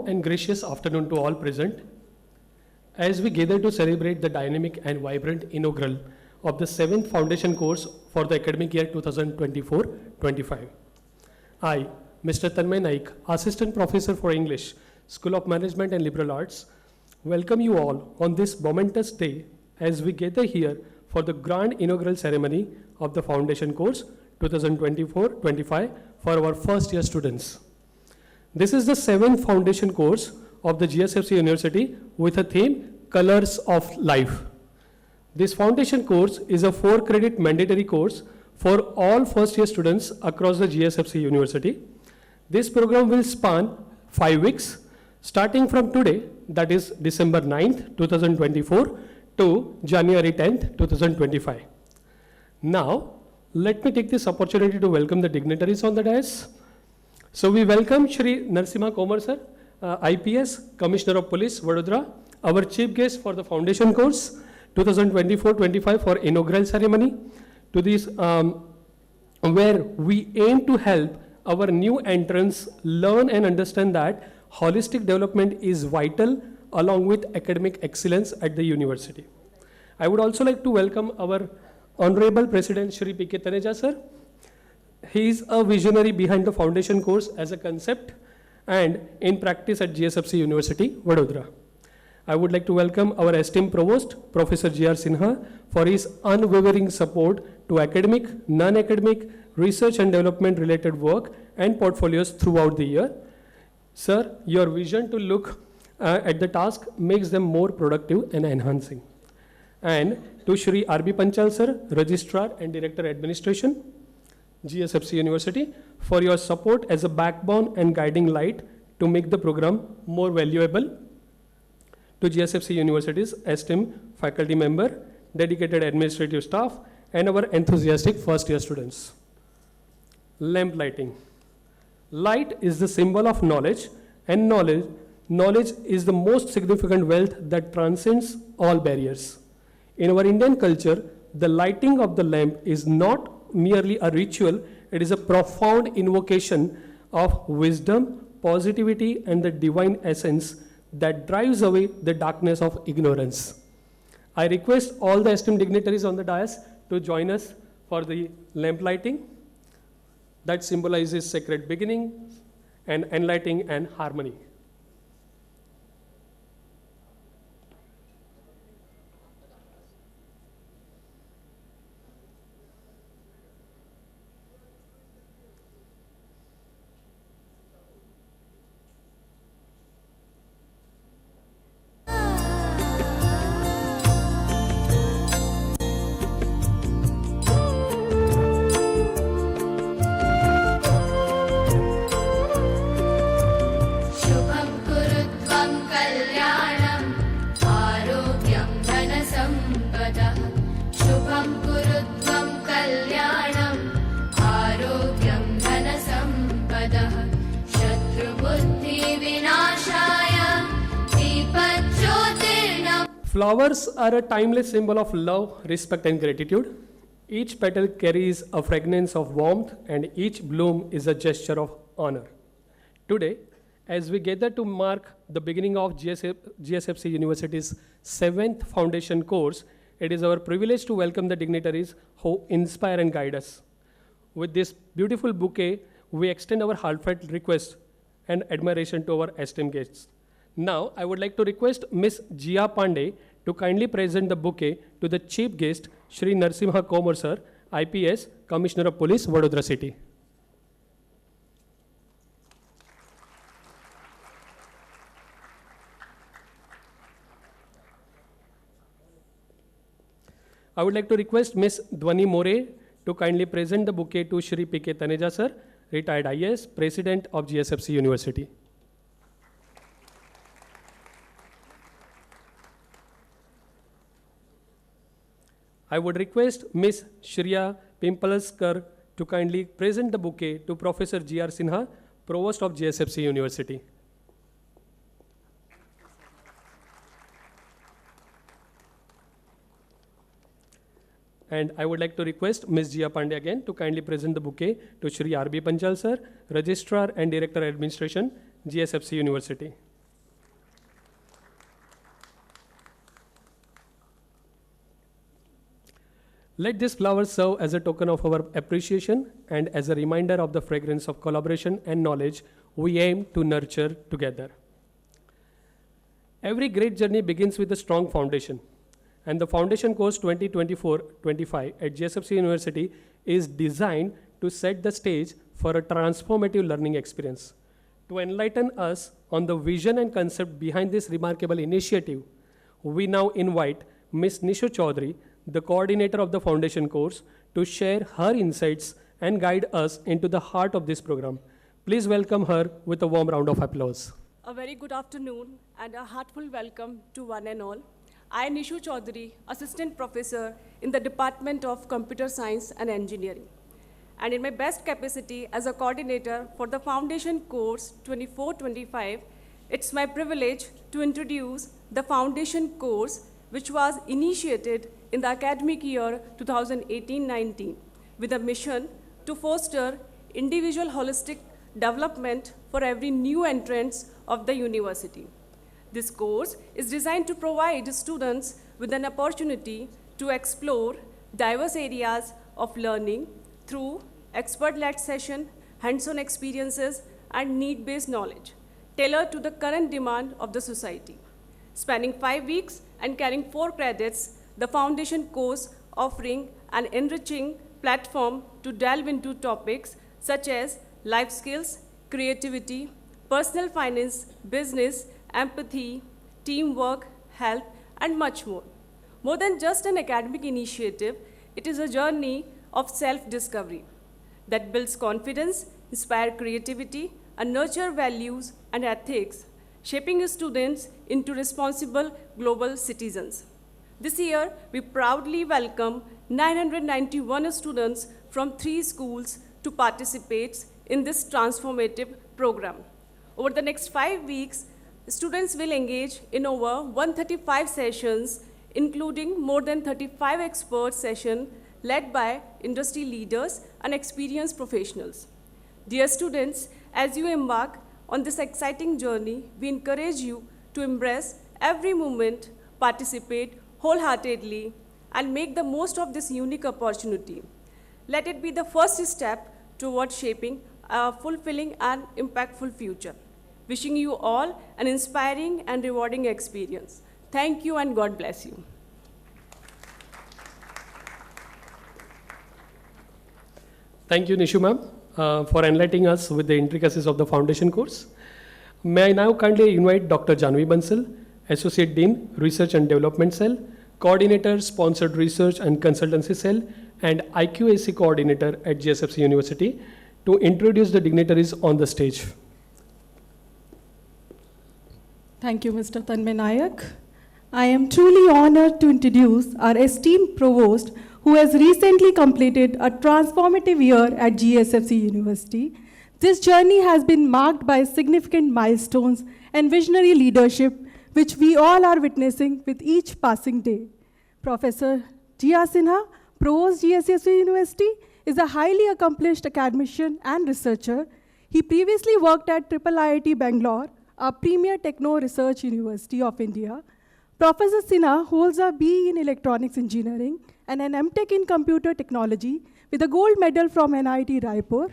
warm and gracious afternoon to all present as we gather to celebrate the dynamic and vibrant inaugural of the 7th Foundation course for the academic year 2024-25. I, Mr. Tanmay Naik, Assistant Professor for English, School of Management and Liberal Arts, welcome you all on this momentous day as we gather here for the grand inaugural ceremony of the Foundation course 2024-25 for our first year students. This is the 7th Foundation course of the GSFC University with a theme, Colors of Life. This Foundation course is a 4-credit mandatory course for all first year students across the GSFC University. This program will span 5 weeks, starting from today, that is December 9th, 2024 to January 10th, 2025. Now, let me take this opportunity to welcome the dignitaries on the dais. So we welcome Shri Narashima Komar sir, IPS, Commissioner of Police, Vadodara, our chief guest for the Foundation course 2024-25 for inaugural ceremony to this where we aim to help our new entrants learn and understand that holistic development is vital along with academic excellence at the university. I would also like to welcome our Honorable President Shri P.K. Taneja sir. He is a visionary behind the Foundation course as a concept and in practice at GSFC University, Vadodara. I would like to welcome our esteemed Provost, Professor G.R. Sinha, for his unwavering support to academic, non-academic, research and development related work and portfolios throughout the year. Sir, your vision to look at the task makes them more productive and enhancing. And to Shri R.B. Panchal sir, Registrar and Director Administration, GSFC University, for your support as a backbone and guiding light to make the program more valuable. To GSFC University's esteemed faculty member, dedicated administrative staff, and our enthusiastic first year students. Lamp lighting. Light is the symbol of knowledge, and knowledge is the most significant wealth that transcends all barriers. In our Indian culture, the lighting of the lamp is not merely a ritual, it is a profound invocation of wisdom, positivity, and the divine essence that drives away the darkness of ignorance. I request all the esteemed dignitaries on the dais to join us for the lamp lighting that symbolizes sacred beginning and enlightening and harmony. Flowers are a timeless symbol of love, respect, and gratitude. Each petal carries a fragrance of warmth, and each bloom is a gesture of honor. Today, as we gather to mark the beginning of GSFC University's 7th Foundation course, it is our privilege to welcome the dignitaries who inspire and guide us. With this beautiful bouquet, we extend our heartfelt request and admiration to our esteemed guests. Now, I would like to request Ms. Jia Pandey to kindly present the bouquet to the chief guest, Shri Narashima Komar sir, IPS, Commissioner of Police, Vadodara City. I would like to request Ms. Dwani More to kindly present the bouquet to Shri P.K. Taneja sir, retired IAS, President of GSFC University. I would request Ms. Shriya Pimpalaskar to kindly present the bouquet to Professor G.R. Sinha, Provost of GSFC University. And I would like to request Ms. Jia Pandey again to kindly present the bouquet to Shri R.B. Panchal sir, Registrar and Director Administration, GSFC University. Let these flowers serve as a token of our appreciation and as a reminder of the fragrance of collaboration and knowledge we aim to nurture together. Every great journey begins with a strong foundation, and the Foundation Course 2024-25 at GSFC University is designed to set the stage for a transformative learning experience. To enlighten us on the vision and concept behind this remarkable initiative, we now invite Ms. Nishu Chaudhary, the coordinator of the Foundation Course, to share her insights and guide us into the heart of this program. Please welcome her with a warm round of applause. A very good afternoon and a heartful welcome to one and all. I am Nishu Chaudhary, Assistant Professor in the Department of Computer Science and Engineering. And in my best capacity as a coordinator for the Foundation Course 24-25, it's my privilege to introduce the Foundation Course, which was initiated in the academic year 2018-19 with a mission to foster individual holistic development for every new entrant of the university. This course is designed to provide students with an opportunity to explore diverse areas of learning through expert-led session, hands-on experiences, and need-based knowledge, tailored to the current demand of the society. Spanning 5 weeks and carrying 4 credits, the Foundation course offering an enriching platform to delve into topics such as life skills, creativity, personal finance, business, empathy, teamwork, health, and much more. More than just an academic initiative, it is a journey of self-discovery that builds confidence, inspires creativity, and nurtures values and ethics, shaping students into responsible global citizens. This year, we proudly welcome 991 students from 3 schools to participate in this transformative program. Over the next 5 weeks, students will engage in over 135 sessions, including more than 35 expert sessions led by industry leaders and experienced professionals. Dear students, as you embark on this exciting journey, we encourage you to embrace every moment, participate wholeheartedly, and make the most of this unique opportunity. Let it be the first step towards shaping a fulfilling and impactful future. Wishing you all an inspiring and rewarding experience. Thank you and God bless you. Thank you, Nishu ma'am, for enlightening us with the intricacies of the Foundation course. May I now kindly invite Dr. Janvi Bansal, Associate Dean, Research and Development Cell, Coordinator, Sponsored Research and Consultancy Cell, and IQAC Coordinator at GSFC University, to introduce the dignitaries on the stage. Thank you, Mr. Tanmay Nayak. I am truly honored to introduce our esteemed Provost, who has recently completed a transformative year at GSFC University. This journey has been marked by significant milestones and visionary leadership, which we all are witnessing with each passing day. Professor Jia Sinha, Provost GSFC University, is a highly accomplished academician and researcher. He previously worked at IIIT Bangalore, a premier techno research university of India. Professor Sinha holds a BE in electronics engineering and an MTech in computer technology with a gold medal from NIT Raipur.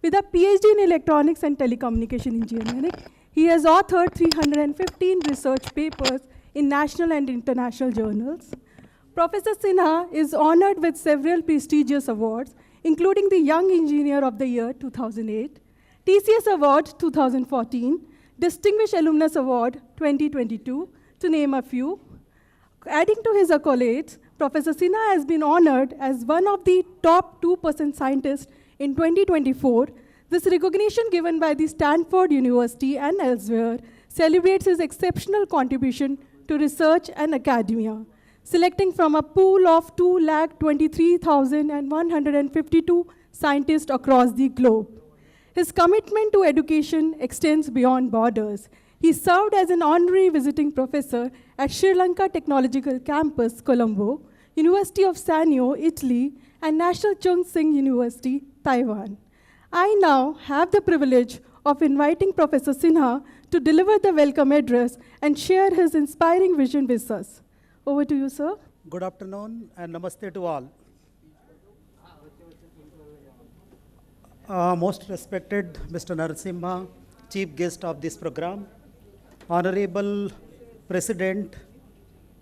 With a PhD in electronics and telecommunication engineering, he has authored 315 research papers in national and international journals. Professor Sinha is honored with several prestigious awards, including the Young Engineer of the Year 2008, TCS Award 2014, Distinguished Alumnus Award 2022, to name a few. Adding to his accolades, Professor Sinha has been honored as one of the top 2% scientists in 2024. This recognition given by the Stanford University and elsewhere celebrates his exceptional contribution to research and academia, selecting from a pool of 223,152 scientists across the globe. His commitment to education extends beyond borders. He served as an honorary visiting professor at Sri Lanka Technological Campus, Colombo, University of Sanyo, Italy, and National Chung Sing University, Taiwan. I now have the privilege of inviting Professor Sinha to deliver the welcome address and share his inspiring vision with us. Over to you, sir. Good afternoon and namaste to all. Most respected Mr. Narashima, chief guest of this program, Honorable President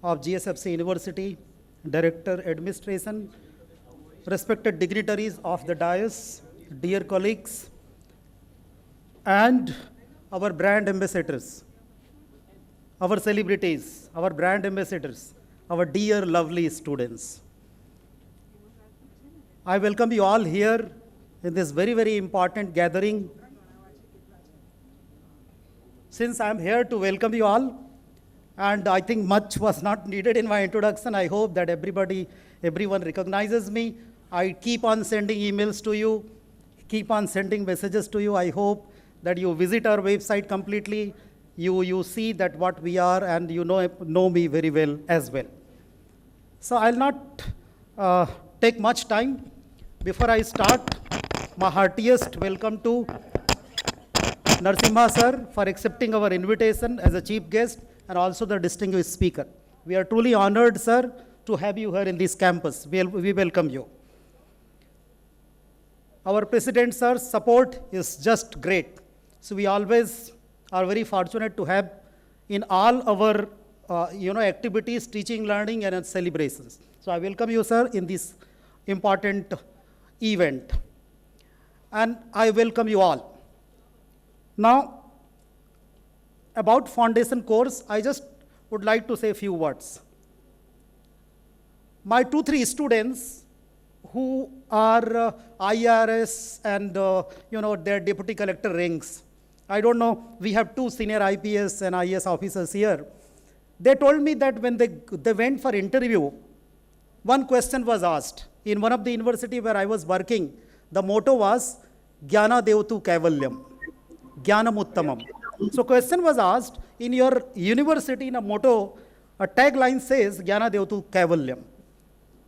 of GSFC University, Director Administration, respected dignitaries of the dais, dear colleagues, and our brand ambassadors, our celebrities, our brand ambassadors, our dear lovely students. I welcome you all here in this very, very important gathering. Since I'm here to welcome you all, and I think much was not needed in my introduction, I hope that everyone recognizes me. I keep on sending emails to you, keep on sending messages to you. I hope that you visit our website completely. You see that what we are, and you know me very well as well. So I'll not take much time. Before I start, my heartiest welcome to Narashima sir for accepting our invitation as a chief guest and also the distinguished speaker. We are truly honored, sir, to have you here in this campus. We welcome you. Our president, sir's support is just great. So we always are very fortunate to have in all our activities, teaching, learning, and celebrations. So I welcome you, sir, in this important event. And I welcome you all. Now, about foundation course, I just would like to say a few words. My 2-3 students who are IRS and their deputy collector ranks, I don't know, we have 2 senior IPS and IS officers here. They told me that when they went for interview, one question was asked. In one of the university where I was working, the motto was, Jnana Devtu Kaivalyam, Jnanam Uttamam. So question was asked, in your university, in a motto, a tagline says, Jnana Devtu Kaivalyam.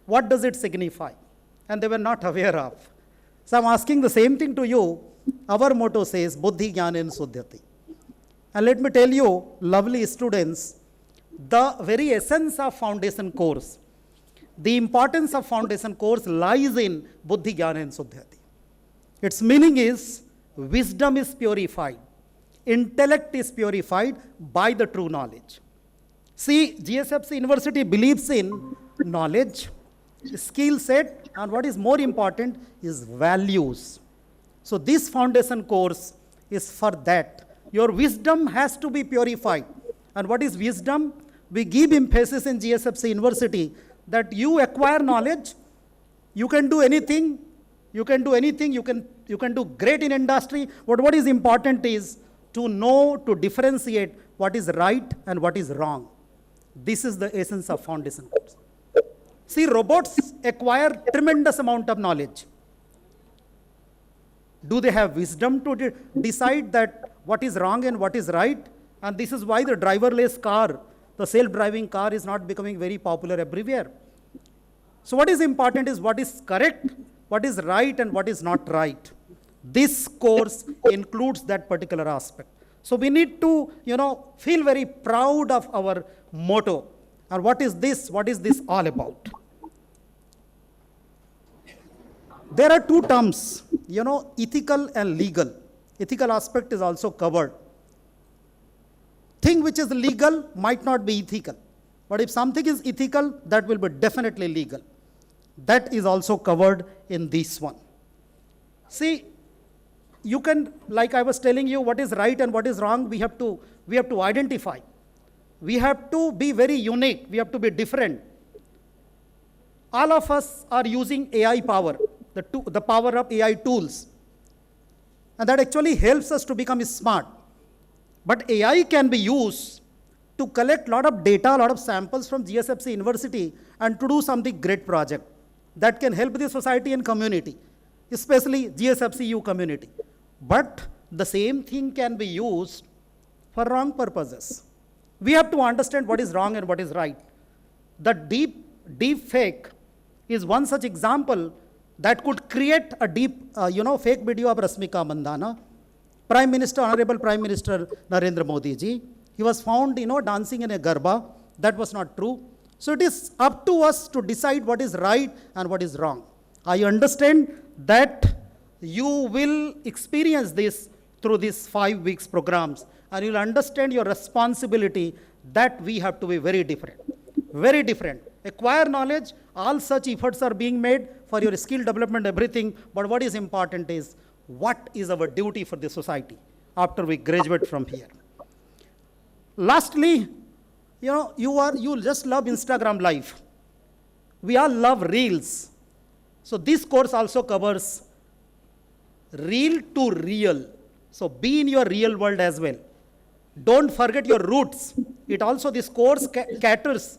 What does it signify? And they were not aware of. So I'm asking the same thing to you. Our motto says, Buddhi Jnanen Suddhyati. And let me tell you, lovely students, the very essence of foundation course, the importance of foundation course lies in Buddhi Jnanen Suddhyati. Its meaning is, wisdom is purified, intellect is purified by the true knowledge. See, GSFC University believes in knowledge, skill set, and what is more important is values. So this foundation course is for that. Your wisdom has to be purified. And what is wisdom? We give emphasis in GSFC University that you acquire knowledge, you can do anything, you can do great in industry, but what is important is to know, to differentiate what is right and what is wrong. This is the essence of foundation course. See, robots acquire tremendous amount of knowledge. Do they have wisdom to decide that what is wrong and what is right? And this is why the driverless car, the self-driving car is not becoming very popular everywhere. So what is important is what is correct, what is right, and what is not right. This course includes that particular aspect. So we need to, feel very proud of our motto. And what is this? What is this all about? There are 2 terms, ethical and legal. Ethical aspect is also covered. Thing which is legal might not be ethical. But if something is ethical, that will be definitely legal. That is also covered in this one. See, you can, like I was telling you, what is right and what is wrong, we have to identify. We have to be very unique. We have to be different. All of us are using AI power, the power of AI tools. And that actually helps us to become smart. But AI can be used to collect a lot of data, a lot of samples from GSFC University and to do something great project that can help the society and community, especially GSFCU community. But the same thing can be used for wrong purposes. We have to understand what is wrong and what is right. The deep fake is one such example that could create a fake video of Rasmika Mandana. Honorable Prime Minister Narendra Modi ji, he was found, dancing in a garba. That was not true. So it is up to us to decide what is right and what is wrong. I understand that, you will experience this through these 5 weeks programs, and you'll understand your responsibility that we have to be very different. Very different. Acquire knowledge, all such efforts are being made for your skill development, everything, but what is important is, what is our duty for the society after we graduate from here? Lastly, you just love Instagram Live. We all love Reels. So this course also covers real to real. So be in your real world as well. Don't forget your roots. This course caters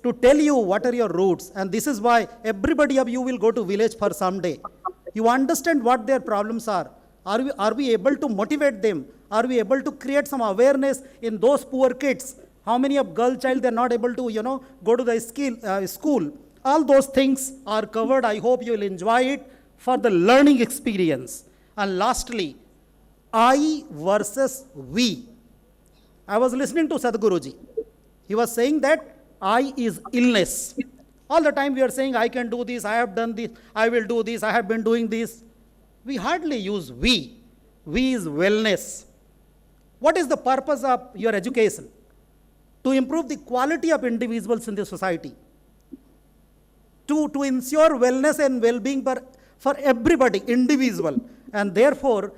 to tell you what are your roots. And this is why everybody of you will go to village for some day. You understand what their problems are. Are we able to motivate them? Are we able to create some awareness in those poor kids? How many of girl child they're not able to, go to the school? All those things are covered. I hope you will enjoy it for the learning experience. And lastly, I versus we. I was listening to Sadhguruji. He was saying that I is illness. All the time we are saying, I can do this, I have done this, I will do this, I have been doing this. We hardly use we. We is wellness. What is the purpose of your education? To improve the quality of individuals in the society. To ensure wellness and well-being for everybody, individual. And therefore,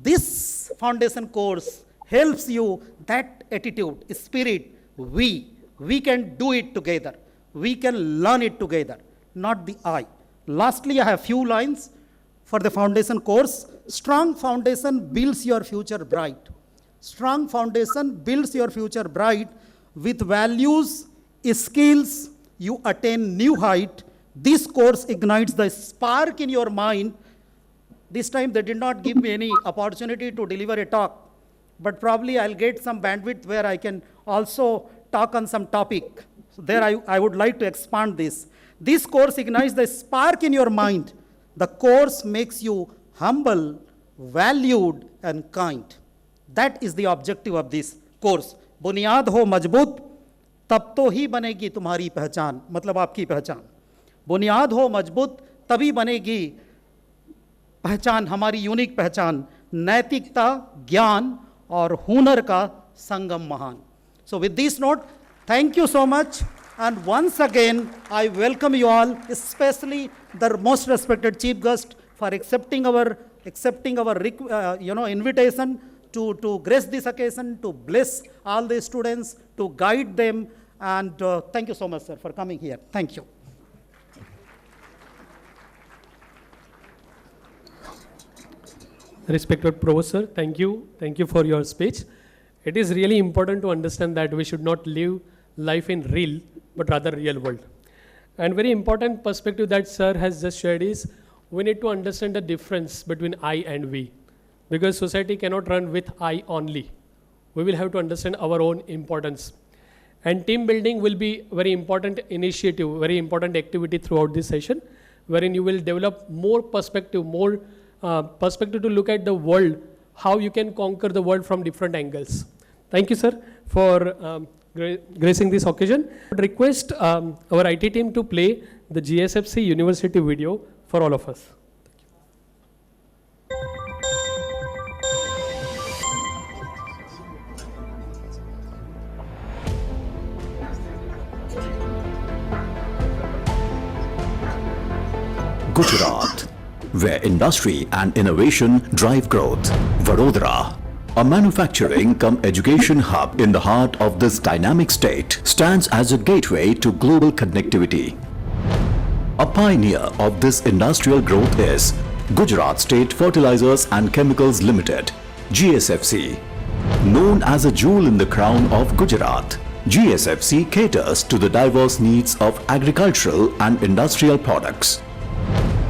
this foundation course helps you that attitude, spirit, we can do it together. We can learn it together, not the I. Lastly, I have few lines for the foundation course. Strong foundation builds your future bright. Strong foundation builds your future bright. With values, skills, you attain new height. This course ignites the spark in your mind. This time they did not give me any opportunity to deliver a talk, but probably I'll get some bandwidth where I can also talk on some topic. So there I would like to expand this. This course ignites the spark in your mind. The course makes you humble, valued, and kind. That is the objective of this course. बुनियाद हो मजबूत, तब तो ही बनेगी तुम्हारी पहचान, मतलब आपकी पहचान. बुनियाद हो मजबूत, तभी बनेगी पहचान, हमारी यूनिक पहचान. नैतिकता, ज्ञान और हुनर का संगम महान. So with this note, thank you so much. And once again, I welcome you all, especially the most respected chief guest, for accepting our invitation to grace this occasion, to bless all the students, to guide them. And thank you so much, sir, for coming here. Thank you. Respected Professor, thank you. Thank you for your speech. It is really important to understand that we should not live life in real, but rather real world. And very important perspective that sir has just shared is, we need to understand the difference between I and we. Because society cannot run with I only. We will have to understand our own importance. And team building will be very important initiative, very important activity throughout this session, wherein you will develop more perspective to look at the world, how you can conquer the world from different angles. Thank you, sir, for gracing this occasion. I would request our IT team to play the GSFC University video for all of us. Gujarat, where industry and innovation drive growth. Vadodara, a manufacturing cum education hub in the heart of this dynamic state, stands as a gateway to global connectivity. A pioneer of this industrial growth is Gujarat State Fertilizers and Chemicals Limited, GSFC. Known as a jewel in the crown of Gujarat, GSFC caters to the diverse needs of agricultural and industrial products.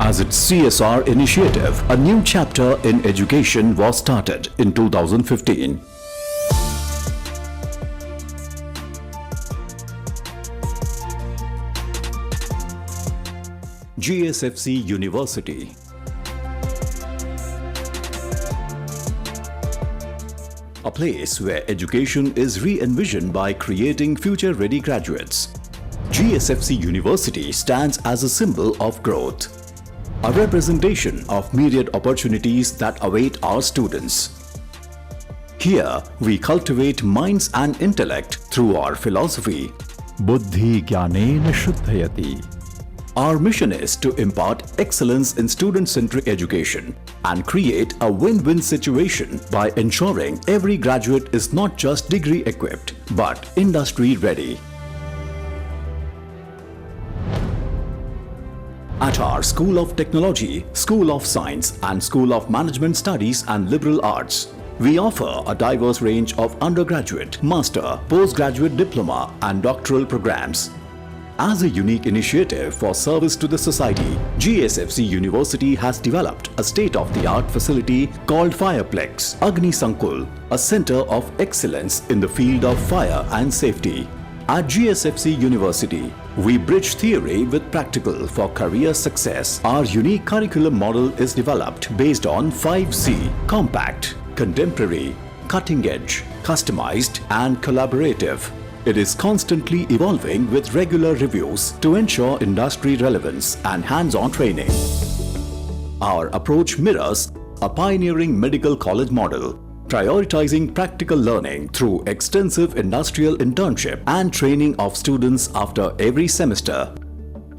As its CSR initiative, a new chapter in education was started in 2015. GSFC University. A place where education is re-envisioned by creating future-ready graduates. GSFC University stands as a symbol of growth. a representation of myriad opportunities that await our students. Here, we cultivate minds and intellect through our philosophy. Buddhi Jnanena Shuddhayati. Our mission is to impart excellence in student-centric education and create a win-win situation by ensuring every graduate is not just degree-equipped, but industry-ready. At our School of Technology, School of Science and School of Management Studies and Liberal Arts, we offer a diverse range of undergraduate, master, postgraduate diploma and doctoral programs. As a unique initiative for service to the society, GSFC University has developed a state-of-the-art facility called Fireplex Agni Sankul, a center of excellence in the field of fire and safety. At GSFC University, we bridge theory with practical for career success. Our unique curriculum model is developed based on 5C: compact, contemporary, cutting-edge, customized and collaborative. It is constantly evolving with regular reviews to ensure industry relevance and hands-on training. Our approach mirrors a pioneering medical college model, prioritizing practical learning through extensive industrial internship and training of students after every semester.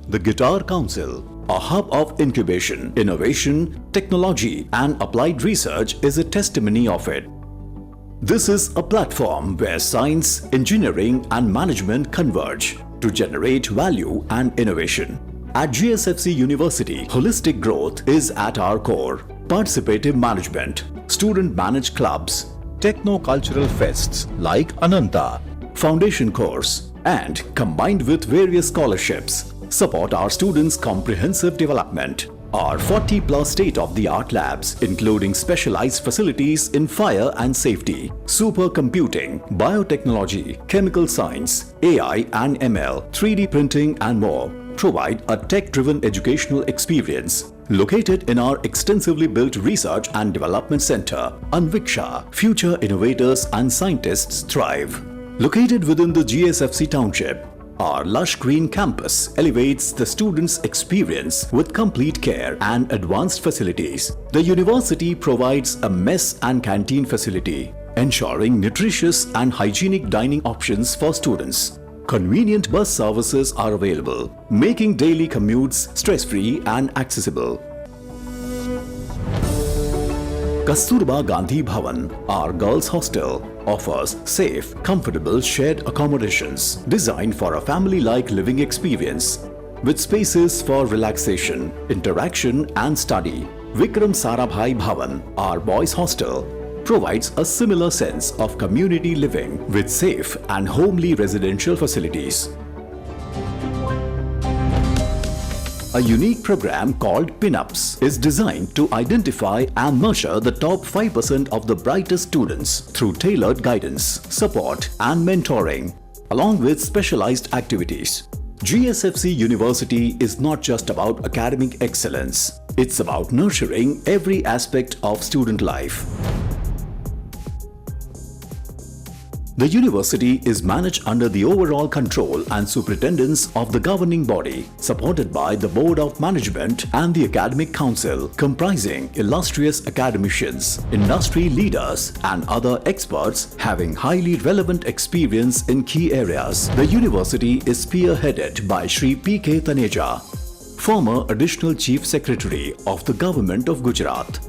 The Guitar Council, a hub of incubation, innovation, technology and applied research, is a testimony of it. This is a platform where science, engineering and management converge to generate value and innovation. At GSFC University, holistic growth is at our core. Participative management, student-managed clubs, techno-cultural fests like Ananta, foundation course, and combined with various scholarships, support our students' comprehensive development. Our 40+ state-of-the-art labs, including specialized facilities in fire and safety, supercomputing, biotechnology, chemical science, AI and ML, 3D printing and more, provide a tech-driven educational experience. Located in our extensively built Research and Development Center, Anviksha, future innovators and scientists thrive. Located within the GSFC township, our lush green campus elevates the students' experience with complete care and advanced facilities. The university provides a mess and canteen facility, ensuring nutritious and hygienic dining options for students. Convenient bus services are available, making daily commutes stress-free and accessible. Kasturba Gandhi Bhavan, our girls' hostel, offers safe, comfortable shared accommodations designed for a family-like living experience with spaces for relaxation, interaction and study. Vikram Sarabhai Bhavan, our boys' hostel, provides a similar sense of community living with safe and homely residential facilities. A unique program called Pinups is designed to identify and nurture the top 5% of the brightest students through tailored guidance, support and mentoring, along with specialized activities. GSFC University is not just about academic excellence, it's about nurturing every aspect of student life. The university is managed under the overall control and superintendence of the governing body, supported by the Board of Management and the Academic Council, comprising illustrious academicians, industry leaders, and other experts having highly relevant experience in key areas. The university is spearheaded by Shri P.K. Taneja, former Additional Chief Secretary of the Government of Gujarat.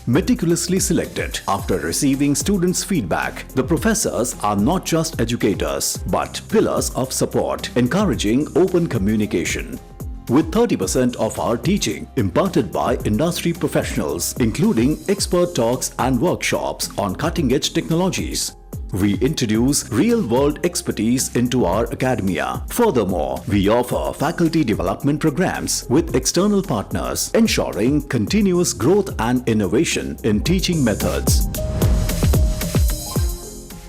Meticulously selected after receiving students' feedback, the professors are not just educators but pillars of support, encouraging open communication. With 30% of our teaching imparted by industry professionals, including expert talks and workshops on cutting-edge technologies, we introduce real-world expertise into our academia. Furthermore, we offer faculty development programs with external partners, ensuring continuous growth and innovation in teaching methods.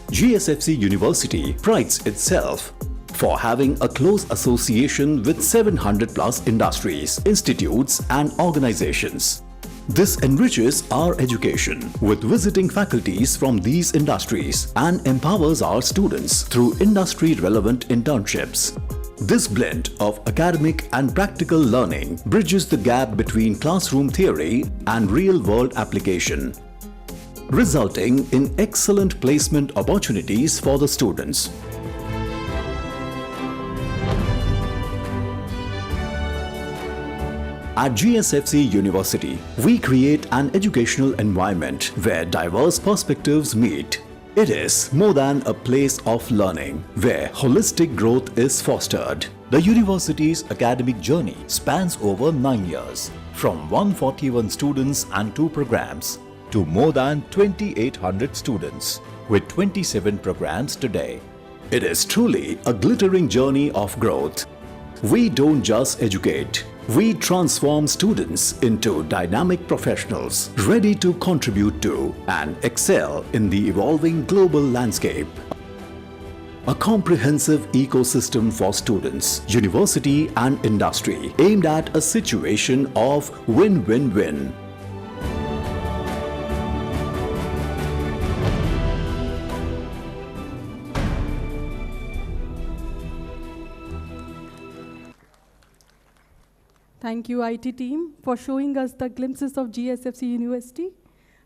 GSFC University prides itself for having a close association with 700+ industries, institutes, and organizations. This enriches our education with visiting faculties from these industries and empowers our students through industry-relevant internships. This blend of academic and practical learning bridges the gap between classroom theory and real-world application, resulting in excellent placement opportunities for the students. At GSFC University, we create an educational environment where diverse perspectives meet. It is more than a place of learning, where holistic growth is fostered. The university's academic journey spans over 9 years, from 141 students and 2 programs to more than 2,800 students, with 27 programs today. It is truly a glittering journey of growth. We don't just educate, we transform students into dynamic professionals ready to contribute to and excel in the evolving global landscape. A comprehensive ecosystem for students, university and industry aimed at a situation of win-win-win. Thank you, IT team, for showing us the glimpses of GSFC University.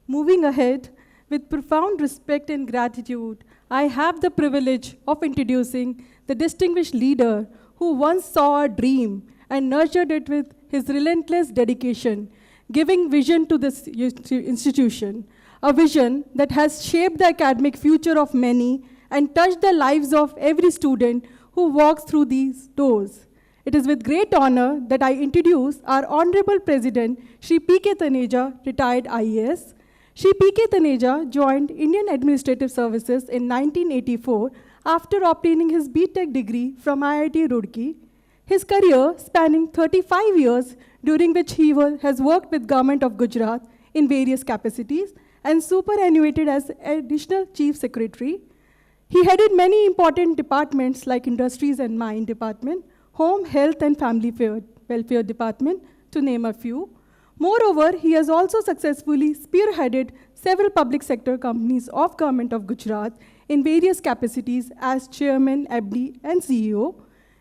Moving ahead, with profound respect and gratitude, I have the privilege of introducing the distinguished leader who once saw a dream and nurtured it with his relentless dedication, giving vision to this institution, a vision that has shaped the academic future of many and touched the lives of every student who walks through these doors. It is with great honor that I introduce our Honorable President, Shri P.K. Taneja, retired IAS. Shri P.K. Taneja joined Indian Administrative Services in 1984 after obtaining his B.Tech degree from IIT Roorkee. His career spanning 35 years, during which he has worked with Government of Gujarat in various capacities and superannuated as Additional Chief Secretary. He headed many important departments like Industries and Mine Department, Home, Health and Family Welfare Department, to name a few. Moreover, he has also successfully spearheaded several public sector companies of Government of Gujarat in various capacities as Chairman, MD and CEO.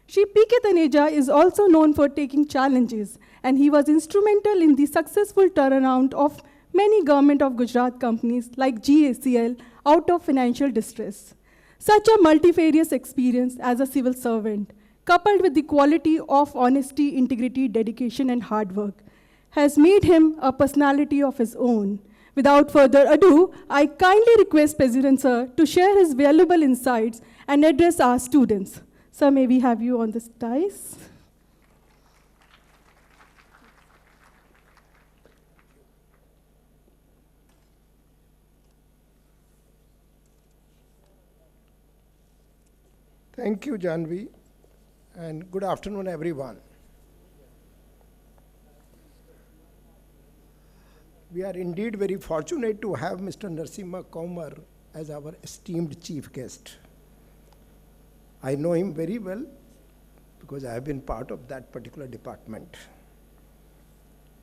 Shri P.K. Taneja is also known for taking challenges, and he was instrumental in the successful turnaround of many Government of Gujarat companies like GACL out of financial distress. Such a multifarious experience as a civil servant, coupled with the quality of honesty, integrity, dedication, and hard work, has made him a personality of his own. Without further ado, I kindly request President Sir to share his valuable insights and address our students. Sir, may we have you on the dais? Thank you, Janvi, and good afternoon, everyone. We are indeed very fortunate to have Mr. Narashima Komar as our esteemed chief guest. I know him very well because I have been part of that particular department.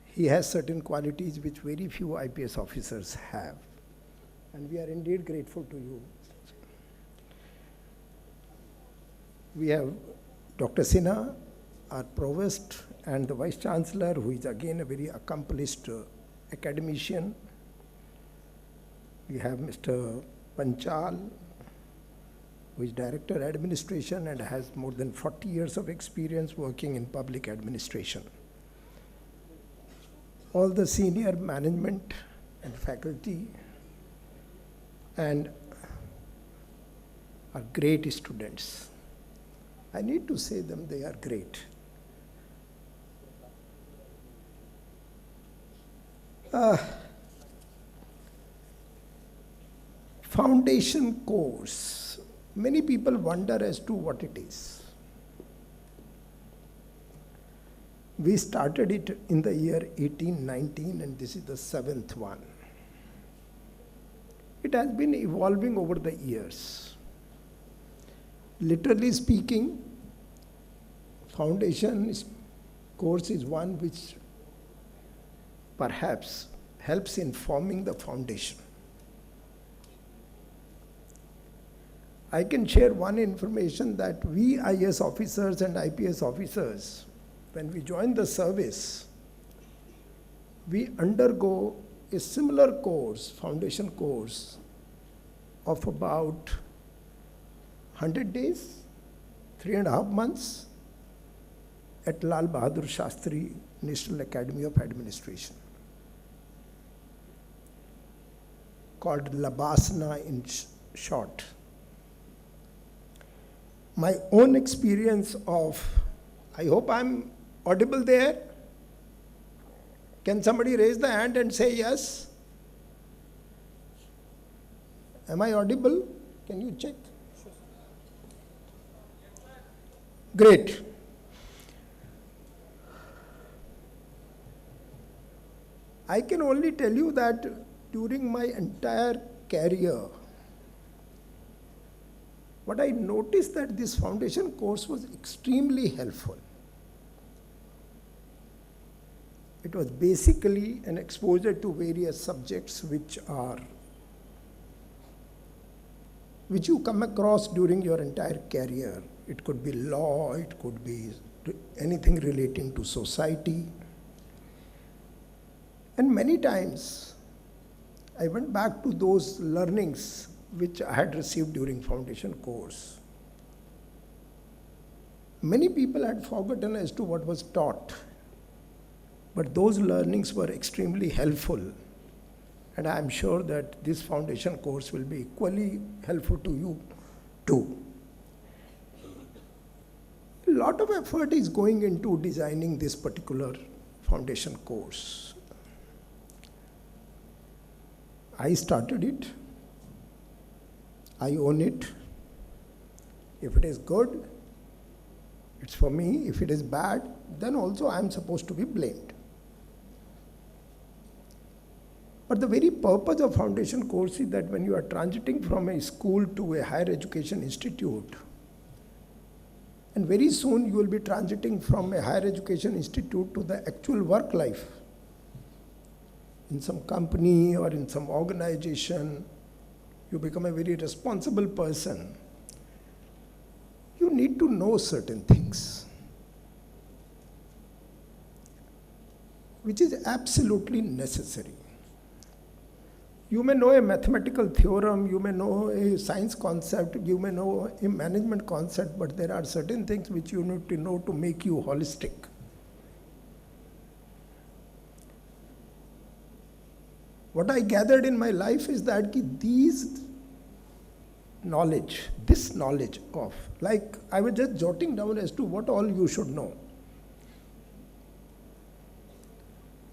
He has certain qualities which very few IPS officers have, and we are indeed grateful to you. We have Dr. Sinha, our provost, and the vice chancellor, who is again a very accomplished academician. We have Mr. Panchal, who is director administration and has more than 40 years of experience working in public administration. All the senior management and faculty and are great students. I need to say them, they are great. Foundation course. Many people wonder as to what it is. We started it in the year 1819, and this is the 7th one. It has been evolving over the years. Literally speaking, foundation course is one which perhaps helps in forming the foundation. I can share one information that we IS officers and IPS officers, when we join the service, we undergo a similar course, foundation course, of about 100 days, 3.5 months, at Lal Bahadur Shastri National Academy of Administration, called Labasana in short. My own experience of, I hope I'm audible there. Can somebody raise the hand and say yes? Am I audible? Can you check? Great. I can only tell you that during my entire career, what I noticed that this foundation course was extremely helpful. It was basically an exposure to various subjects which you come across during your entire career. It could be law, it could be anything relating to society. And many times, I went back to those learnings which I had received during foundation course. Many people had forgotten as to what was taught, but those learnings were extremely helpful. And I am sure that this foundation course will be equally helpful to you too. A lot of effort is going into designing this particular foundation course. I started it. I own it. If it is good, it's for me. If it is bad, then also I am supposed to be blamed. But the very purpose of foundation course is that when you are transiting from a school to a higher education institute, and very soon you will be transiting from a higher education institute to the actual work life, in some company or in some organization, you become a very responsible person. You need to know certain things, which is absolutely necessary. You may know a mathematical theorem, you may know a science concept, you may know a management concept, but there are certain things which you need to know to make you holistic. What I gathered in my life is that this knowledge of, like I was just jotting down as to what all you should know.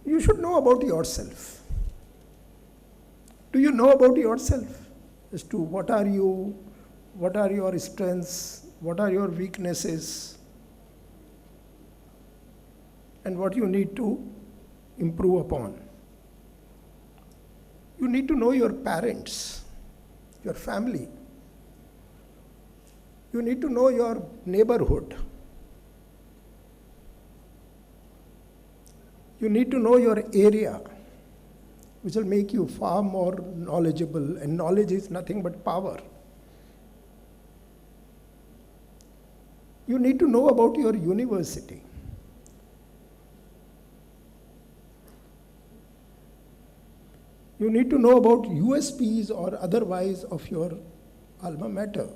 You should know about yourself. Do you know about yourself? As to what are you, what are your strengths, what are your weaknesses, and what you need to improve upon. You need to know your parents, your family. You need to know your neighborhood. You need to know your area, which will make you far more knowledgeable, and knowledge is nothing but power. You need to know about your university. You need to know about USPs or otherwise of your alma mater.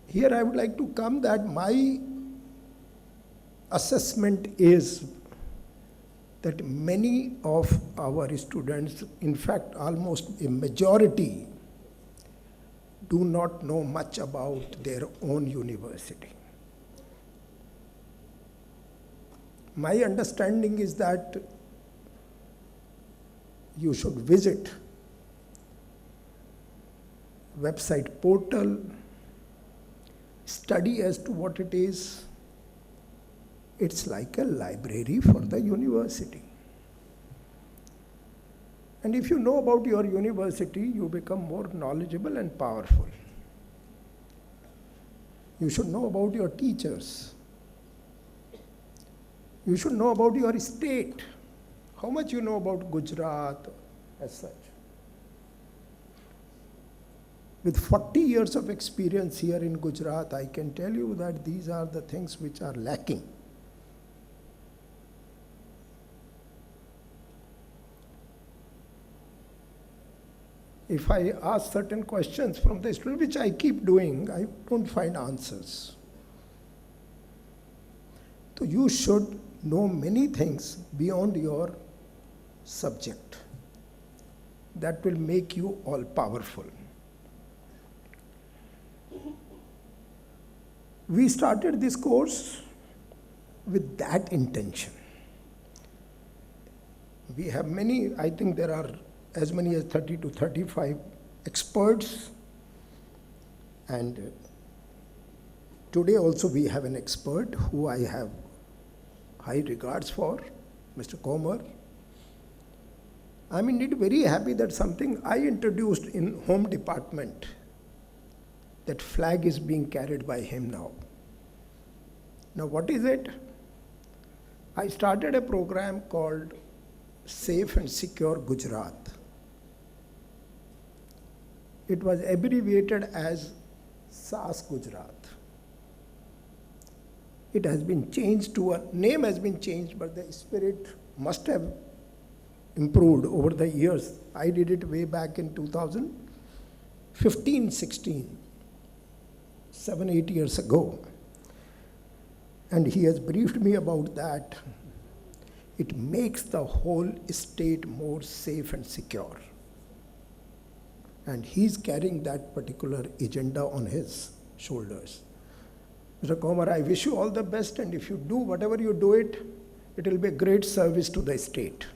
Here I would like to come that my assessment is that many of our students, in fact almost a majority, do not know much about their own university. My understanding is that you should visit website portal, study as to what it is. It's like a library for the university. And if you know about your university, you become more knowledgeable and powerful. You should know about your teachers. You should know about your state. How much you know about Gujarat as such. With 40 years of experience here in Gujarat, I can tell you that these are the things which are lacking. If I ask certain questions from the student, which I keep doing, I don't find answers. So you should know many things beyond your subject. That will make you all powerful. We started this course with that intention. We have many, I think there are as many as 30 to 35 experts, and today also we have an expert who I have high regards for, Mr. Komar. I'm indeed very happy that something I introduced in Home Department, that flag is being carried by him now. Now what is it? I started a program called Safe and Secure Gujarat. It was abbreviated as SAS Gujarat. It has been changed to a name has been changed, but the spirit must have improved over the years. I did it way back in 2015-16, 7-8 years ago. And he has briefed me about that. It makes the whole state more safe and secure. And he's carrying that particular agenda on his shoulders. Mr. Komar, I wish you all the best, and if you do whatever you do it will be a great service to the state.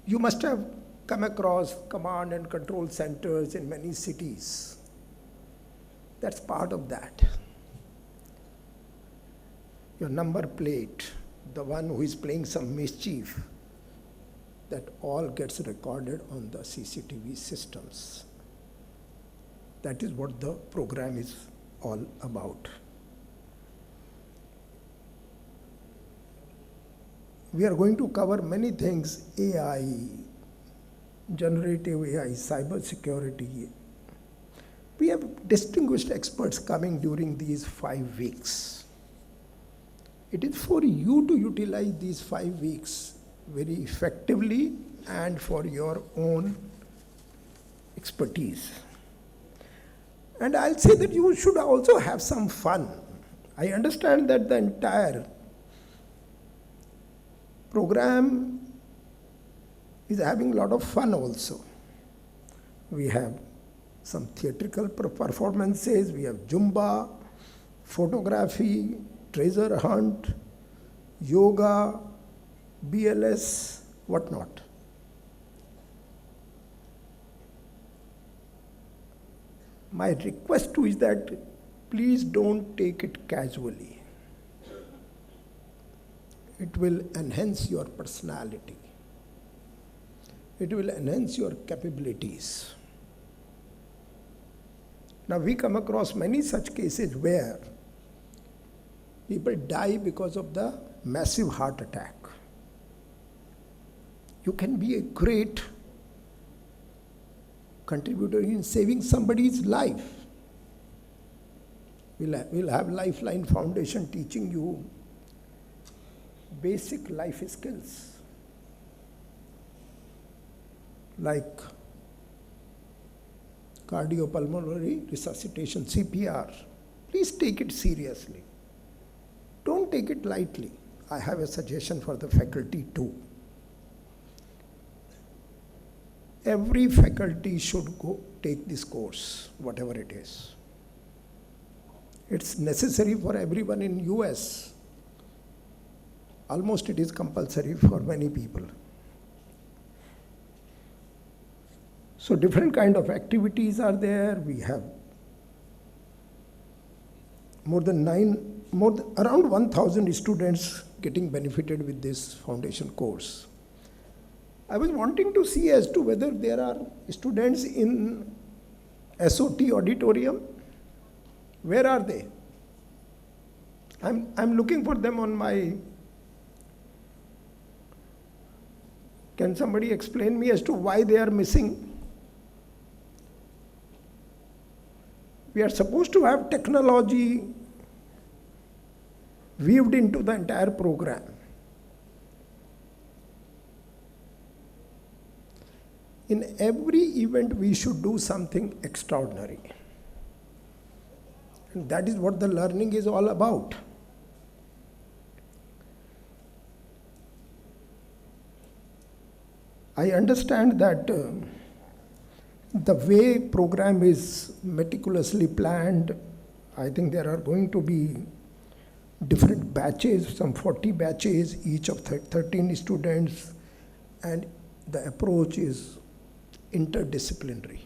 You must have come across command and control centers in many cities. That's part of that. Your number plate, the one who is playing some mischief, that all gets recorded on the CCTV systems. That is what the program is all about. We are going to cover many things: AI, generative AI, cyber security. We have distinguished experts coming during these 5 weeks. It is for you to utilize these 5 weeks very effectively and for your own expertise. And I'll say that you should also have some fun. I understand that the entire program is having a lot of fun also. We have some theatrical performances, we have Zumba, photography, treasure hunt, yoga, BLS, whatnot. My request to you is that please don't take it casually. It will enhance your personality. It will enhance your capabilities. Now we come across many such cases where people die because of the massive heart attack. You can be a great contributor in saving somebody's life. We'll have Lifeline Foundation teaching you basic life skills like cardiopulmonary resuscitation, CPR. Please take it seriously. Don't take it lightly. I have a suggestion for the faculty too. Every faculty should go take this course, whatever it is. It's necessary for everyone in US. Almost it is compulsory for many people. So different kind of activities are there. We have around 1,000 students getting benefited with this foundation course. I was wanting to see as to whether there are students in SOT auditorium. Where are they? I'm looking for them on my. Can somebody explain me as to why they are missing? We are supposed to have technology weaved into the entire program. In every event, we should do something extraordinary. And that is what the learning is all about. I understand that the way program is meticulously planned, I think there are going to be different batches, some 40 batches, each of 13 students, and the approach is interdisciplinary.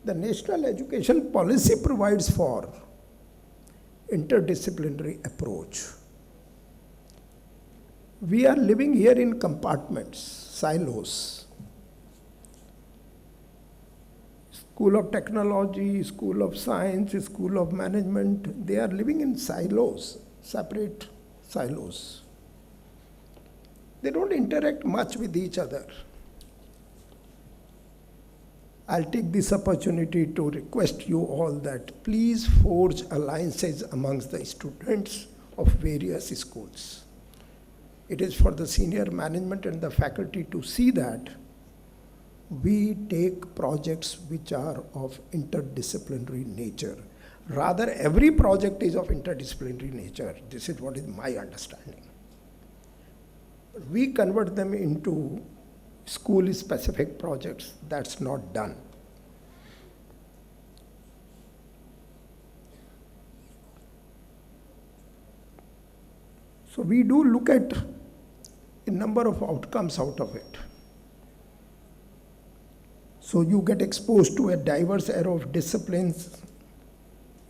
The National Education Policy provides for interdisciplinary approach. We are living here in compartments, silos. School of Technology, School of Science, School of Management, they are living in silos, separate silos. They don't interact much with each other. I'll take this opportunity to request you all that please forge alliances amongst the students of various schools. It is for the senior management and the faculty to see that we take projects which are of interdisciplinary nature. Rather, every project is of interdisciplinary nature. This is what is my understanding. We convert them into school-specific projects. That's not done. So we do look at a number of outcomes out of it. So you get exposed to a diverse array of disciplines,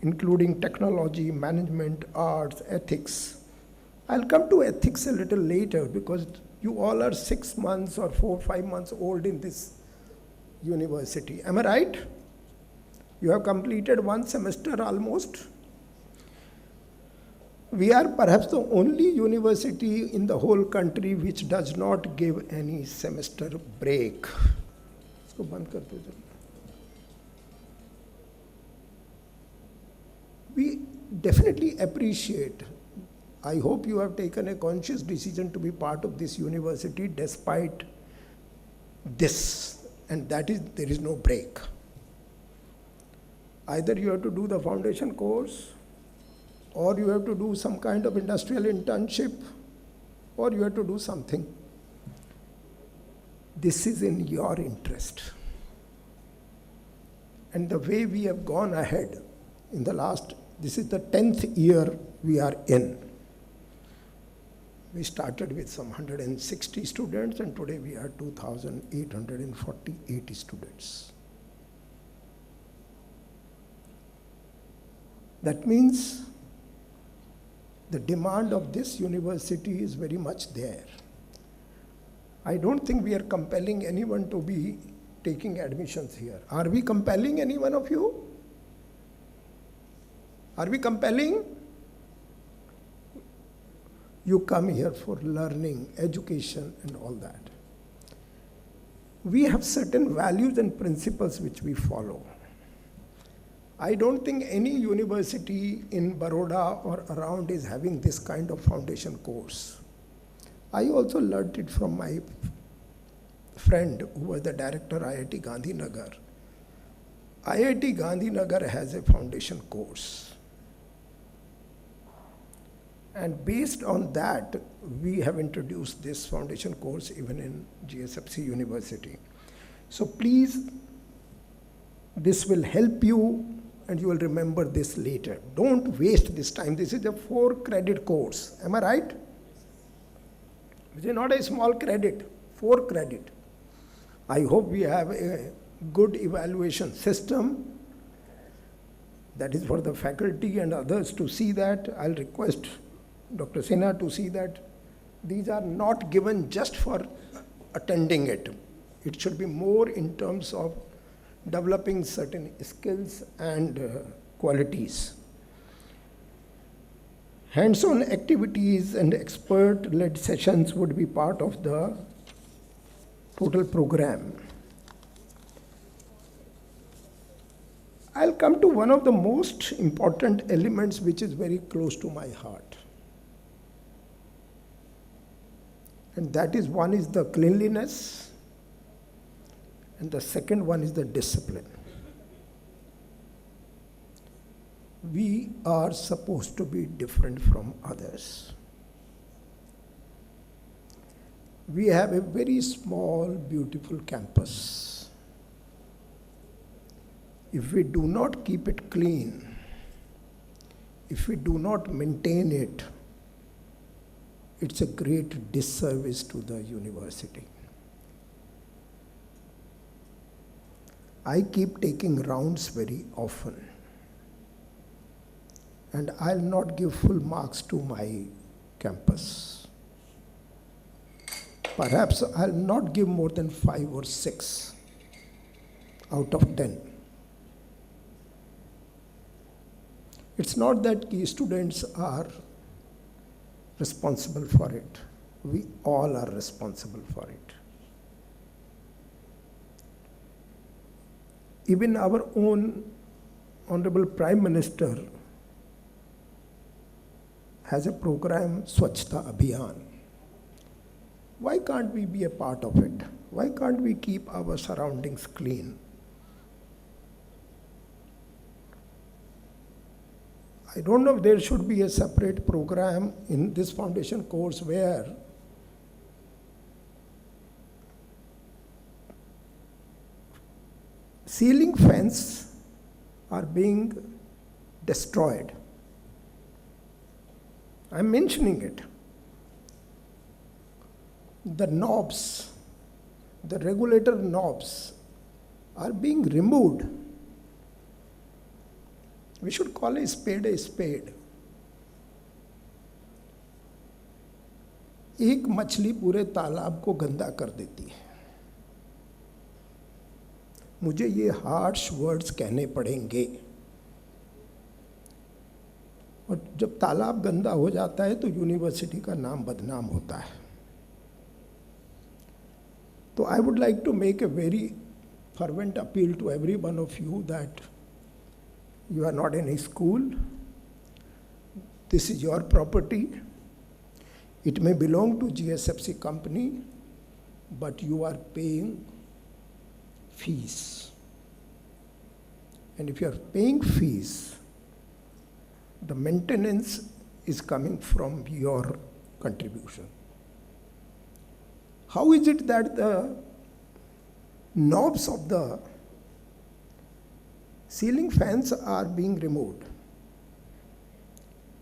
including technology, management, arts, ethics. I'll come to ethics a little later because you all are 6 months or 4 or 5 months old in this university. Am I right? You have completed 1 semester almost. We are perhaps the only university in the whole country which does not give any semester break. इसको बंद कर दो जरा. We definitely appreciate. I hope you have taken a conscious decision to be part of this university despite this, and that is there is no break. Either you have to do the foundation course, or you have to do some kind of industrial internship, or you have to do something. This is in your interest. And the way we have gone ahead in the last, this is the 10th year we are in. We started with some 160 students, and today we are 2,848 students. That means the demand of this university is very much there. I don't think we are compelling anyone to be taking admissions here. Are we compelling any one of you? Are we compelling? You come here for learning, education, and all that. We have certain values and principles which we follow. I don't think any university in Baroda or around is having this kind of foundation course. I also learned it from my friend who was the director IIT Gandhinagar. IIT Gandhinagar has a foundation course. And based on that, we have introduced this foundation course even in GSFC University. So please, this will help you and you will remember this later. Don't waste this time. This is a 4-credit course. Am I right? It is not a small credit, 4 credit. I hope we have a good evaluation system. That is for the faculty and others to see that. I'll request Dr. Sinha to see that these are not given just for attending it. It should be more in terms of developing certain skills and qualities. Hands-on activities and expert-led sessions would be part of the total program. I'll come to one of the most important elements which is very close to my heart. And that is, one is the cleanliness, and the second one is the discipline. We are supposed to be different from others. We have a very small, beautiful campus. If we do not keep it clean, if we do not maintain it, it's a great disservice to the university. I keep taking rounds very often, and I'll not give full marks to my campus. Perhaps I'll not give more than 5 or 6 out of 10. It's not that key students are responsible for it. We all are responsible for it. Even our own Honorable Prime Minister has a program, Swachhta Abhiyan. Why can't we be a part of it? Why can't we keep our surroundings clean? I don't know if there should be a separate program in this foundation course where ceiling fans are being destroyed. I'm mentioning it. The knobs, the regulator knobs are being removed. We should call a spade a spade. एक मछली पूरे तालाब को गंदा कर देती है. मुझे ये हार्श वर्ड्स कहने पड़ेंगे. और जब तालाब गंदा हो जाता है तो यूनिवर्सिटी का नाम बदनाम होता है. So I would like to make a very fervent appeal to every one of you that you are not in a school. This is your property. It may belong to GSFC company, but you are paying fees. And if you are paying fees, the maintenance is coming from your contribution. How is it that the knobs of the ceiling fans are being removed?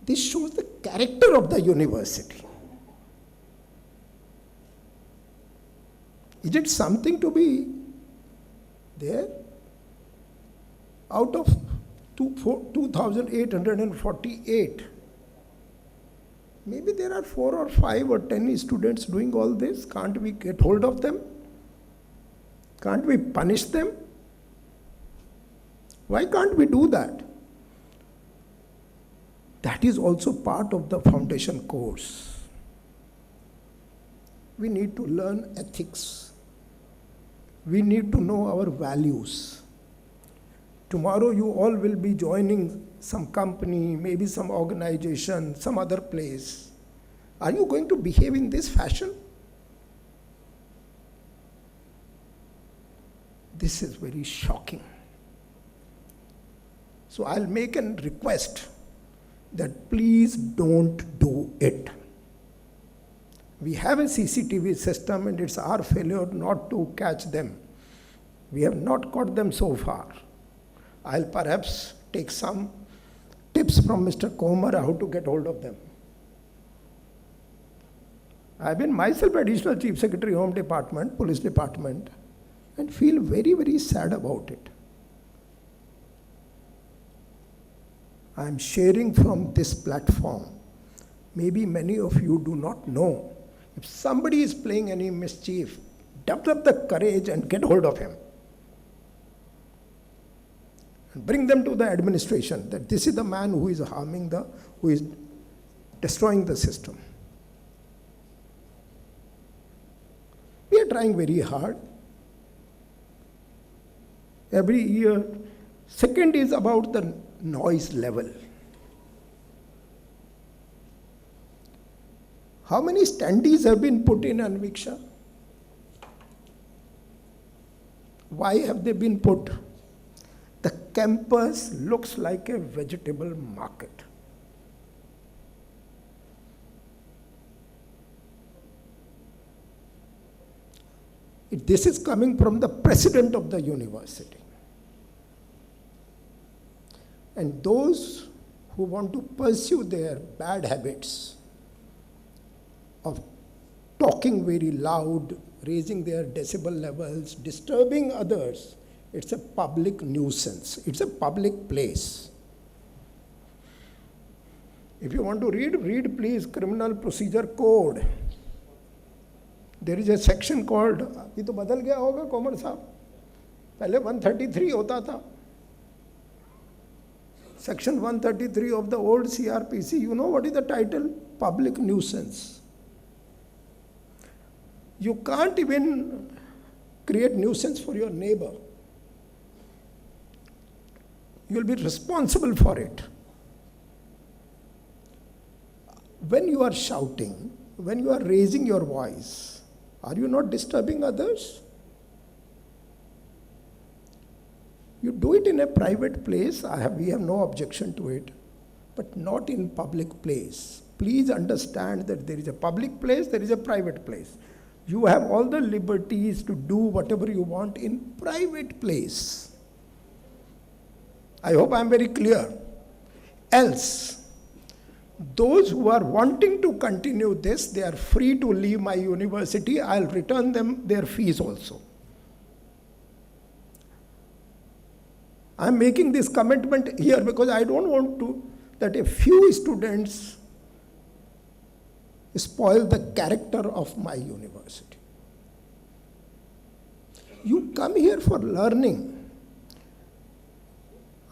This shows the character of the university. Is it something to be there? Out of 2,848, maybe there are 4 or 5 or 10 students doing all this. Can't we get hold of them? Can't we punish them? Why can't we do that? That is also part of the foundation course. We need to learn ethics. We need to know our values. Tomorrow you all will be joining some company, maybe some organization, some other place. Are you going to behave in this fashion? This is very shocking. So I'll make a request that please don't do it. We have a CCTV system and it's our failure not to catch them. We have not caught them so far. I'll perhaps take some tips from Mr. Komar how to get hold of them. I've been myself Additional Chief Secretary, Home Department, Police Department, and feel very, very sad about it. I'm sharing from this platform. Maybe many of you do not know. If somebody is playing any mischief, develop the courage and get hold of him. And bring them to the administration that this is the man who is harming who is destroying the system. We are trying very hard. Every year. Second is about the noise level. How many standees have been put in Anviksha? Why have they been put? The campus looks like a vegetable market. This is coming from the president of the university. And those who want to pursue their bad habits of talking very loud, raising their decibel levels, disturbing others, it's a public nuisance. It's a public place. If you want to read please Criminal Procedure Code. There is a section called, ये तो बदल गया होगा कोमर साहब, पहले 133 होता था. Section 133 of the old CRPC, you know what is the title? Public nuisance. You can't even create nuisance for your neighbor. You will be responsible for it. When you are shouting, when you are raising your voice, are you not disturbing others? You do it in a private place, we have no objection to it, but not in public place. Please understand that there is a public place, there is a private place. You have all the liberties to do whatever you want in private place. I hope I am very clear. Else, those who are wanting to continue this, they are free to leave my university. I'll return them their fees also. I'm making this commitment here because I don't want to that a few students spoil the character of my university. You come here for learning.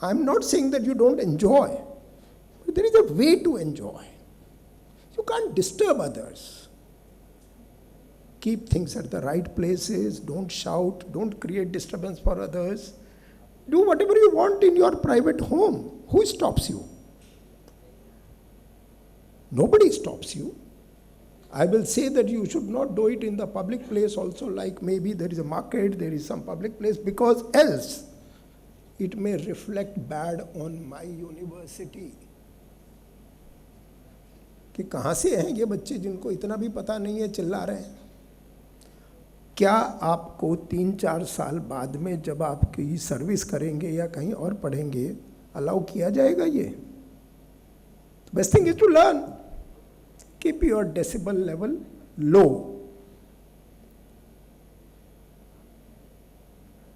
I'm not saying that you don't enjoy. But there is a way to enjoy. You can't disturb others. Keep things at the right places. Don't shout. Don't create disturbance for others. Do whatever you want in your private home. Who stops you? Nobody stops you. I will say that you should not do it in the public place also, like maybe there is a market, there is some public place, because else it may reflect bad on my university. कि कहाँ से हैं ये बच्चे जिनको इतना भी पता नहीं है, चिल्ला रहे हैं. क्या आपको 3-4 साल बाद में जब आपकी सर्विस करेंगे या कहीं और पढ़ेंगे अलाउ किया जाएगा ये? Best thing is to learn. Keep your decibel level low.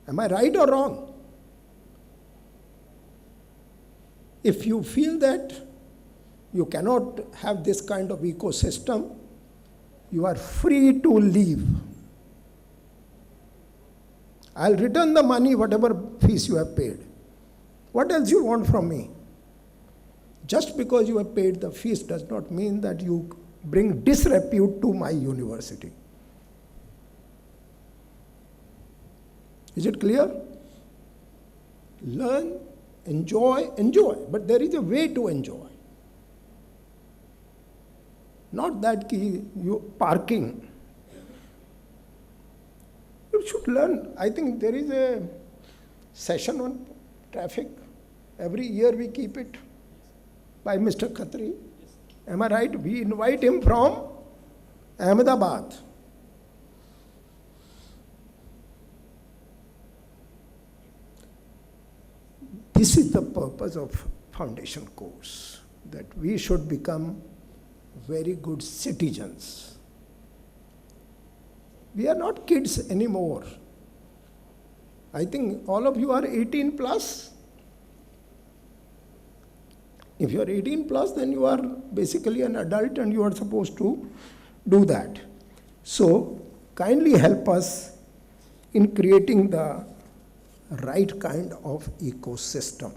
Am I right or wrong? If you feel that you cannot have this kind of ecosystem, you are free to leave. I'll return the money, whatever fees you have paid. What else you want from me? Just because you have paid the fees does not mean that you bring disrepute to my university. Is it clear? Learn, enjoy, but there is a way to enjoy. Not that you parking. You should learn. I think there is a session on traffic. Every year we keep it by Mr. Khatri. Am I right? We invite him from Ahmedabad. This is the purpose of foundation course, that we should become very good citizens. We are not kids anymore. I think all of you are 18 plus. If you are 18 plus, then you are basically an adult and you are supposed to do that. So, kindly help us in creating the right kind of ecosystem.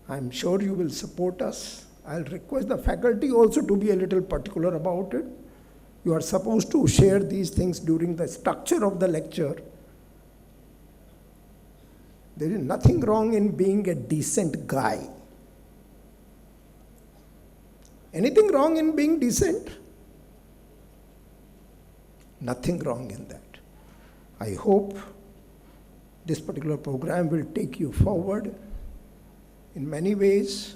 I'm sure you will support us. I'll request the faculty also to be a little particular about it. You are supposed to share these things during the structure of the lecture. There is nothing wrong in being a decent guy. Anything wrong in being decent? Nothing wrong in that. I hope this particular program will take you forward in many ways.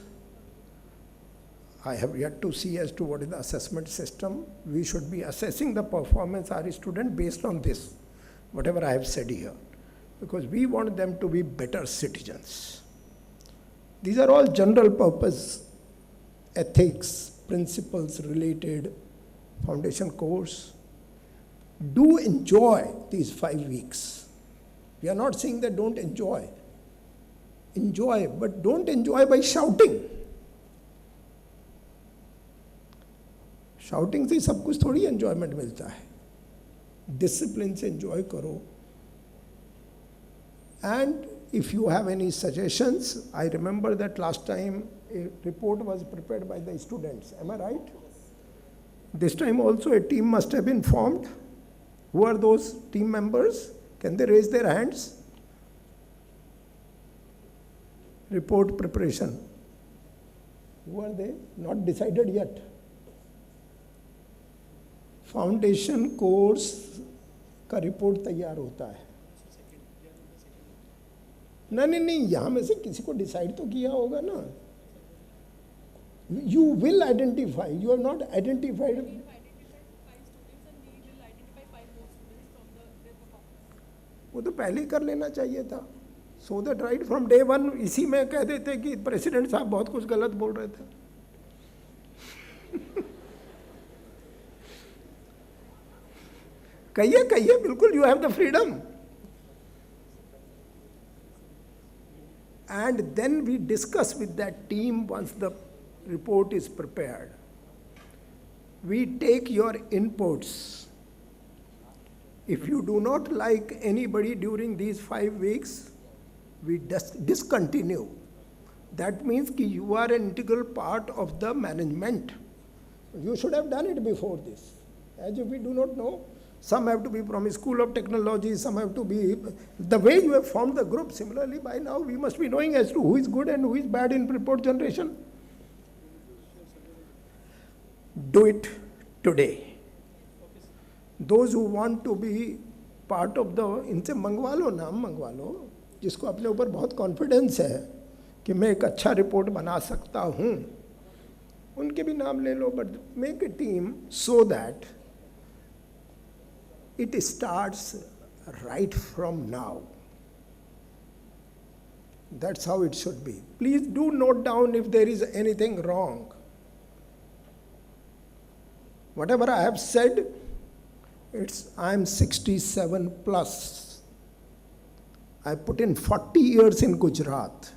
I have yet to see as to what is the assessment system. We should be assessing the performance of our student based on this, whatever I have said here, because we want them to be better citizens. These are all general purpose ethics, principles related foundation course. Do enjoy these 5 weeks. We are not saying that don't enjoy. Enjoy, but don't enjoy by shouting. Shouting से सब कुछ थोड़ी enjoyment मिलता है. Discipline से enjoy करो. And if you have any suggestions, I remember that last time a report was prepared by the students. Am I right? This time also a team must have been formed. Who are those team members? Can they raise their hands? Report preparation. Who are they? Not decided yet. Foundation course का report तैयार होता है. नहीं, यहां में से किसी को डिसाइड तो किया होगा ना. You will identify. You have not identified. वो तो पहले ही कर लेना चाहिए था. So that right from day one इसी में कह देते कि प्रेसिडेंट साहब बहुत कुछ गलत बोल रहे थे. कहिए बिल्कुल, you have the freedom. And then we discuss with that team once the report is prepared. We take your inputs. If you do not like anybody during these 5 weeks, we discontinue. That means that you are an integral part of the management. You should have done it before this. As if we do not know. Some have to be from a school of technology, some have to be, the way you have formed the group, similarly by now we must be knowing as to who is good and who is bad in report generation. Do it today. Those who want to be part of the, इनसे मंगवा लो, नाम मंगवा लो, जिसको अपने ऊपर बहुत confidence है कि मैं एक अच्छा रिपोर्ट बना सकता हूँ, उनके भी नाम ले लो. But make a team so that it starts right from now. That's how it should be. Please do note down if there is anything wrong. Whatever I have said, I'm 67 plus. I put in 40 years in Gujarat.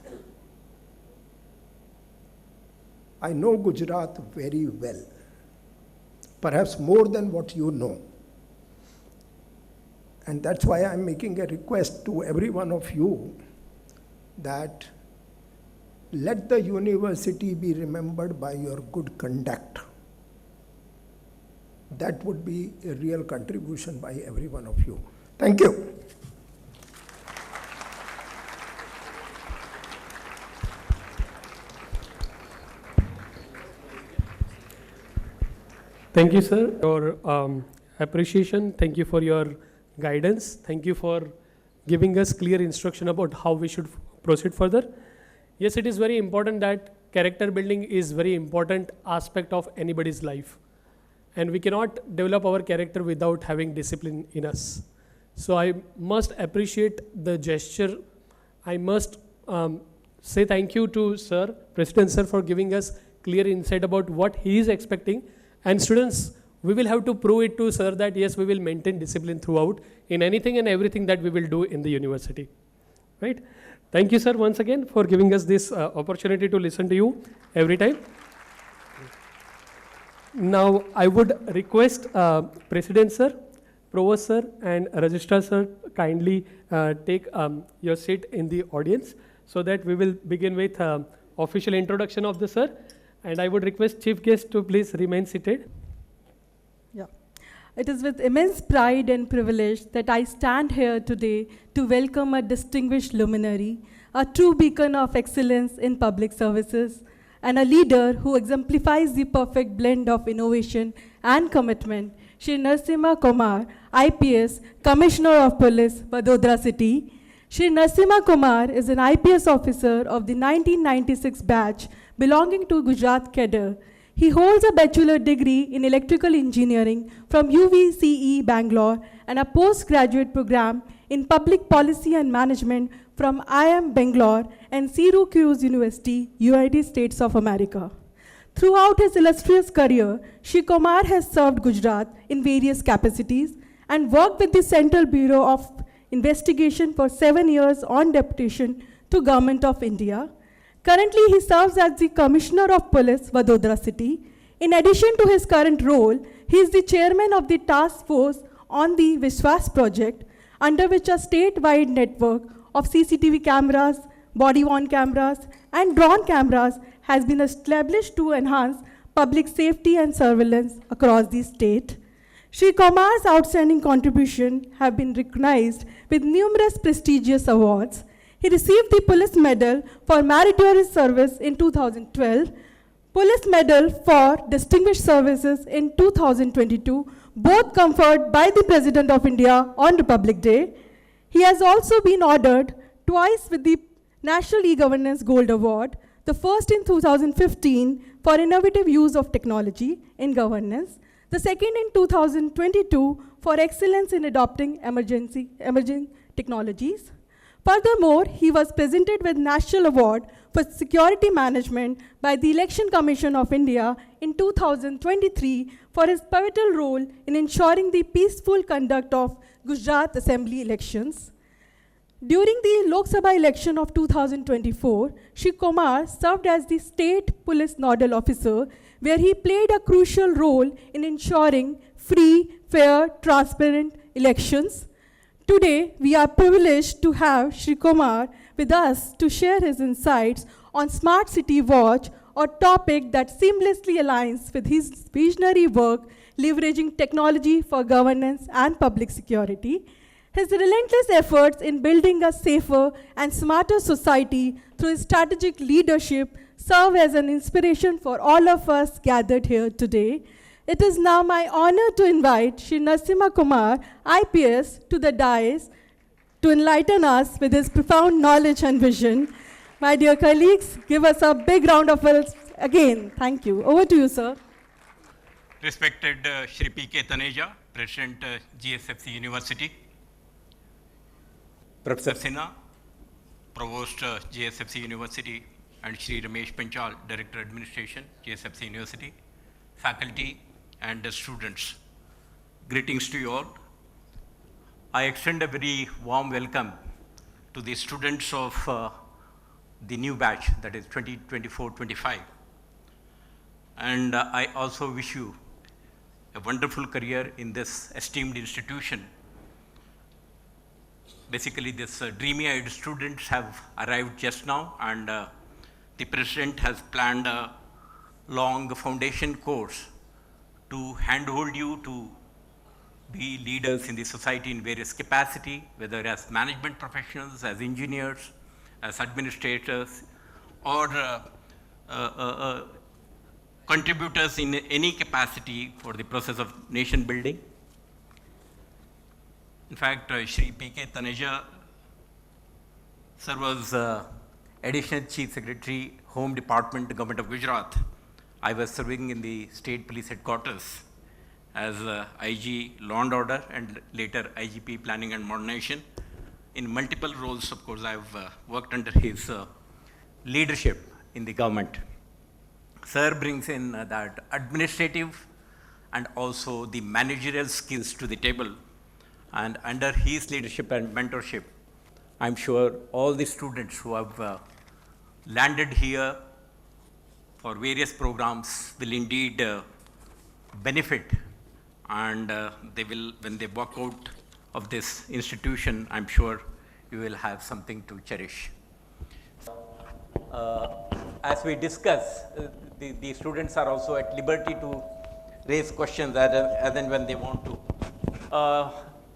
I know Gujarat very well, perhaps more than what you know. And that's why I'm making a request to every one of you that let the university be remembered by your good conduct. That would be a real contribution by every one of you. Thank you. Thank you, sir, your appreciation. Thank you for your guidance. Thank you for giving us clear instruction about how we should proceed further. Yes, it is very important that character building is very important aspect of anybody's life. And we cannot develop our character without having discipline in us. So I must appreciate the gesture. I must say thank you to Sir, President Sir, for giving us clear insight about what he is expecting. And students, we will have to prove it to Sir that yes, we will maintain discipline throughout in anything and everything that we will do in the university. Right? Thank you, sir, once again for giving us this opportunity to listen to you every time. Now, I would request President Sir, Provost Sir, and Registrar Sir kindly take your seat in the audience so that we will begin with official introduction of the Sir. And I would request chief guest to please remain seated. Yeah. It is with immense pride and privilege that I stand here today to welcome a distinguished luminary, a true beacon of excellence in public services, and a leader who exemplifies the perfect blend of innovation and commitment, Shri Narashima Komar, IPS, Commissioner of Police, Vadodara City. Shri Narashima Komar is an IPS officer of the 1996 batch belonging to Gujarat cadre. He holds a bachelor degree in electrical engineering from UVCE Bangalore and a postgraduate program in public policy and management from IIM Bangalore and Syracuse University, United States of America. Throughout his illustrious career, Shri Komar has served Gujarat in various capacities and worked with the Central Bureau of Investigation for 7 years on deputation to Government of India. Currently, he serves as the Commissioner of Police, Vadodara City. In addition to his current role, he is the chairman of the task force on the Vishwas project, under which a state-wide network of CCTV cameras, body-worn cameras, and drone cameras has been established to enhance public safety and surveillance across the state. Shri Komar's outstanding contribution have been recognized with numerous prestigious awards. He received the Police Medal for Meritorious Service in 2012, Police Medal for Distinguished Services in 2022, both conferred by the President of India on Republic Day. He has also been honored twice with the National E-Governance Gold Award, the first in 2015 for innovative use of technology in governance, the second in 2022 for excellence in adopting emerging technologies. Furthermore, he was presented with National Award for Security Management by the Election Commission of India in 2023 for his pivotal role in ensuring the peaceful conduct of Gujarat Assembly elections. During the Lok Sabha election of 2024, Shri Komar served as the State Police Nodal Officer, where he played a crucial role in ensuring free, fair, transparent elections. Today, we are privileged to have Shri Komar with us to share his insights on Smart City Watch, a topic that seamlessly aligns with his visionary work leveraging technology for governance and public security. His relentless efforts in building a safer and smarter society through his strategic leadership serve as an inspiration for all of us gathered here today. It is now my honor to invite Shri Narashima Komar, IPS, to the dais to enlighten us with his profound knowledge and vision. My dear colleagues, give us a big round of applause again. Thank you. Over to you, sir. Respected Shri P.K. Taneja, President GSFC University, Professor Sinha, Provost GSFC University, and Shri Ramesh Panchal, Director Administration, GSFC University, faculty, and students. Greetings to you all. I extend a very warm welcome to the students of the new batch, that is 2024-25. And I also wish you a wonderful career in this esteemed institution. Basically, this dreamy-eyed students have arrived just now, and the President has planned a long foundation course to handhold you to be leaders in the society in various capacity, whether as management professionals, as engineers, as administrators, or contributors in any capacity for the process of nation building. In fact, Shri P.K. Taneja, sir, was Additional Chief Secretary, Home Department, Government of Gujarat. I was serving in the State Police Headquarters as IG Law and Order and later IGP Planning and Modernization. In multiple roles, of course, I've worked under his leadership in the government. Sir brings in that administrative and also the managerial skills to the table. And under his leadership and mentorship, I'm sure all the students who have landed here for various programs will indeed benefit, and they will, when they walk out of this institution, I'm sure you will have something to cherish. As we discuss, the students are also at liberty to raise questions as and when they want to.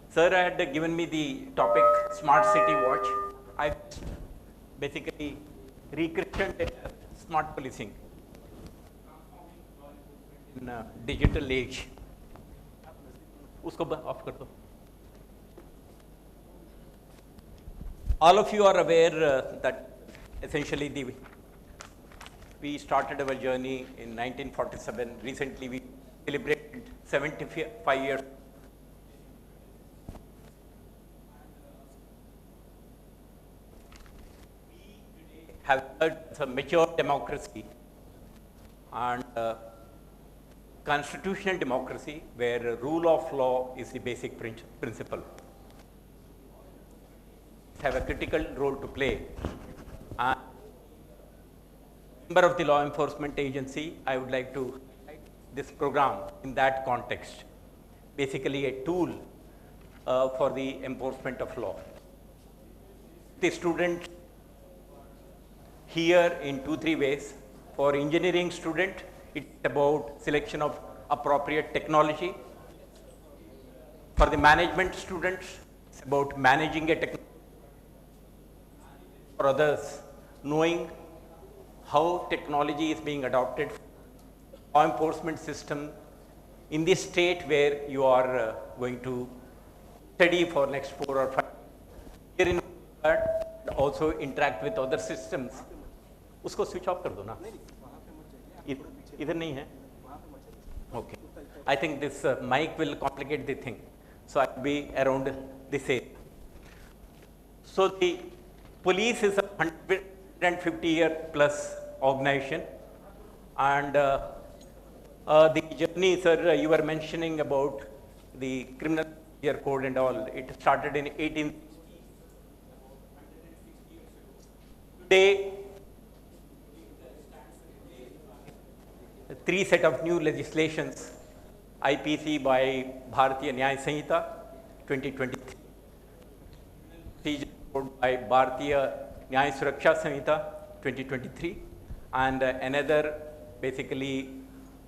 Sir had given me the topic Smart City Watch. I basically rechristened it as Smart Policing in digital age. Usko off kar do. All of you are aware that essentially we started our journey in 1947. Recently we celebrated 75 years. We today have a mature democracy and constitutional democracy where rule of law is the basic principle. Have a critical role to play. And member of the law enforcement agency, I would like to write this program in that context. Basically a tool for the enforcement of law. The student here in 2-3 ways. For engineering student, it's about selection of appropriate technology. For the management students, it's about managing a technology. For others, knowing how technology is being adopted, law enforcement system in the state where you are going to study for next 4 or 5 years. Here in that also interact with other systems. उसको switch off कर दो ना. इधर नहीं है. Okay. I think this mic will complicate the thing. So I'll be around this area. So the police is a 150-year plus organization, and the journey, sir, you were mentioning about the criminal procedure code and all. It started in 1860. Today, 3 set of new legislations, IPC by Bharatiya Nyaya Sanhita 2023, procedure code by Bharatiya Nyaya Suraksha Sanhita 2023, and another basically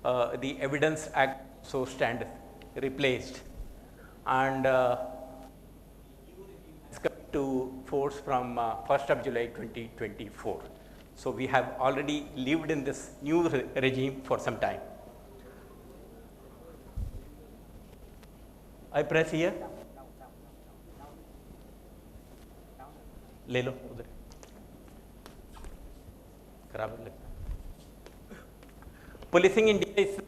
the Evidence Act so stand replaced, and it's come to force from 1st of July 2024. So we have already lived in this new regime for some time. I press here. ले लो उधर खराब लगता. Policing India is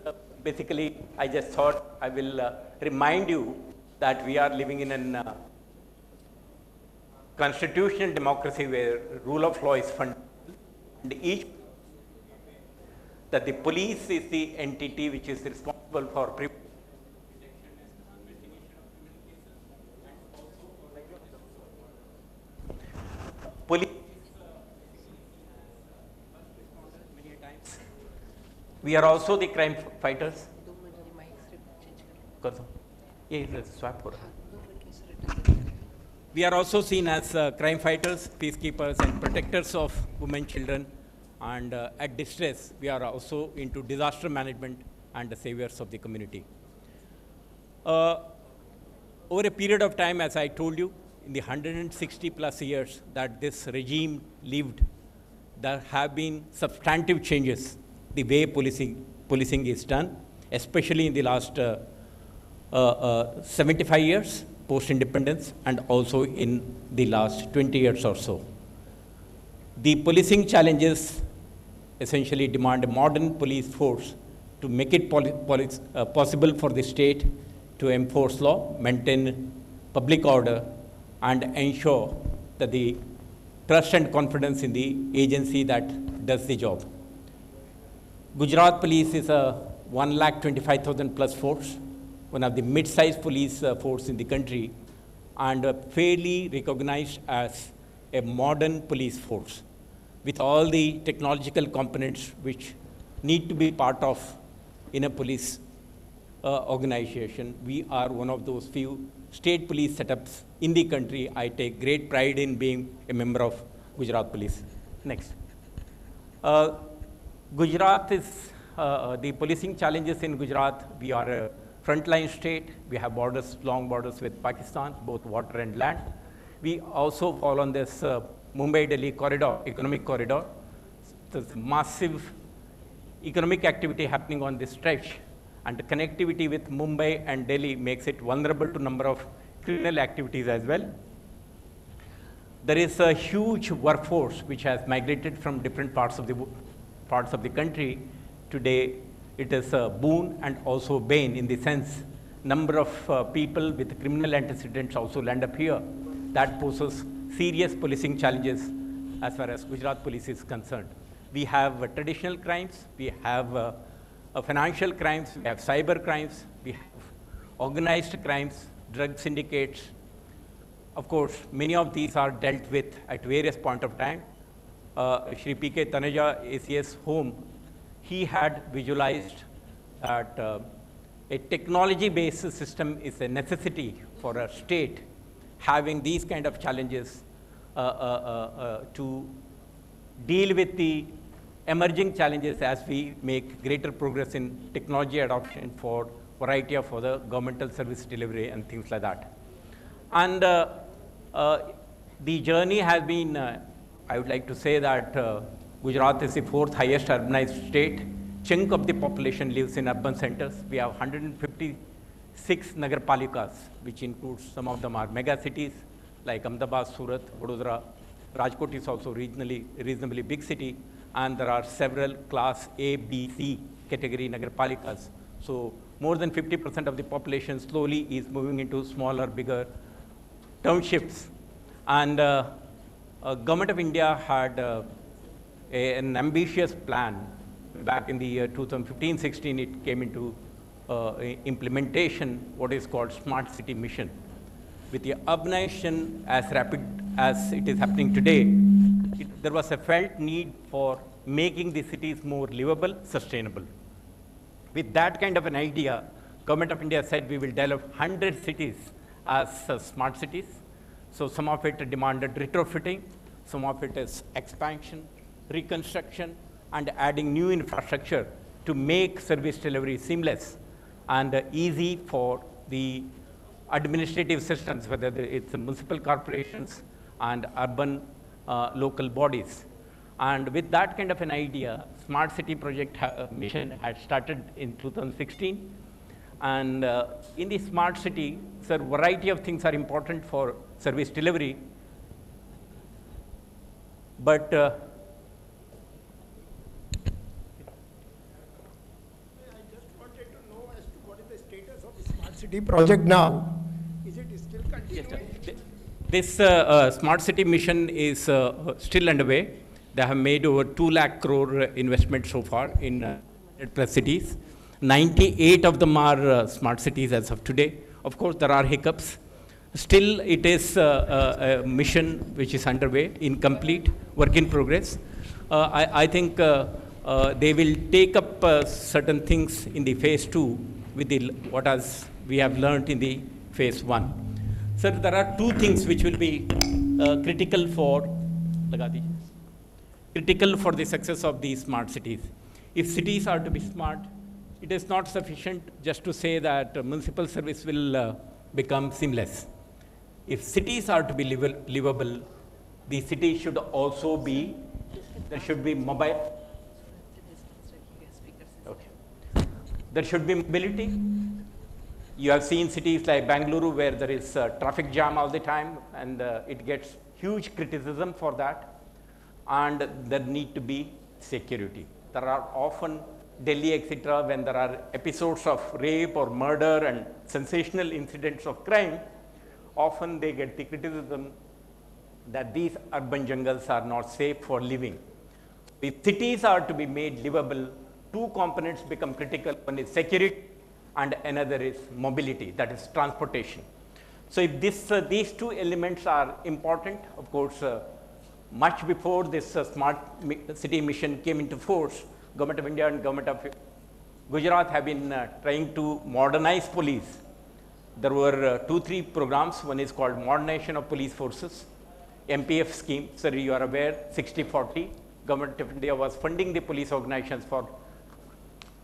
basically, I just thought I will remind you that we are living in a constitutional democracy where rule of law is fundamental, and each that the police is the entity which is responsible for police. We are also the crime fighters. We are also seen as crime fighters, peacekeepers, and protectors of women, children, and at distress, we are also into disaster management and the saviors of the community. Over a period of time, as I told you, in the 160 plus years that this regime lived, there have been substantive changes the way policing is done, especially in the last 75 years post-independence, and also in the last 20 years or so. The policing challenges essentially demand a modern police force to make it possible for the state to enforce law, maintain public order, and ensure that the trust and confidence in the agency that does the job. Gujarat Police is a 1,25,000 plus force, one of the mid-sized police force in the country, and fairly recognized as a modern police force with all the technological components which need to be part of in a police organization. We are one of those few state police setups in the country. I take great pride in being a member of Gujarat Police. Next. Gujarat is, the policing challenges in Gujarat, we are a frontline state. We have borders, long borders with Pakistan, both water and land. We also fall on this Mumbai-Delhi corridor, economic corridor. There's massive economic activity happening on this stretch, and the connectivity with Mumbai and Delhi makes it vulnerable to number of criminal activities as well. There is a huge workforce which has migrated from different parts of the country. Today, it is a boon and also a bane in the sense number of people with criminal antecedents also land up here. That poses serious policing challenges as far as Gujarat police is concerned. We have traditional crimes, we have financial crimes, we have cyber crimes, we have organized crimes, drug syndicates. Of course, many of these are dealt with at various points of time. Shri P.K. Taneja, ACS Home, he had visualized that a technology-based system is a necessity for a state having these kind of challenges to deal with the emerging challenges as we make greater progress in technology adoption for variety of other governmental service delivery and things like that. And the journey has been, I would like to say that Gujarat is the 4th highest urbanized state. Chunk of the population lives in urban centers. We have 156 Nagar Palikas, which includes some of them are mega cities like Ahmedabad, Surat, Vadodara. Rajkot is also reasonably big city, and there are several class A, B, C category Nagar Palikas. So more than 50% of the population slowly is moving into smaller, bigger townships. And Government of India had an ambitious plan. Back in the year 2015-16, it came into implementation, what is called Smart City Mission. With the urbanization as rapid as it is happening today, there was a felt need for making the cities more livable, sustainable. With that kind of an idea, Government of India said we will develop 100 cities as smart cities. So some of it demanded retrofitting, some of it is expansion, reconstruction, and adding new infrastructure to make service delivery seamless and easy for the administrative systems, whether it's the municipal corporations and urban local bodies. And with that kind of an idea, Smart City Project mission had started in 2016. And in the smart city, a variety of things are important for service delivery. But I just wanted to know as to what is the status of the Smart City project now. Is it still continuing? This smart city mission is still underway. They have made over 2 lakh crore investment so far in 100+ cities. 98 of them are smart cities as of today. Of course, there are hiccups. Still, it is a mission which is underway, incomplete, work in progress. I think they will take up certain things in the phase 2 with what as we have learned in the phase 1. Sir, there are 2 things which will be critical for the success of these smart cities. If cities are to be smart, it is not sufficient just to say that municipal service will become seamless. If cities are to be livable, the city should also be, there should be mobile. Okay. There should be mobility. You have seen cities like Bangalore where there is traffic jam all the time, and it gets huge criticism for that. And there need to be security. There are often Delhi, etc., when there are episodes of rape or murder and sensational incidents of crime, often they get the criticism that these urban jungles are not safe for living. If cities are to be made livable, 2 components become critical. One is security and another is mobility, that is transportation. So if these 2 elements are important, of course, much before this smart city mission came into force, Government of India and Government of Gujarat have been trying to modernize police. There were 2-3 programs. One is called Modernization of Police Forces, MPF scheme. Sir, you are aware, 60-40. Government of India was funding the police organizations for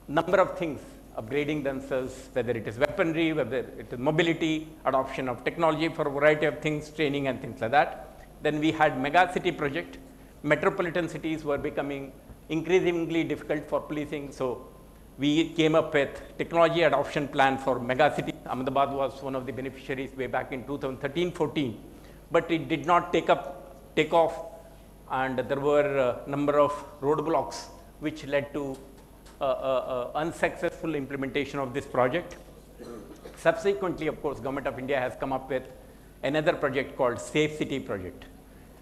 number of things, upgrading themselves, whether it is weaponry, whether it is mobility, adoption of technology for a variety of things, training and things like that. Then we had mega city project. Metropolitan cities were becoming increasingly difficult for policing. So we came up with technology adoption plan for mega cities. Ahmedabad was one of the beneficiaries way back in 2013-14, but it did not take off, and there were a number of roadblocks which led to unsuccessful implementation of this project. Subsequently, of course, Government of India has come up with another project called Safe City project.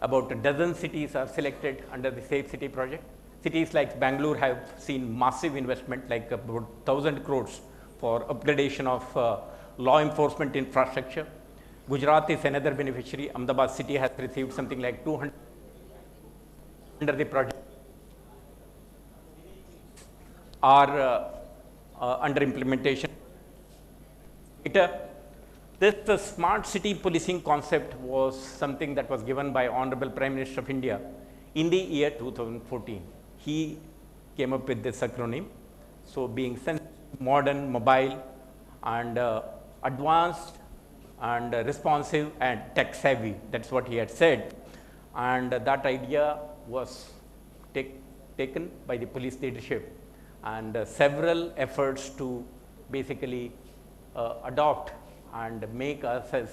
About a dozen cities are selected under the Safe City project. Cities like Bangalore have seen massive investment, like about 1,000 crores for upgradation of law enforcement infrastructure. Gujarat is another beneficiary. Ahmedabad city has received something like 200 under the project. Are under implementation. This smart city policing concept was something that was given by Honorable Prime Minister of India in the year 2014. He came up with this acronym. So being modern, mobile, and advanced, and responsive, and tech savvy, that's what he had said. And that idea was taken by the police leadership, and several efforts to basically adopt and make us as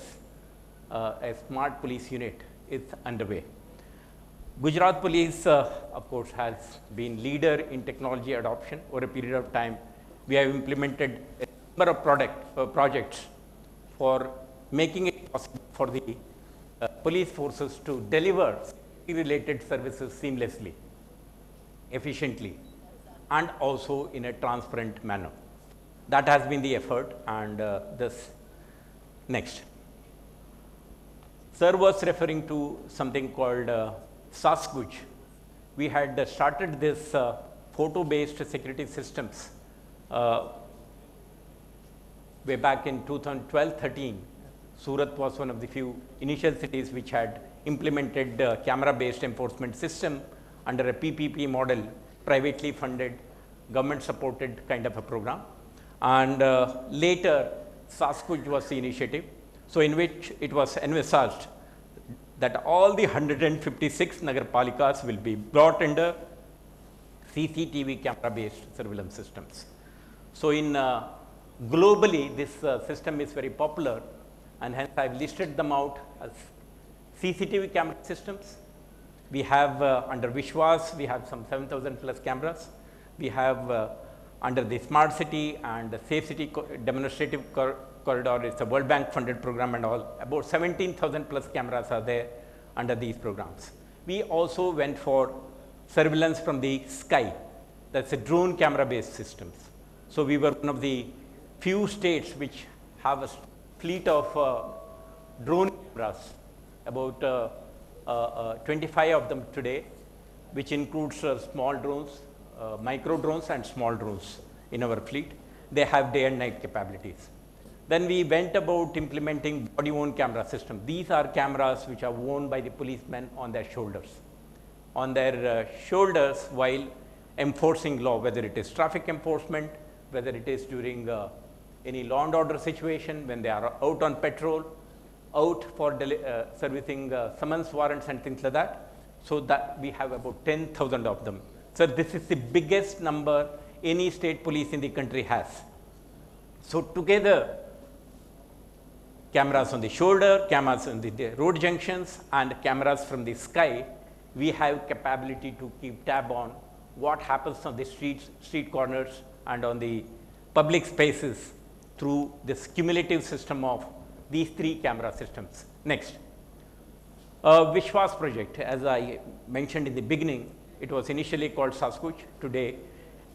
a smart police unit is underway. Gujarat Police, of course, has been leader in technology adoption over a period of time. We have implemented a number of projects for making it possible for the police forces to deliver related services seamlessly, efficiently, and also in a transparent manner. That has been the effort, and this next. Sir was referring to something called Sasquatch. We had started this photo-based security systems way back in 2012-13. Surat was one of the few initial cities which had implemented camera-based enforcement system under a PPP model, privately funded, government-supported kind of a program. And later, Sasquatch was the initiative, so in which it was envisaged that all the 156 Nagarpalikas will be brought under CCTV camera-based surveillance systems. So in globally, this system is very popular, and hence I've listed them out as CCTV camera systems. We have under Vishwas, we have some 7,000 plus cameras. We have under the Smart City and the Safe City Demonstrative Corridor, it's a World Bank funded program and all, about 17,000 plus cameras are there under these programs. We also went for surveillance from the sky, that's a drone camera based systems. So we were one of the few states which have a fleet of drone cameras, about 25 of them today, which includes small drones, micro drones and small drones in our fleet. They have day and night capabilities. Then we went about implementing body worn camera system. These are cameras which are worn by the policemen on their shoulders. On their shoulders while enforcing law, whether it is traffic enforcement, whether it is during any law and order situation, when they are out on patrol, out for servicing summons warrants and things like that. So that we have about 10,000 of them. So this is the biggest number any state police in the country has. So together, cameras on the shoulder, cameras on the road junctions, and cameras from the sky, we have capability to keep tab on what happens on the street corners and on the public spaces through this cumulative system of these three camera systems. Next. Vishwas project, as I mentioned in the beginning, it was initially called Sasquatch. Today,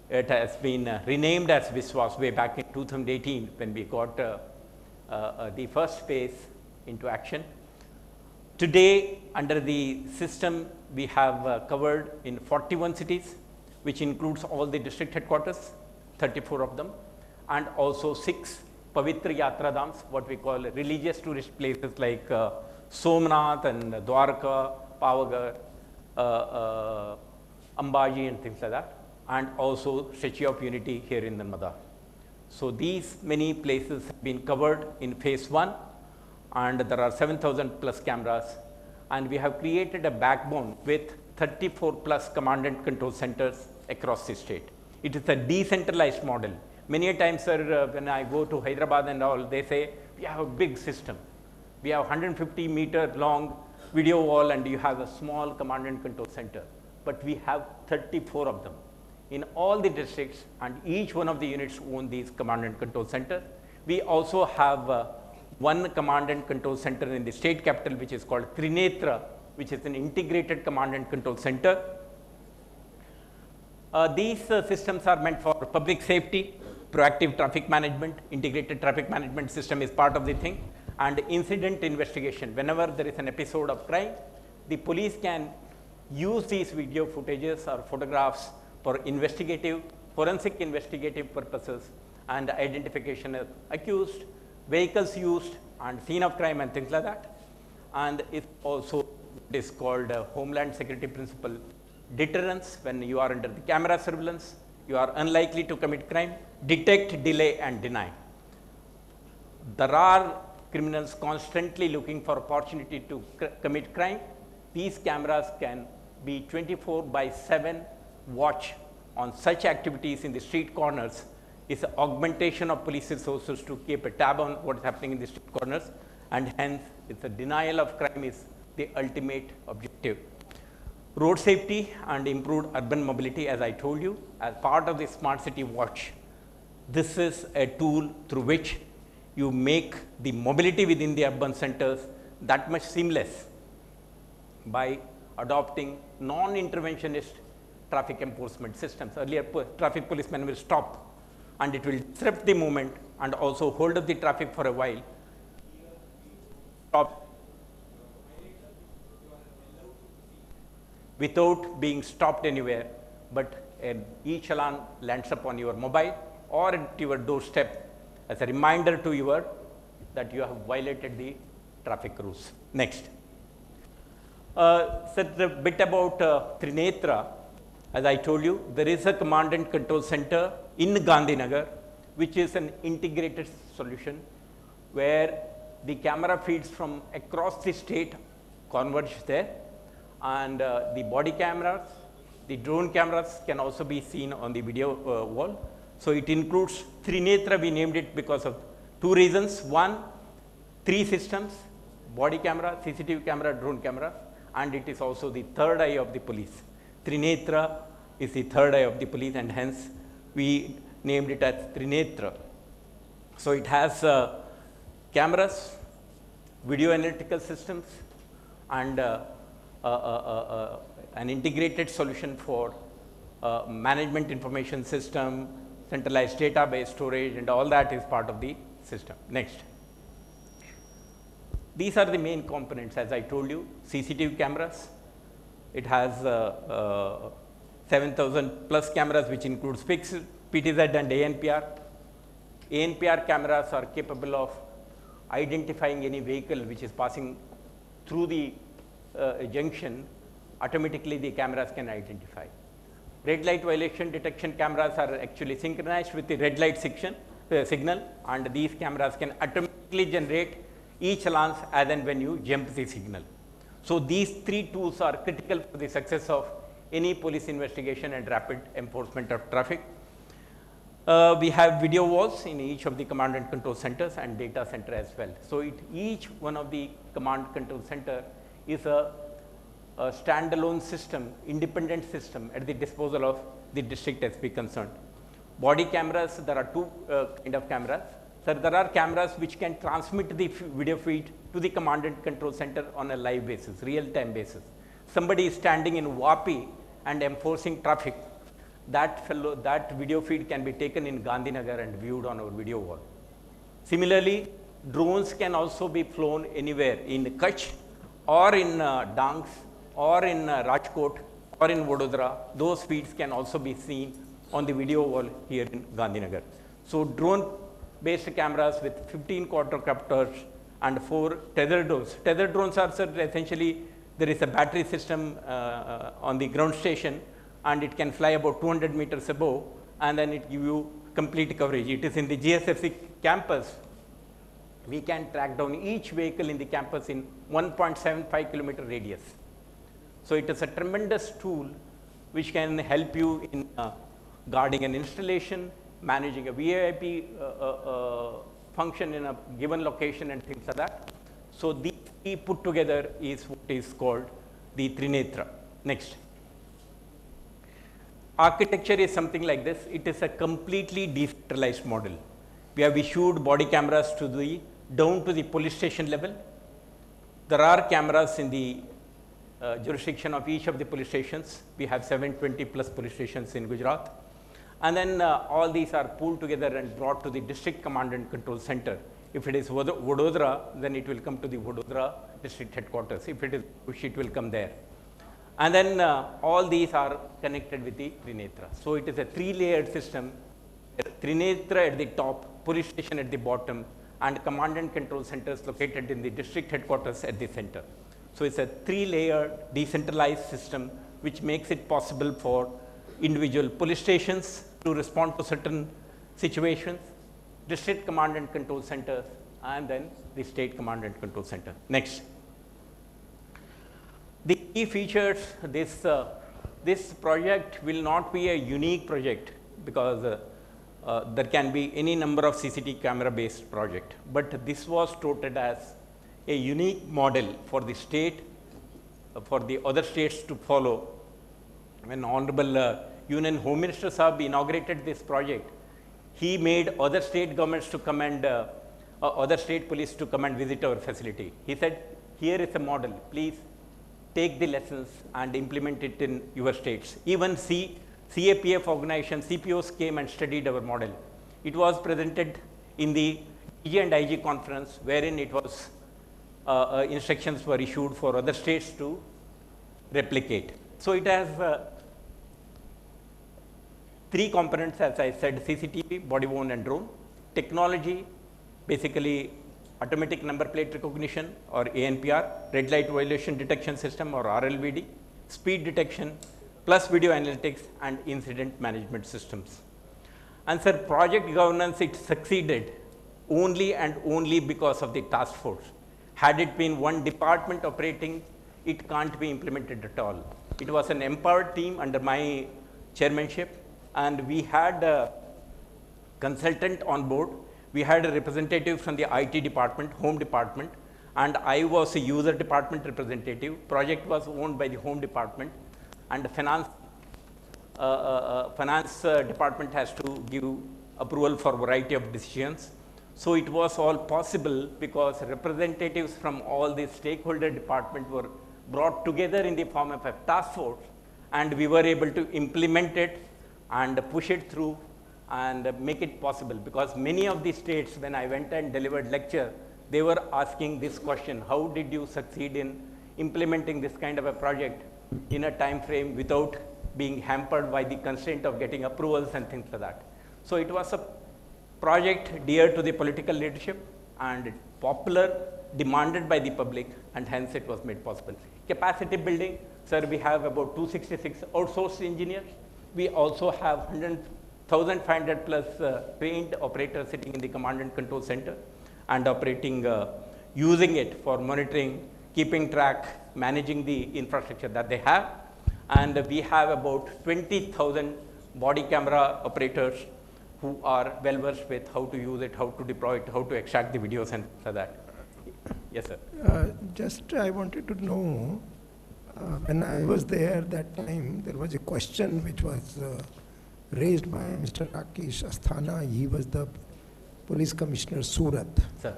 it has been renamed as Vishwas way back in 2018 when we got the first phase into action. Today, under the system, we have covered in 41 cities, which includes all the district headquarters, 34 of them, and also 6 Pavitra Yatra Dhams, what we call religious tourist places like Somnath and Dwarka, Pavagadh, Ambaji and things like that, and also Statue of Unity here in Narmada. So these many places have been covered in phase 1, and there are 7,000 plus cameras, and we have created a backbone with 34 plus command and control centers across the state. It is a decentralized model. Many a times, sir, when I go to Hyderabad and all, they say, we have a big system. We have 150-meter long video wall and you have a small command and control center. But we have 34 of them in all the districts, and each one of the units own these command and control centers. We also have one command and control center in the state capital, which is called Trinetra, which is an integrated command and control center. These systems are meant for public safety, proactive traffic management. Integrated traffic management system is part of the thing, and incident investigation. Whenever there is an episode of crime, the police can use these video footages or photographs for investigative, forensic investigative purposes and identification of accused, vehicles used, and scene of crime and things like that. And it also is called Homeland Security Principle deterrence. When you are under the camera surveillance, you are unlikely to commit crime. Detect, delay, and deny. There are criminals constantly looking for opportunity to commit crime. These cameras can be 24/7 watch on such activities in the street corners. Is an augmentation of police resources to keep a tab on what is happening in the street corners, and hence it's a denial of crime is the ultimate objective. Road safety and improved urban mobility, as I told you, as part of the Smart City Watch. This is a tool through which you make the mobility within the urban centers that much seamless by adopting non-interventionist traffic enforcement systems. Earlier, traffic policemen will stop and it will disrupt the movement and also hold up the traffic for a while. Stop without being stopped anywhere, but each challan lands upon your mobile or at your doorstep as a reminder to you that you have violated the traffic rules. Next. Said a bit about Trinetra. As I told you, there is a command and control center in Gandhinagar, which is an integrated solution where the camera feeds from across the state converge there, and the body cameras, the drone cameras can also be seen on the video wall. So it includes Trinetra. We named it because of two reasons. One, 3 systems: body camera, CCTV camera, drone camera, and it is also the third eye of the police. Trinetra is the third eye of the police, and hence we named it as Trinetra. So it has cameras, video analytical systems, and an integrated solution for management information system, centralized database storage, and all that is part of the system. Next. These are the main components, as I told you. CCTV cameras. It has 7,000 plus cameras, which includes fixed, PTZ, and ANPR. ANPR cameras are capable of identifying any vehicle which is passing through the junction. Automatically, the cameras can identify. Red light violation detection cameras are actually synchronized with the red light signal, and these cameras can automatically generate e-challans as and when you jump the signal. So these 3 tools are critical for the success of any police investigation and rapid enforcement of traffic. We have video walls in each of the command and control centers and data center as well. So each one of the command control center is a standalone system, independent system at the disposal of the district SP concerned. Body cameras, there are 2 kind of cameras. So there are cameras which can transmit the video feed to the command and control center on a live basis, real-time basis. Somebody is standing in Vapi and enforcing traffic. That video feed can be taken in Gandhinagar and viewed on our video wall. Similarly, drones can also be flown anywhere in Kutch or in Dangs or in Rajkot or in Vadodara. Those feeds can also be seen on the video wall here in Gandhinagar. So drone-based cameras with 15 quadcopters and 4 tethered drones. Tethered drones are essentially, there is a battery system on the ground station and it can fly about 200 meters above, and then it give you complete coverage. It is in the GSFC campus. We can track down each vehicle in the campus in 1.75 kilometer radius. So it is a tremendous tool which can help you in guarding an installation, managing a VIP function in a given location and things like that. So the put together is what is called the Trinetra. Next. Architecture is something like this. It is a completely decentralized model. We have issued body cameras to the down to the police station level. There are cameras in the jurisdiction of each of the police stations. We have 720 plus police stations in Gujarat. And then all these are pulled together and brought to the district command and control center. If it is Vadodara, then it will come to the Vadodara district headquarters. If it is Kush, it will come there. And then all these are connected with the Trinetra. So it is a 3-layered system, Trinetra at the top, police station at the bottom, and command and control centers located in the district headquarters at the center. So it's a 3-layered decentralized system which makes it possible for individual police stations to respond to certain situations, district command and control centers, and then the state command and control center. Next. The key features, this project will not be a unique project because there can be any number of CCTV camera based project, but this was touted as a unique model for the state, for the other states to follow. When Honorable Union Home Minister Saab inaugurated this project, he made other state governments to come and other state police to come and visit our facility. He said, here is a model, please take the lessons and implement it in your states. Even CAPF organization, CPOs came and studied our model. It was presented in the EG and IG conference, wherein it was instructions were issued for other states to replicate. So it has 3 components, as I said: CCTV, body worn and drone. Technology, basically automatic number plate recognition or ANPR, red light violation detection system or RLVD, speed detection, plus video analytics and incident management systems. And sir, project governance, it succeeded only and only because of the task force. Had it been one department operating, it can't be implemented at all. It was an empowered team under my chairmanship, and we had a consultant on board. We had a representative from the IT department, home department, and I was a user department representative. Project was owned by the home department, and the finance department has to give approval for a variety of decisions. So it was all possible because representatives from all the stakeholder departments were brought together in the form of a task force, and we were able to implement it and push it through and make it possible. Because many of the states, when I went and delivered lecture, they were asking this question: how did you succeed in implementing this kind of a project in a time frame without being hampered by the constraint of getting approvals and things like that? So it was a project dear to the political leadership and popular, demanded by the public, and hence it was made possible. Capacity building, sir, we have about 266 outsourced engineers. We also have 1,500 plus trained operators sitting in the command and control center and operating, using it for monitoring, keeping track, managing the infrastructure that they have. And we have about 20,000 body camera operators who are well versed with how to use it, how to deploy it, how to extract the videos and so that. Yes, sir. Just I wanted to know, when I was there that time, there was a question which was raised by Mr. Rakesh Asthana. He was the police commissioner Surat. Sir.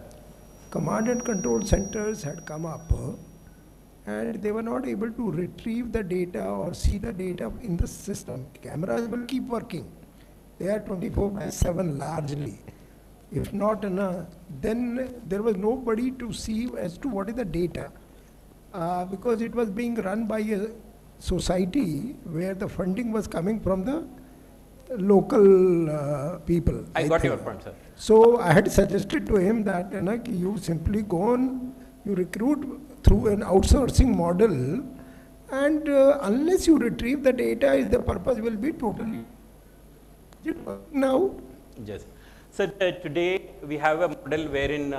Command and control centers had come up and they were not able to retrieve the data or see the data in the system. Cameras will keep working. They are 24/7 largely. If not, then there was nobody to see as to what is the data. Because it was being run by a society where the funding was coming from the local people. I got your point, sir. So I had suggested to him that you simply go on, you recruit through an outsourcing model, And unless you retrieve the data, the purpose will be totally. Is it working now? Yes. So today we have a model wherein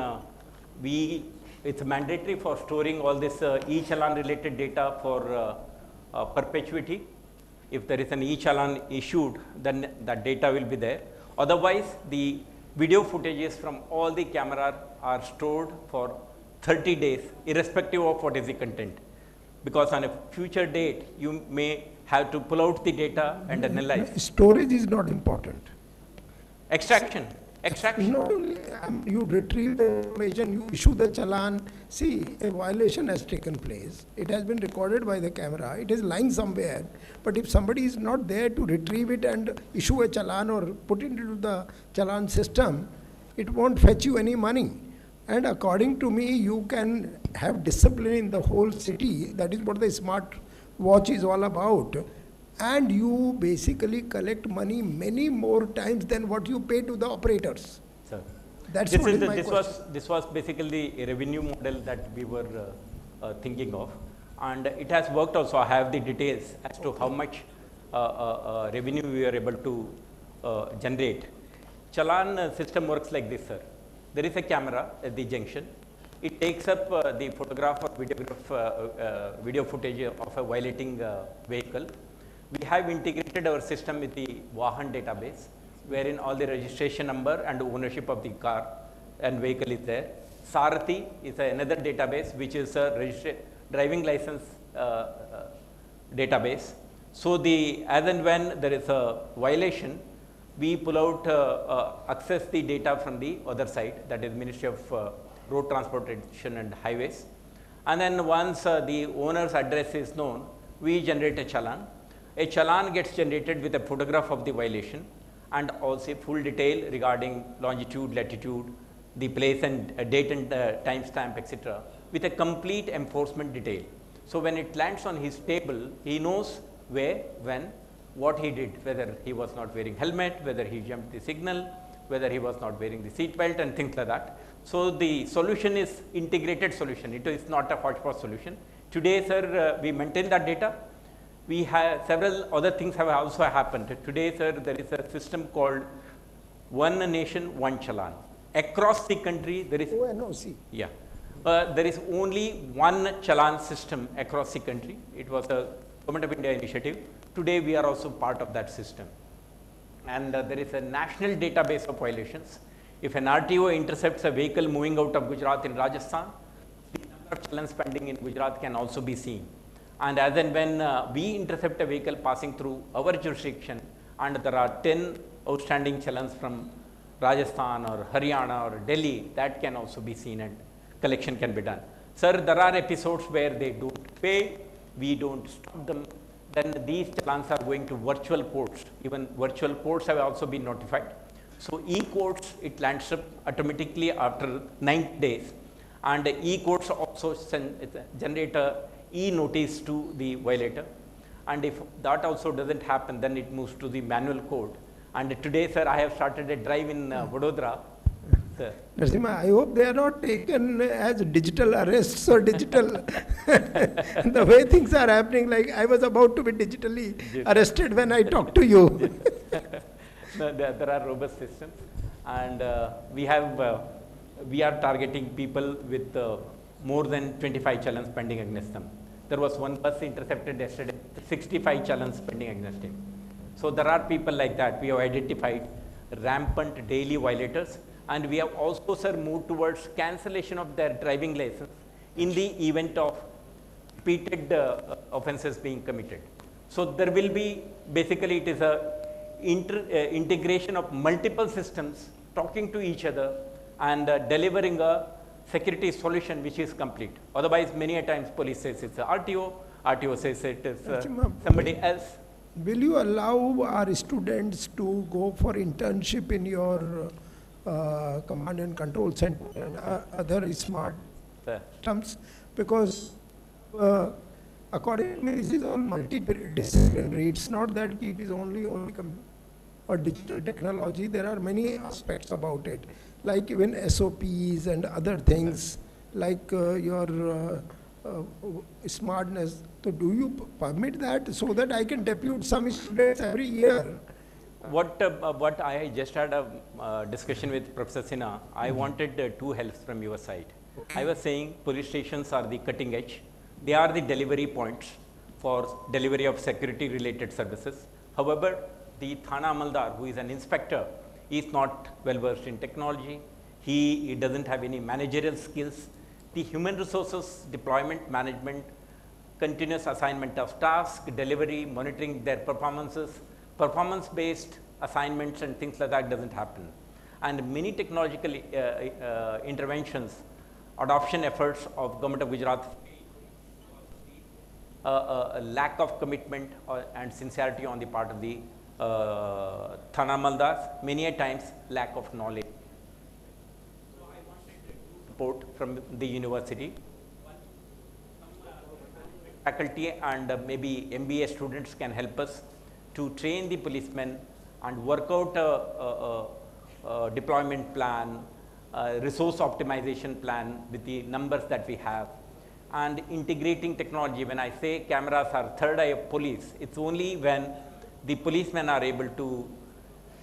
it's mandatory for storing all this e-challan related data for perpetuity. If there is an e-challan issued, then that data will be there. Otherwise, the video footages from all the cameras are stored for 30 days, irrespective of what is the content. Because on a future date, you may have to pull out the data and analyze. Storage is not important. Extraction. Not only you retrieve the information, you issue the challan. See, a violation has taken place. It has been recorded by the camera. It is lying somewhere. But if somebody is not there to retrieve it and issue a challan or put it into the challan system, it won't fetch you any money. And according to me, you can have discipline in the whole city. That is what the smart watch is all about. And you basically collect money many more times than what you pay to the operators. Sir, That's this what is is my this question. was basically a revenue model that we were thinking of, and it has worked also. I have the details as to how much revenue we are able to generate. Challan system works like this, sir. There is a camera at the junction. It takes up the photograph or video footage of a violating vehicle. We have integrated our system with the Vahan database, wherein all the registration number and ownership of the car and vehicle is there. Sarathi is another database, which is a driving license database. So as and when there is a violation, we pull out, access the data from the other side, that is Ministry of Road Transportation and Highways. And then once the owner's address is known, we generate a challan. A challan gets generated with a photograph of the violation and also full detail regarding longitude, latitude, the place and date and time stamp, etc., with a complete enforcement detail. So when it lands on his table, he knows where, when, what he did, whether he was not wearing helmet, whether he jumped the signal, whether he was not wearing the seat belt and things like that. So the solution is integrated solution. It is not a hodgepodge solution. Today, sir, we maintain that data. We have several other things have also happened. Today, sir, there is a system called One Nation, One Challan. Across the country, there is. ONOC. Yeah. There is only one challan system across the country. It was a Government of India initiative. Today, we are also part of that system. And there is a national database of violations. If an RTO intercepts a vehicle moving out of Gujarat in Rajasthan, the number of challans pending in Gujarat can also be seen. And as and when we intercept a vehicle passing through our jurisdiction, and there are 10 outstanding challans from Rajasthan or Haryana or Delhi, that can also be seen and collection can be done. Sir, there are episodes where they don't pay, we don't stop them, then these challans are going to virtual courts. Even virtual courts have also been notified. So e-courts, it lands up automatically after 9 days. And e-courts also generate a e-notice to the violator. And if that also doesn't happen, then it moves to the manual code. And today, sir, I have started a drive in Vadodara. Narashima, I hope they are not taken as digital arrests or digital. The way things are happening, like I was about to be digitally arrested when I talked to you. No, there are robust systems, and we are targeting people with more than 25 challans pending against them. There was one bus intercepted yesterday, 65 challans pending against him. So there are people like that. We have identified rampant daily violators, and we have also, sir, moved towards cancellation of their driving license in the event of repeated offenses being committed. So there will be, basically it is a integration of multiple systems talking to each other and delivering a security solution which is complete. Otherwise, many a times police says it's a RTO says it is somebody else. Will you allow our students to go for internship in your command and control center and other smart systems? Because according to me, this is all multidisciplinary. It's not that it is only or digital technology. There are many aspects about it, like even SOPs and other things, like your smartness. So do you permit that so that I can depute some students every year? What I just had a discussion with Professor Sinha, I wanted two helps from your side. I was saying police stations are the cutting edge. They are the delivery points for delivery of security related services. However, the Thana Amaldar, who is an inspector, is not well versed in technology. He doesn't have any managerial skills. The human resources, deployment, management, continuous assignment of tasks, delivery, monitoring their performances, performance-based assignments and things like that doesn't happen. And many technological interventions, adoption efforts of Government of Gujarat, a lack of commitment and sincerity on the part of the Thana Maldars, many a times lack of knowledge. So I wanted support from the university. Faculty and maybe MBA students can help us to train the policemen and work out a deployment plan, resource optimization plan with the numbers that we have, and integrating technology. When I say cameras are third eye of police, it's only when the policemen are able to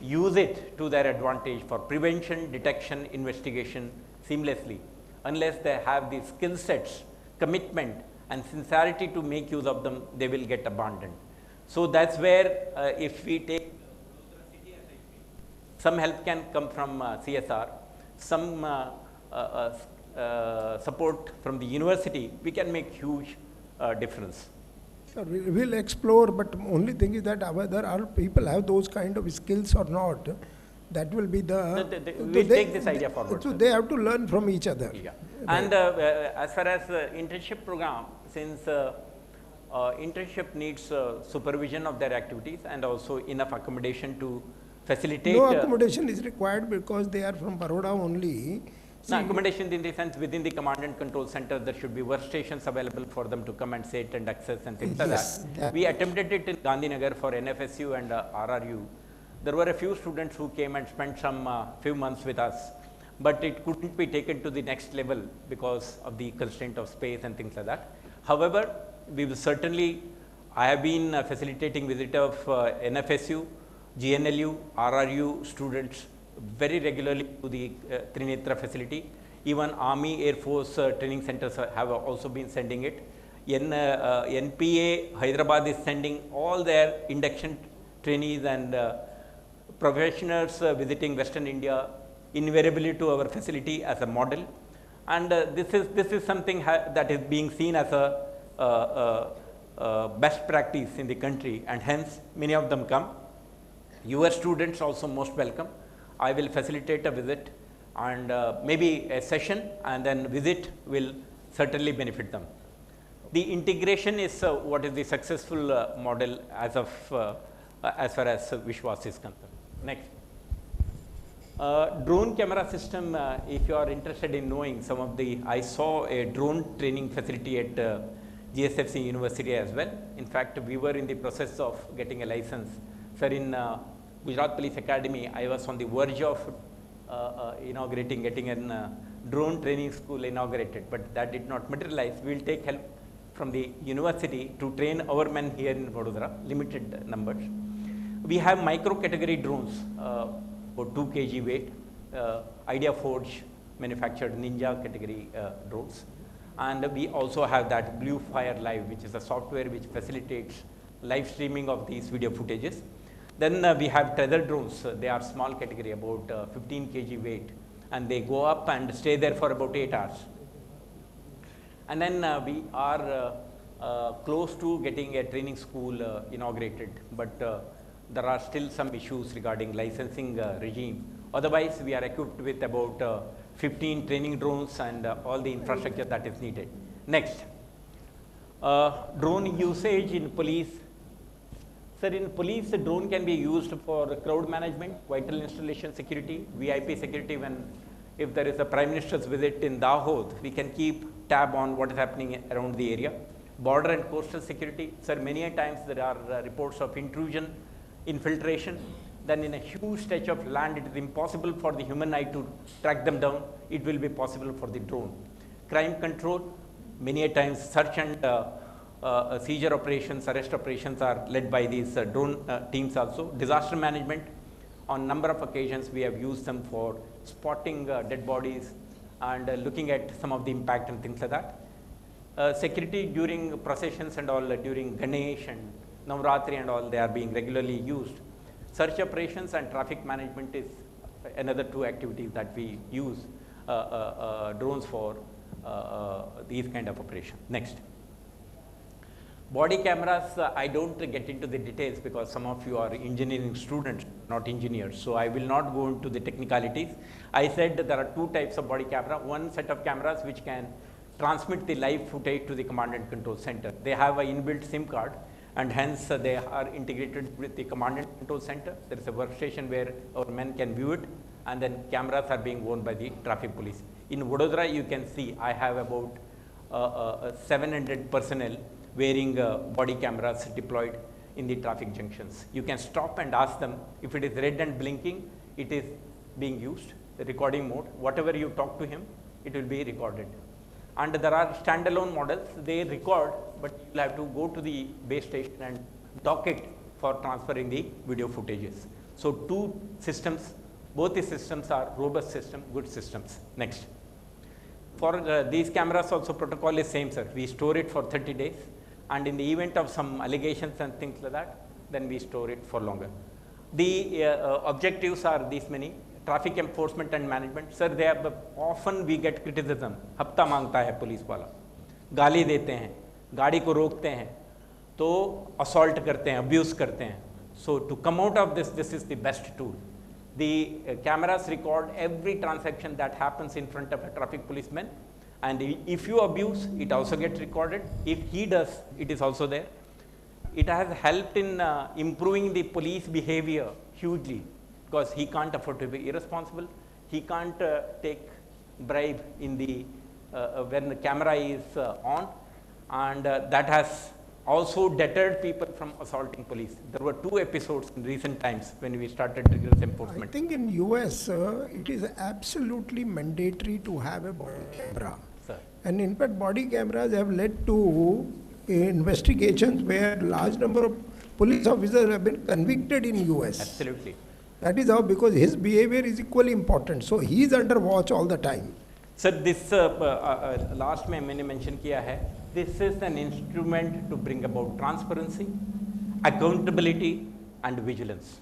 use it to their advantage for prevention, detection, investigation seamlessly. Unless they have the skill sets, commitment and sincerity to make use of them, they will get abandoned. So that's where if we take some help can come from CSR, some support from the university, we can make huge difference. Sir, we'll explore, but only thing is that whether our people have those kind of skills or not, that will be the... We'll take this idea forward. So they have to learn from each other. Yeah. And as far as internship program, since internship needs supervision of their activities and also enough accommodation to facilitate. No accommodation is required because they are from Baroda only. No, accommodation in the sense within the command and control center, there should be workstations available for them to come and sit and access and things like that. We attempted it in Gandhinagar for NFSU and RRU. There were a few students who came and spent some few months with us, but it couldn't be taken to the next level because of the constraint of space and things like that. However, we will certainly, I have been facilitating visit of NFSU, GNLU, RRU students very regularly to the Trinetra facility. Even Army, Air Force training centers have also been sending it. NPA, Hyderabad is sending all their induction trainees and professionals visiting Western India invariably to our facility as a model. And this is something that is being seen as a best practice in the country, and hence many of them come. Your students also most welcome. I will facilitate a visit and maybe a session, and then visit will certainly benefit them. The integration is what is the successful model as of as far as Vishwas is concerned. Next. Drone camera system, if you are interested in knowing some of the, I saw a drone training facility at GSFC University as well. In fact, we were in the process of getting a license. Sir, in Gujarat Police Academy, I was on the verge of getting a drone training school inaugurated, but that did not materialize. We will take help from the university to train our men here in Vadodara, limited numbers. We have micro category drones for 2 kg weight, Idea Forge manufactured Ninja category drones. And we also have that Blue Fire Live, which is a software which facilitates live streaming of these video footages. Then we have tether drones. They are small category, about 15 kg weight, and they go up and stay there for about 8 hours. And then we are close to getting a training school inaugurated, but there are still some issues regarding licensing regime. Otherwise, we are equipped with about 15 training drones and all the infrastructure that is needed. Next, drone usage in police. Sir, in police, the drone can be used for crowd management, vital installation security, VIP security. When if there is a Prime Minister's visit in Dahod, we can keep tab on what is happening around the area. Border and coastal security. Sir, many a times there are reports of intrusion, infiltration. Then in a huge stretch of land, it is impossible for the human eye to track them down. It will be possible for the drone. Crime control. Many a times search and seizure operations, arrest operations are led by these drone teams also. Disaster management, on number of occasions we have used them for spotting dead bodies and looking at some of the impact and things like that. Security during processions and all, during Ganesh and Navratri and all, they are being regularly used. Search operations and traffic management is another two activities that we use drones for these kind of operations. Next. Body cameras, I don't get into the details because some of you are engineering students, not engineers. So I will not go into the technicalities. I said that there are two types of body camera. One set of cameras which can transmit the live footage to the command and control center. They have an inbuilt SIM card and hence they are integrated with the command and control center. There is a workstation where our men can view it, and then cameras are being worn by the traffic police. In Vadodara, you can see I have about 700 personnel wearing body cameras deployed in the traffic junctions. You can stop and ask them if it is red and blinking, it is being used, the recording mode. Whatever you talk to him, it will be recorded. And there are standalone models, they record, but you will have to go to the base station and dock it for transferring the video footages. So two systems, both the systems are robust systems, good systems. Next. For these cameras also protocol is same, sir. We store it for 30 days. And in the event of some allegations and things like that, then we store it for longer. The objectives are these many. Traffic enforcement and management. Sir, they have often we get criticism. हफ्ता मांगता है police वाला, गाली देते हैं, गाड़ी को रोकते हैं, तो assault करते हैं, abuse करते हैं. So to come out of this, this is the best tool. The cameras record every transaction that happens in front of a traffic policeman, and if you abuse, it also gets recorded. If he does, it is also there. It has helped in improving the police behavior hugely, because he can't afford to be irresponsible. He can't take bribe in the when the camera is on, and that has also deterred people from assaulting police. There were 2 episodes in recent times when we started rigorous enforcement. I think in US, it is absolutely mandatory to have a body camera. Sir. And in fact, body cameras have led to investigations where large number of police officers have been convicted in US. Absolutely. That is how, because his behavior is equally important. So he is under watch all the time. Sir, this last में मैंने mention किया है, this is an instrument to bring about transparency, accountability and vigilance.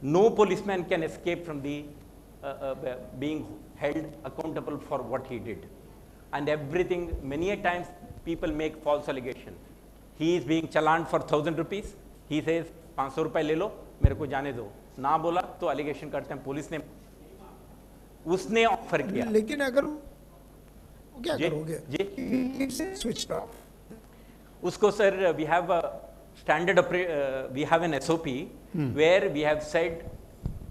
No policeman can escape from the being held accountable for what he did. And everything, many a times people make false allegation. He is being challaned for 1,000 rupees. He says 500 रुपए ले लो, मेरे को जाने दो. ना बोला तो allegation करते हैं पुलिस ने, उसने ऑफर किया. लेकिन अगर क्या करोगे? Switched off. उसको sir, we have a standard, we have an SOP where we have said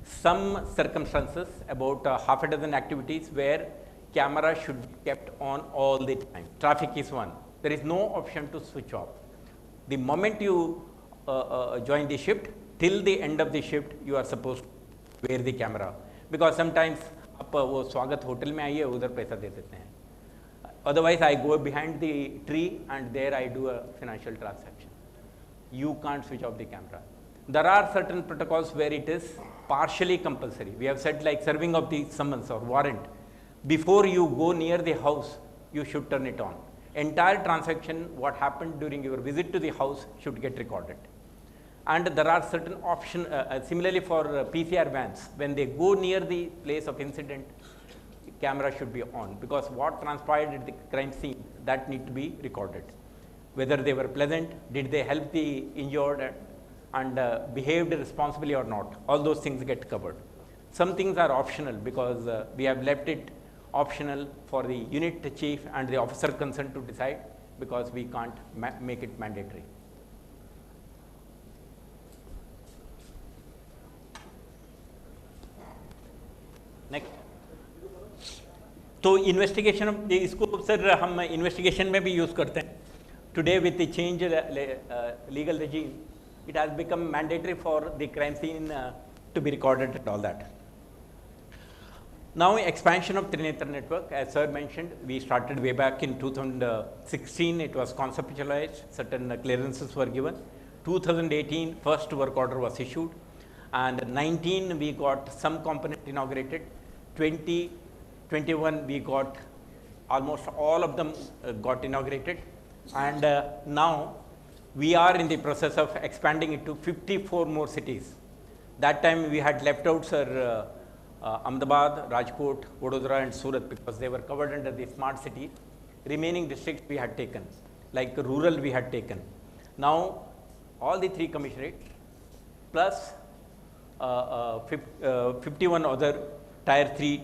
some circumstances about half a dozen activities where camera should be kept on all the time. Traffic is one. There is no option to switch off. The moment you join the shift, till the end of the shift, you are supposed to wear the camera. Because sometimes आप वो स्वागत hotel में आइए, उधर पैसा दे देते हैं. Otherwise, I go behind the tree and there I do a financial transaction. You can't switch off the camera. There are certain protocols where it is partially compulsory. We have said like serving of the summons or warrant. Before you go near the house, you should turn it on. Entire transaction, what happened during your visit to the house should get recorded. And there are certain options, similarly for PCR vans, when they go near the place of incident, camera should be on, because what transpired at the crime scene, that need to be recorded. Whether they were pleasant, did they help the injured and behaved responsibly or not, all those things get covered. Some things are optional because we have left it optional for the unit chief and the officer concerned to decide, because we can't make it mandatory. Next. तो investigation, इसको sir हम investigation में भी use करते हैं. Today with the change legal regime, it has become mandatory for the crime scene to be recorded and all that. Now, expansion of Trinetra network, as sir mentioned, we started way back in 2016, it was conceptualized, certain clearances were given. 2018, first work order was issued, and 19 we got some component inaugurated, 20, 21 we got almost all of them got inaugurated, and now we are in the process of expanding it to 54 more cities. That time we had left out, sir, Ahmedabad, Rajkot, Vadodara and Surat, because they were covered under the smart city. Remaining districts we had taken, like rural we had taken. Now, all the 3 commissionerates plus 51 other tier 3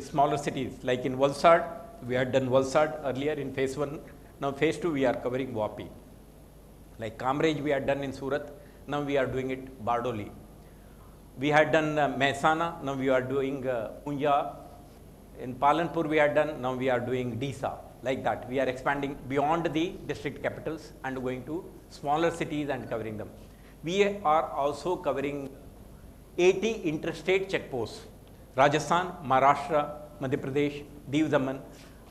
smaller cities, like in Valsad, we had done Valsad earlier in phase 1. Now, phase 2 we are covering Vapi. Like Kamraj we had done in Surat, now we are doing it Bardoli. We had done Mehsana, now we are doing Unja. In Palanpur we had done, now we are doing Disa. Like that, we are expanding beyond the district capitals and going to smaller cities and covering them. We are also covering 80 interstate checkposts. Rajasthan, Maharashtra, Madhya Pradesh, Diu Daman,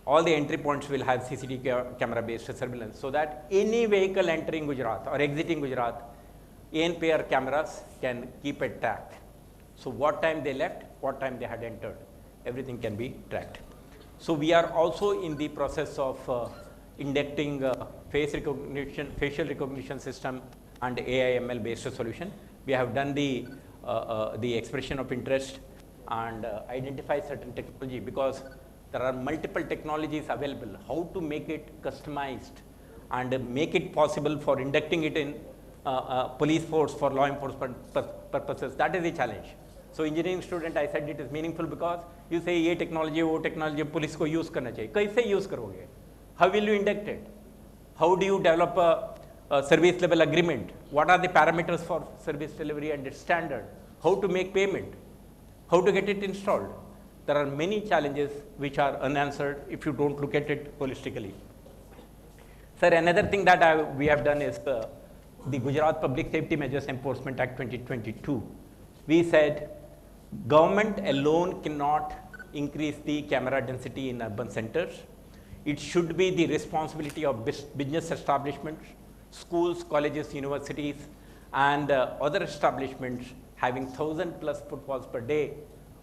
all the entry points will have CCTV camera based surveillance, so that any vehicle entering Gujarat or exiting Gujarat, ANPR cameras can keep it tracked. So what time they left, what time they had entered, everything can be tracked. So we are also in the process of inducting facial recognition system and AI/ML based solution. We have done the expression of interest and identify certain technology, because there are multiple technologies available. How to make it customized and make it possible for inducting it in police force for law enforcement purposes, that is the challenge. So engineering student, I said it is meaningful because you say ये technology वो technology police को use करना चाहिए, कैसे use करोगे? How will you induct it? How do you develop a service level agreement? What are the parameters for service delivery and its standard? How to make payment? How to get it installed? There are many challenges which are unanswered if you don't look at it holistically. Sir, another thing that we have done is the Gujarat Public Safety Measures Enforcement Act 2022. We said government alone cannot increase the camera density in urban centers. It should be the responsibility of business establishments, schools, colleges, universities, and other establishments having 1,000+ footfalls per day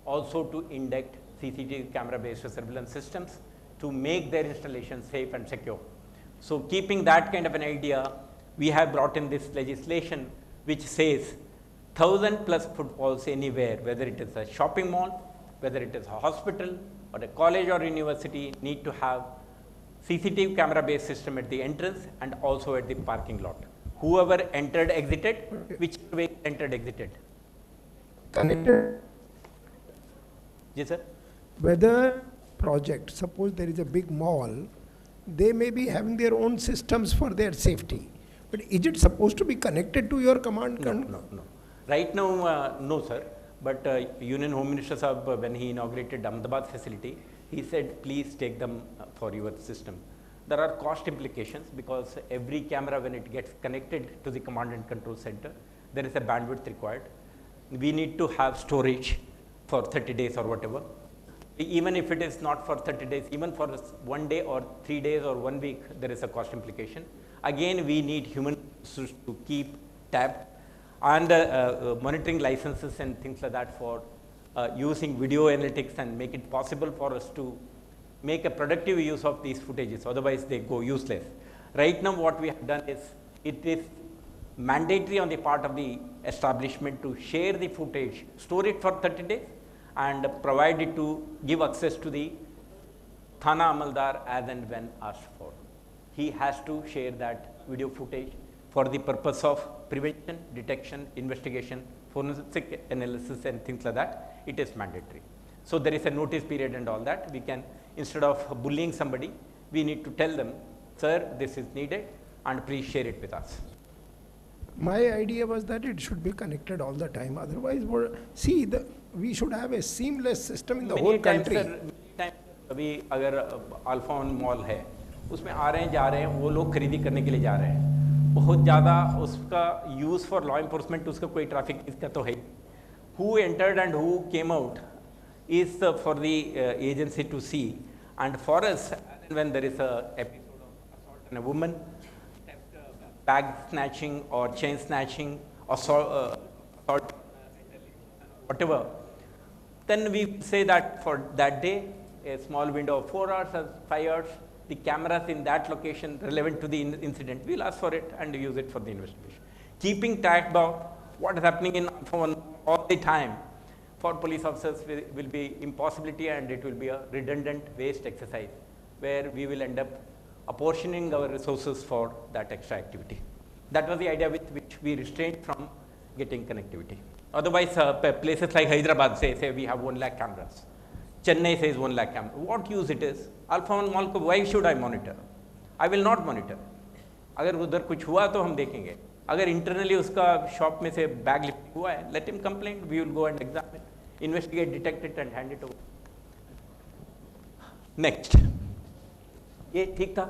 also to induct CCTV camera-based surveillance systems to make their installation safe and secure. So keeping that kind of an idea, we have brought in this legislation which says 1,000+ footfalls anywhere, whether it is a shopping mall, whether it is a hospital or a college or university, need to have CCTV camera-based system at the entrance and also at the parking lot. Whoever entered, exited, which way entered, exited. Connected. Yes, sir. Whether project, suppose there is a big mall, they may be having their own systems for their safety. But is it supposed to be connected to your command? No. Right now, no, sir. But Union Home Minister Sahab, when he inaugurated Ahmedabad facility, he said, please take them for your system. There are cost implications because every camera, when it gets connected to the command and control center, there is a bandwidth required. We need to have storage for 30 days or whatever. Even if it is not for 30 days, even for 1 day or 3 days or 1 week, there is a cost implication. Again, we need human resources to keep tab and monitoring licenses and things like that for using video analytics and make it possible for us to make a productive use of these footages, otherwise they go useless. Right now what we have done is, it is mandatory on the part of the establishment to share the footage, store it for 30 days and provide it to give access to the Thana Amaldar as and when asked for. He has to share that video footage for the purpose of prevention, detection, investigation, forensic analysis and things like that. It is mandatory. So there is a notice period and all that. We can, instead of bullying somebody, we need to tell them, sir, this is needed and please share it with us. My idea was that it should be connected all the time. Otherwise, we should have a seamless system in the whole country. अभी अगर alpha mall है, उसमें आ रहे हैं जा रहे हैं, वो लोग खरीदी करने के लिए जा रहे हैं, बहुत ज़्यादा उसका यूज़ फॉर लॉ इन्फोर्समेंट उसका कोई ट्रैफिक इसका तो है. Who entered and who came out, is for the agency to see, and for us, when there is a episode of assault on a woman, bag snatching or chain snatching, assault, whatever, then we say that for that day, a small window of 4 hours or 5 hours, the cameras in that location relevant to the incident, we'll ask for it and use it for the investigation. Keeping track of what is happening in phone all the time for police officers will be impossibility, and it will be a redundant waste exercise where we will end up apportioning our resources for that extra activity. That was the idea with which we restrained from getting connectivity. Otherwise, places like Hyderabad say we have 1 lakh cameras. Chennai says 1 lakh cameras. What use it is? Alpha 1 mall ko why should I monitor? I will not monitor. अगर उधर कुछ हुआ तो हम देखेंगे. अगर internally उसका shop में से bag lifting हुआ है, let him complain. We will go and examine, investigate, detect it, and hand it over. Next. ये ठीक था.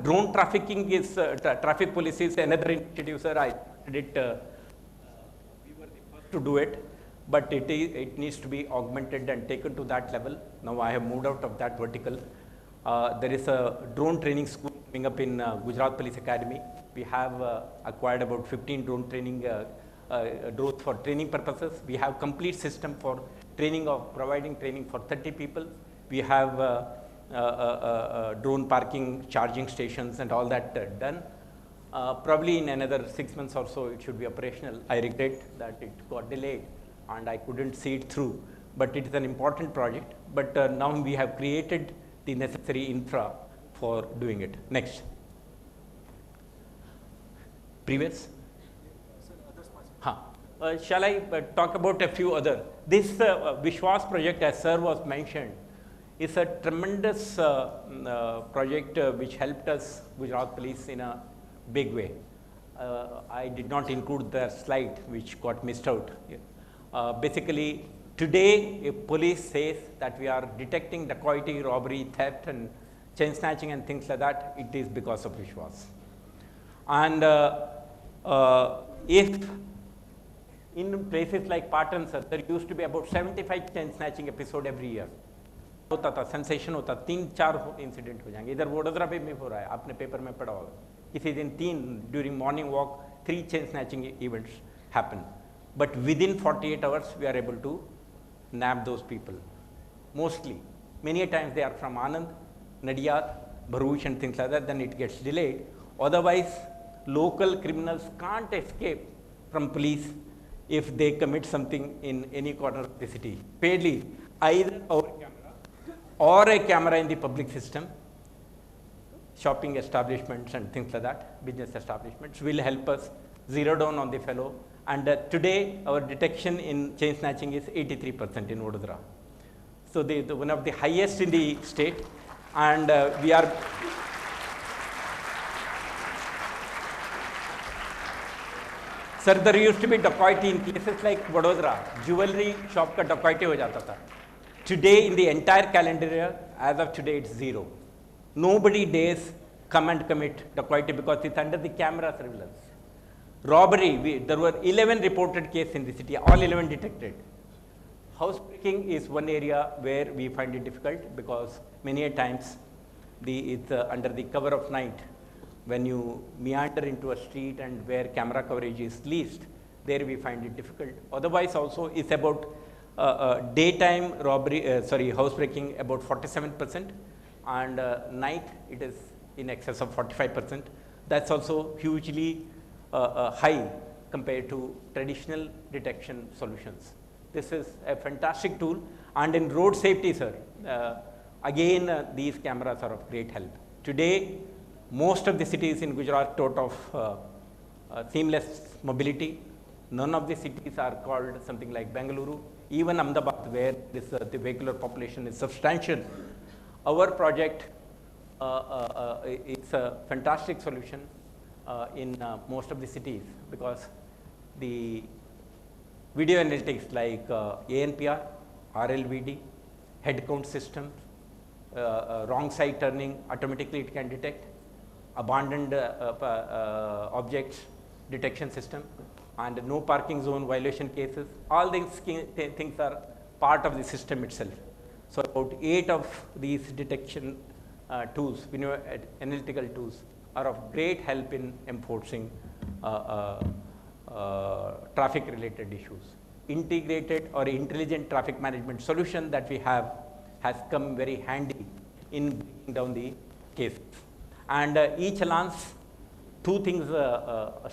Drone trafficking is traffic police is another initiative, sir. I did it. We were the first to do it, but it needs to be augmented and taken to that level. Now I have moved out of that vertical. There is a drone training school coming up in Gujarat Police Academy. We have acquired about 15 drone training drones for training purposes. We have complete system for training of providing training for 30 people. We have drone parking, charging stations, and all that done. Probably in another 6 months or so, it should be operational. I regret that it got delayed and I couldn't see it through, but it is an important project. But now we have created the necessary infra for doing it. Next. Previous. Shall I talk about a few other? This Vishwas project, as sir was mentioned, is a tremendous project which helped us, Gujarat Police, in a big way. I did not include the slide which got missed out. Basically, today, if police says that we are detecting dacoity, robbery, theft, and chain snatching and things like that, it is because of Vishwas. And if in places like Patan, sir, there used to be about 75 chain snatching episode every year. होता था, sensation होता, 3-4 incident हो जाएंगे. इधर वडोदरा पे भी हो रहा है, आपने पेपर में पढ़ा होगा. किसी दिन 3 during morning walk 3 chain snatching events happen. But within 48 hours, we are able to nab those people. Mostly, many a times they are from Anand, Nadiyad, Bharuch, and things like that. Then it gets delayed. Otherwise, local criminals can't escape from police if they commit something in any corner of the city. Paidly, either our camera or a camera in the public system, shopping establishments and things like that, business establishments, will help us zero down on the fellow. And today, our detection in chain snatching is 83% in Vadodara. So, one of the highest in the state, and we are. Sir, there used to be dacoity in places like Vadodara. Jewelry shop ka dacoity ho jata tha. Today, in the entire calendar year, as of today, it's 0. Nobody dares come and commit dacoity because it's under the camera surveillance. Robbery, there were 11 reported cases in the city, all 11 detected. Housebreaking is one area where we find it difficult because many a times it's under the cover of night. When you meander into a street and where camera coverage is least, there we find it difficult. Otherwise also it's about daytime robbery, housebreaking about 47%, and night it is in excess of 45%. That's also hugely high compared to traditional detection solutions. This is a fantastic tool, and in road safety, sir, again these cameras are of great help. Today, most of the cities in Gujarat talk of seamless mobility. None of the cities are called something like Bengaluru, even Ahmedabad, where the vehicular population is substantial. Our project is a fantastic solution in most of the cities because the video analytics like ANPR, RLVD, head count system, wrong side turning, automatically it can detect, abandoned objects detection system, and no parking zone violation cases. All these things are part of the system itself. So about 8 of these detection tools, analytical tools, are of great help in enforcing traffic related issues. Integrated or intelligent traffic management solution that we have has come very handy in bringing down the cases. And e-challans, 2 things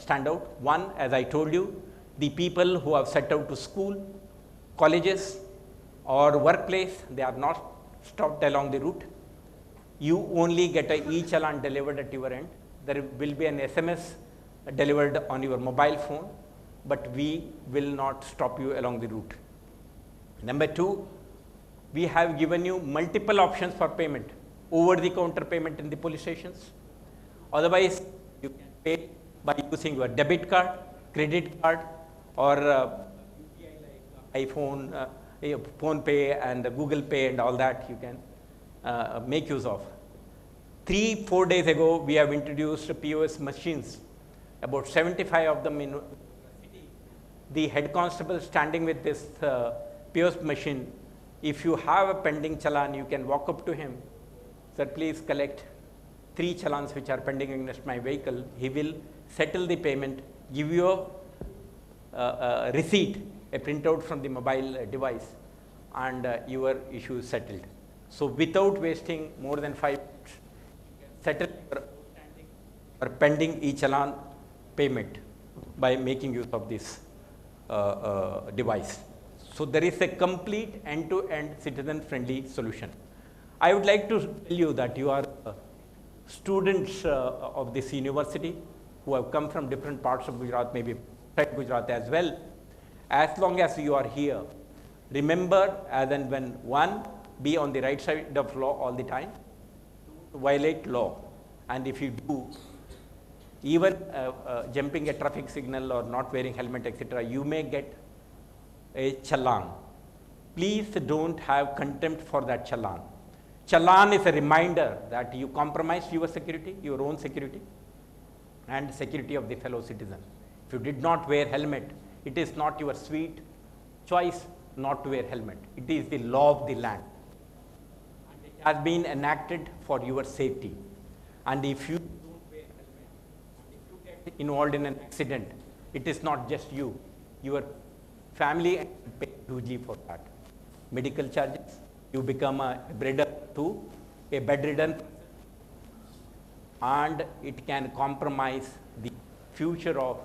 stand out. One, as I told you, the people who have set out to school, colleges or workplace, they are not stopped along the route. You only get a e-challan delivered at your end. There will be an SMS delivered on your mobile phone, but we will not stop you along the route. Number 2, we have given you multiple options for payment, over the counter payment in the police stations. Otherwise, you can pay by using your debit card, credit card, or iPhone, Phone Pay and Google Pay and all that you can make use of. 3-4 days ago, we have introduced POS machines, about 75 of them in the head constable standing with this POS machine. If you have a pending challan, you can walk up to him, sir, please collect 3 challans which are pending against my vehicle. He will settle the payment, give you a receipt, a printout from the mobile device, and your issue is settled. So without wasting more than 5 minutes, settle your outstanding or pending e-challan payment by making use of this device. So there is a complete end-to-end citizen-friendly solution. I would like to tell you that you are students of this university who have come from different parts of Gujarat, maybe Gujarat as well. As long as you are here, remember, as and when, 1, be on the right side of law all the time, violate law, and if you do, even jumping a traffic signal or not wearing helmet, etc., you may get a challan. Please don't have contempt for that challan. Challan is a reminder that you compromised your security, your own security, and security of the fellow citizen. If you did not wear helmet, it is not your sweet choice not to wear helmet. It is the law of the land. And it has been enacted for your safety. And if you don't wear helmet, and if you get involved in an accident, it is not just you, your family pay hugely for that. Medical charges, you become a breeder to a bedridden person, and it can compromise the future of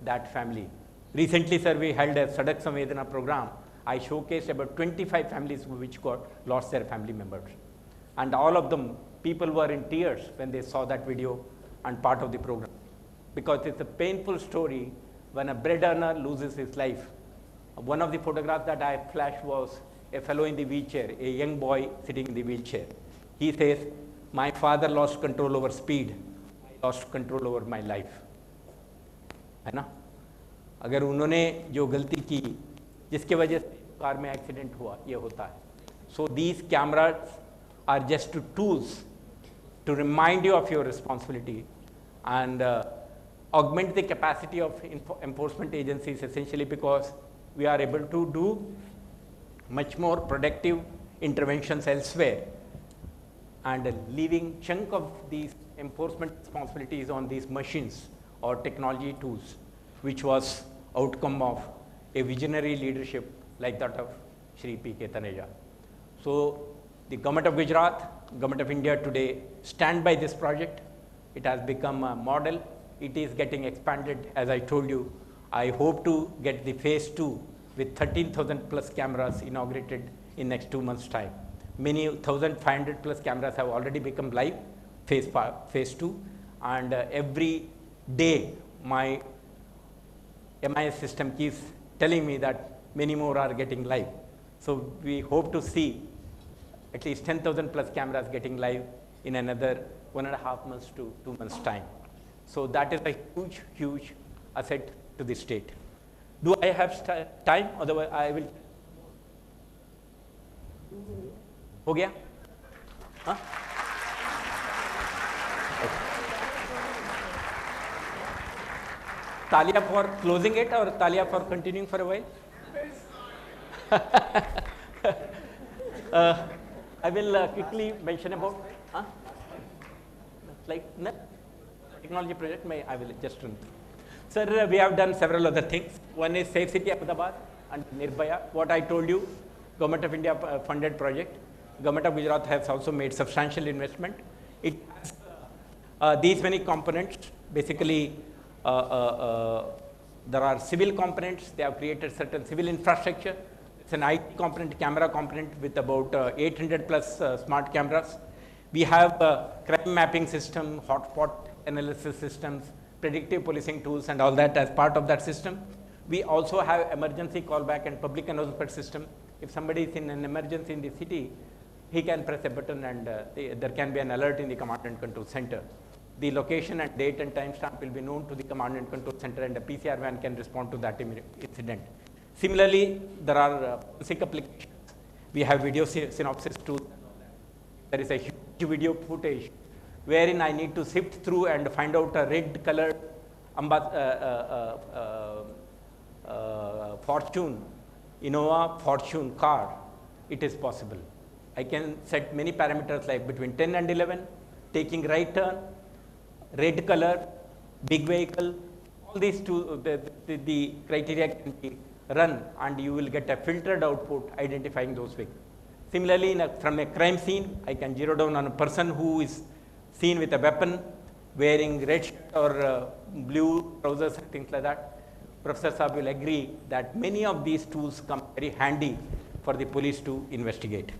that family. Recently, sir, we held a Sadak Samvedana program. I showcased about 25 families which lost their family members. And all of them, people were in tears when they saw that video and part of the program. Because it's a painful story when a bread earner loses his life. One of the photographs that I flashed was a fellow in the wheelchair, a young boy sitting in the wheelchair. He says, my father lost control over speed. I lost control over my life. है ना? अगर उन्होंने जो गलती की जिसके वजह से कार में एक्सीडेंट हुआ, ये होता है. So these cameras are just tools to remind you of your responsibility and augment the capacity of enforcement agencies, essentially because we are able to do much more productive interventions elsewhere, and leaving chunk of these enforcement responsibilities on these machines or technology tools, which was outcome of a visionary leadership like that of Shri P.K. Taneja. So the government of Gujarat, government of India today stand by this project. It has become a model. It is getting expanded. As I told you, I hope to get the phase 2 with 13,000 plus cameras inaugurated in next 2 months' time. Many 1,500 plus cameras have already become live, phase 2, and every day my MIS system keeps telling me that many more are getting live. So we hope to see at least 10,000 plus cameras getting live in another 1.5 months to 2 months' time. So that is a huge, huge asset to the state. Do I have time? Otherwise, I will. हो गया? हाँ? तालियां for closing it or तालियां for continuing for a while? I will quickly mention about technology project. I will just run through. Sir, we have done several other things. One is Safe City Ahmedabad and Nirbhaya. What I told you, Government of India funded project. Government of Gujarat has also made substantial investment. It has these many components. Basically, there are civil components. They have created certain civil infrastructure. It's an IT component, camera component with about 800 plus smart cameras. We have crime mapping system, hotspot analysis systems, predictive policing tools and all that as part of that system. We also have emergency callback and public announcement system. If somebody is in an emergency in the city, he can press a button and there can be an alert in the command and control center. The location and date and timestamp will be known to the command and control center, and the PCR van can respond to that incident. Similarly, there are basic applications. We have video synopsis tool. There is a huge video footage wherein I need to sift through and find out a red colored Innova Fortune car. It is possible. I can set many parameters like between 10 and 11, taking right turn, red color, big vehicle. All these the criteria can be run, and you will get a filtered output identifying those vehicles. Similarly, from a crime scene, I can zero down on a person who is seen with a weapon, wearing red shirt or blue trousers and things like that. Professor Saab will agree that many of these tools come very handy for the police to investigate.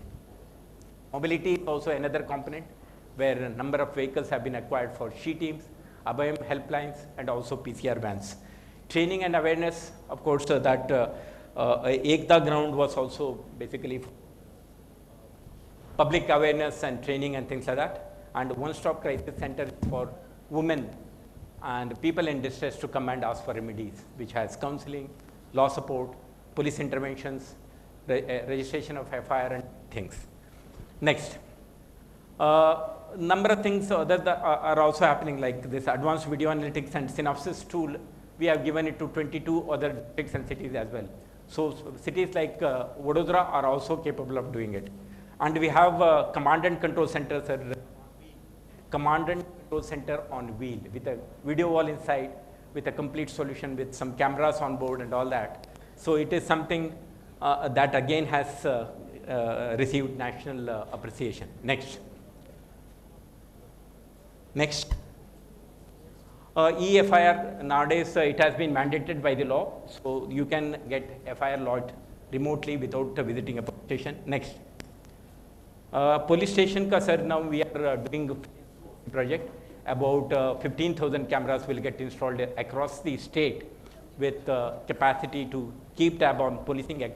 Mobility is also another component where a number of vehicles have been acquired for SHE teams, Abhayam helplines, and also PCR vans. Training and awareness, of course, that Ekta ground was also basically public awareness and training and things like that. And one-stop crisis center for women and people in distress to come and ask for remedies, which has counseling, law support, police interventions, registration of FIR and things. Next. Number of things other are also happening, like this advanced video analytics and synopsis tool. We have given it to 22 other districts and cities as well. So cities like Vadodara are also capable of doing it. And we have a command and control center, command and control center on wheel with a video wall inside, with a complete solution with some cameras on board and all that. So it is something that again has received national appreciation. Next. Next. EFIR, nowadays it has been mandated by the law, so you can get FIR lodged remotely without visiting a police station. Next. Police station ka sir, now we are doing a project. About 15,000 cameras will get installed across the state with capacity to keep tab on policing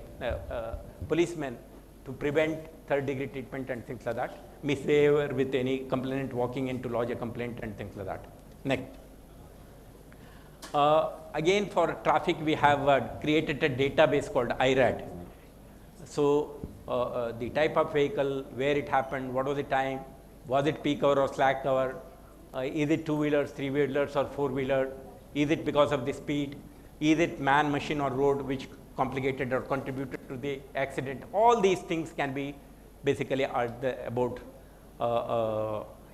policemen to prevent third-degree treatment and things like that. Misbehavior with any complainant walking in to lodge a complaint and things like that. Next. Again, for traffic, we have created a database called IRAD. So the type of vehicle, where it happened, what was the time, was it peak hour or slack hour, is it two-wheelers, three-wheelers or four-wheeler, is it because of the speed, is it man, machine or road which complicated or contributed to the accident. All these things can be basically about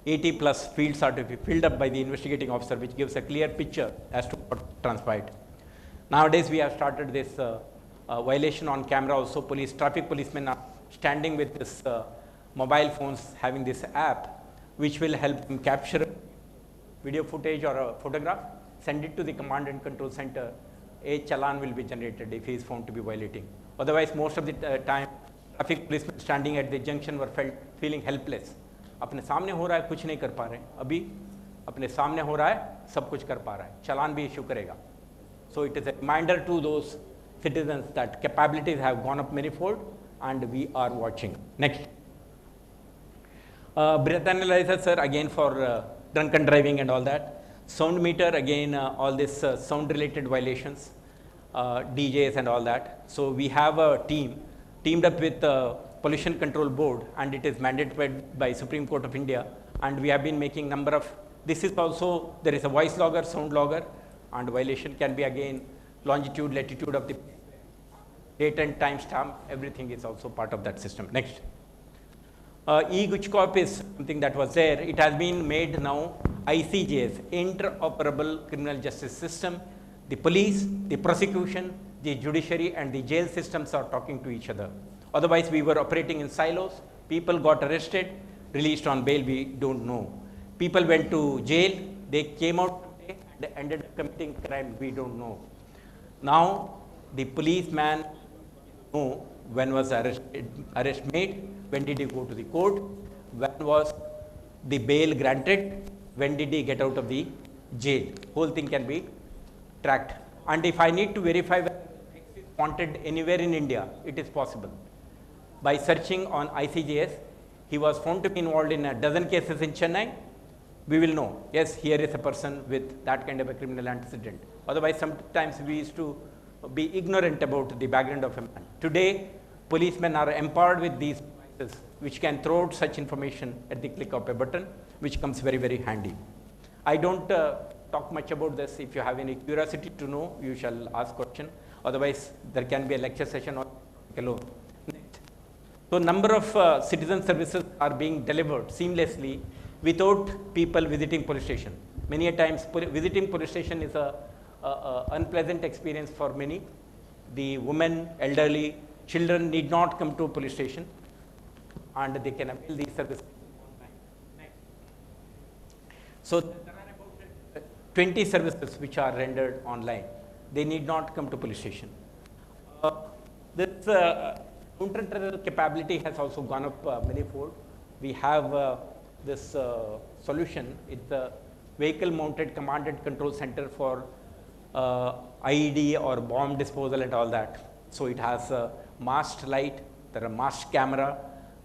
80 plus fields are to be filled up by the investigating officer, which gives a clear picture as to what transpired. Nowadays, we have started this violation on camera also. Traffic policemen are standing with this mobile phones having this app, which will help them capture video footage or a photograph, send it to the command and control center. A challan will be generated if he is found to be violating. Otherwise, most of the time, traffic policemen standing at the junction were feeling helpless. अपने सामने हो रहा है, कुछ नहीं कर पा रहे हैं. अभी अपने सामने हो रहा है, सब कुछ कर पा रहा है. चालान भी इशू करेगा. So it is a reminder to those citizens that capabilities have gone up manifold, and we are watching. Next. Breath analyzer, sir, again for drunken driving and all that. Sound meter, again, all this sound-related violations, DJs and all that. So we have a teamed up with Pollution Control Board, and it is mandated by Supreme Court of India. And we have been making number of, this is also, there is a voice logger, sound logger, and violation can be again longitude, latitude of the date and time stamp, everything is also part of that system. Next. E-Guchcop is something that was there. It has been made now ICJS, Interoperable Criminal Justice System. The police, the prosecution, the judiciary and the jail systems are talking to each other. Otherwise, we were operating in silos. People got arrested, released on bail, we don't know. People went to jail, they came out today and ended up committing crime, we don't know. Now, the policeman know when was arrest made, when did he go to the court, when was the bail granted, when did he get out of the jail. Whole thing can be tracked. And if I need to verify whether X is wanted anywhere in India, it is possible. By searching on ICJS, he was found to be involved in a dozen cases in Chennai. We will know, yes, here is a person with that kind of a criminal antecedent. Otherwise, sometimes we used to be ignorant about the background of a man. Today, policemen are empowered with these devices which can throw out such information at the click of a button, which comes very, very handy. I don't talk much about this. If you have any curiosity to know, you shall ask question. Otherwise, there can be a lecture session on alone. Next. So, number of citizen services are being delivered seamlessly without people visiting police station. Many a times, visiting police station is a unpleasant experience for many. The women, elderly, children need not come to a police station, and they can avail these services online. So, there are about 20 services which are rendered online. They need not come to police station. This counter-terror capability has also gone up many-fold. We have this solution. It's a vehicle-mounted command and control center for IED or bomb disposal and all that. So, it has a mast light, there are mast camera,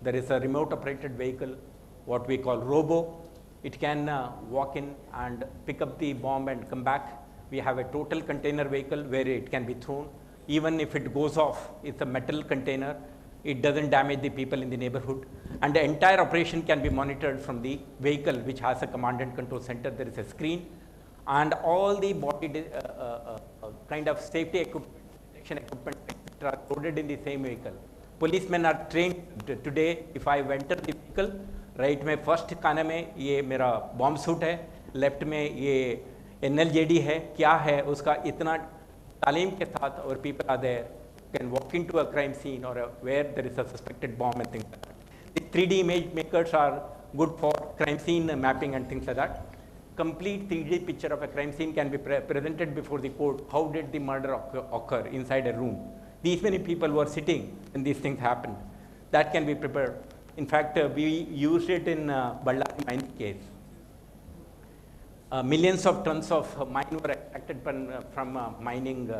there is a remote operated vehicle, what we call robo. It can walk in and pick up the bomb and come back. We have a total container vehicle where it can be thrown. Even if it goes off, it's a metal container. It doesn't damage the people in the neighborhood. And the entire operation can be monitored from the vehicle, which has a command and control center. There is a screen. And all the body kind of safety equipment, protection equipment, etc. are loaded in the same vehicle. Policemen are trained today. If I enter the vehicle, right में first खाने में ये मेरा bomb suit है, left में ये NLJD है, क्या है उसका इतना तालीम के साथ और people are there can walk into a crime scene or where there is a suspected bomb and things like that. The 3D image makers are good for crime scene mapping and things like that. Complete 3D picture of a crime scene can be presented before the court. How did the murder occur inside a room? These many people were sitting when these things happened. That can be prepared. In fact, we used it in Ballari mining case. Millions of tons of mine were extracted from mining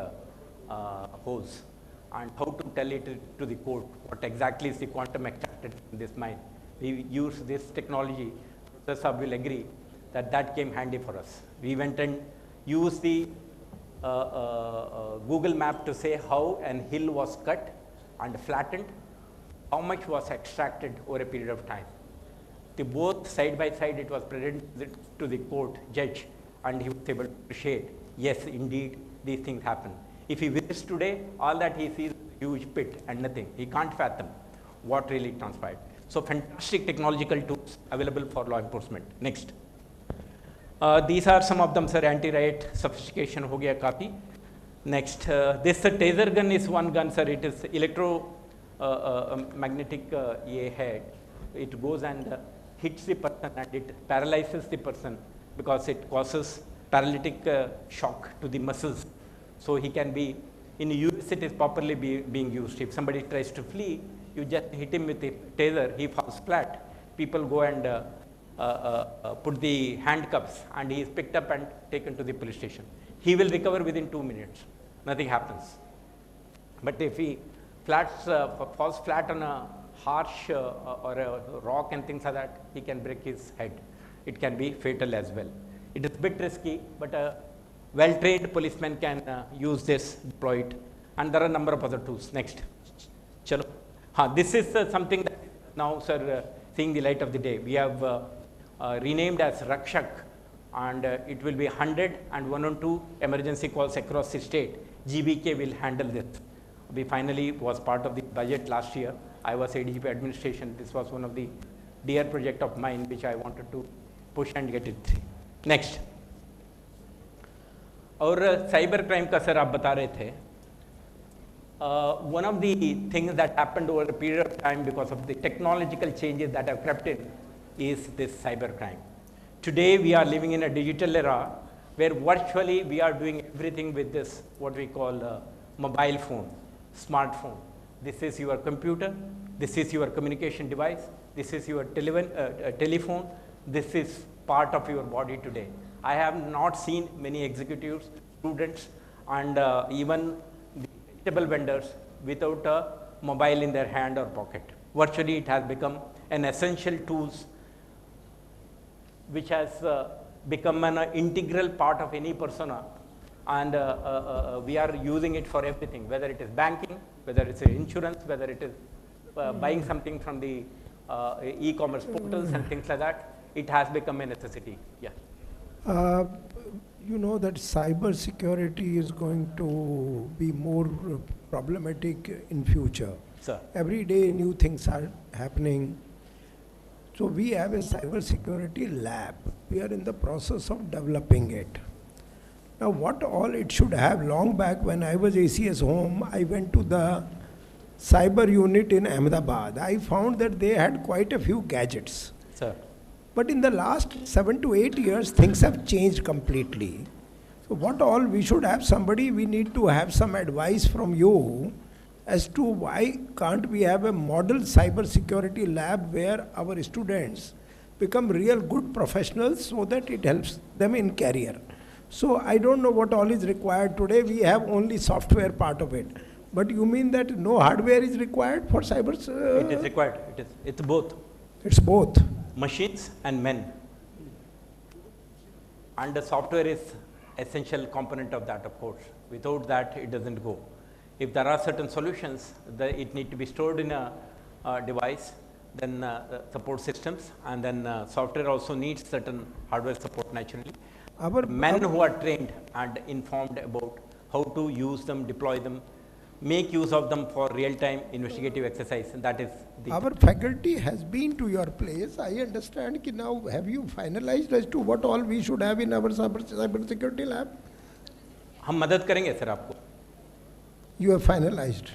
holes. And how to tell it to the court, what exactly is the quantum extracted in this mine. We use this technology, Professor Saab will agree, that came handy for us. We went and used the Google map to say how an hill was cut and flattened, how much was extracted over a period of time. The both side by side it was presented to the court judge and he was able to appreciate, yes, indeed, these things happen. If he visits today, all that he sees is a huge pit and nothing. He can't fathom what really transpired. So, fantastic technological tools available for law enforcement. Next. These are some of them, sir. Anti-riot sophistication ho gaya kafi. Next. This taser gun is one gun, sir. It is magnetic ye hai. It goes and hits the person and it paralyzes the person because it causes paralytic shock to the muscles. So, he can be, in US it is properly being used. If somebody tries to flee, you just hit him with a taser, he falls flat. People go and put the handcuffs and he is picked up and taken to the police station. He will recover within 2 minutes, nothing happens. But if he falls flat on a harsh or a rock and things like that, he can break his head. It can be fatal as well. It is a bit risky, but well-trained policemen can use this, deploy it, and there are a number of other tools. Next. Chalo. This is something that is now, sir, seeing the light of the day. We have renamed as Rakshak, and it will be 100 and 112 emergency calls across the state. GBK will handle this. We finally was part of the budget last year, I was ADGP administration. This was one of the dear project of mine which I wanted to push and get it through. Next. और cyber crime का sir आप बता रहे थे, one of the things that happened over a period of time because of the technological changes that have crept in is this cyber crime. Today we are living in a digital era where virtually we are doing everything with this what we call a mobile phone, smartphone. This is your computer, this is your communication device, this is your telephone, this is part of your body today. I have not seen many executives, students, and even the vegetable vendors without a mobile in their hand or pocket. Virtually, it has become an essential tools which has become an integral part of any persona, and we are using it for everything, whether it is banking, whether it's insurance, whether it is buying something from the e-commerce portals and things like that. It has become a necessity. Yeah. You know that cyber security is going to be more problematic in future. Sir. Every day new things are happening. So we have a cyber security lab. We are in the process of developing it. Now what all it should have, long back when I was ACS home, I went to the cyber unit in Ahmedabad. I found that they had quite a few gadgets. Sir. But in the last 7 to 8 years, things have changed completely. So what all we should have somebody, we need to have some advice from you as to why can't we have a model cyber security lab where our students become real good professionals so that it helps them in career. So I don't know what all is required. Today we have only software part of it. But you mean that no hardware is required for cyber? It is required. It's both. It's both. Machines and men. And the software is essential component of that, of course. Without that, it doesn't go. If there are certain solutions, it need to be stored in a device, then support systems, and then software also needs certain hardware support naturally. Our men who are trained and informed about how to use them, deploy them, make use of them for real-time investigative exercise, and that is the... Our faculty has been to your place. I understand कि now have you finalized as to what all we should have in our cyber security lab? हम मदद करेंगे sir आपको. You have finalized.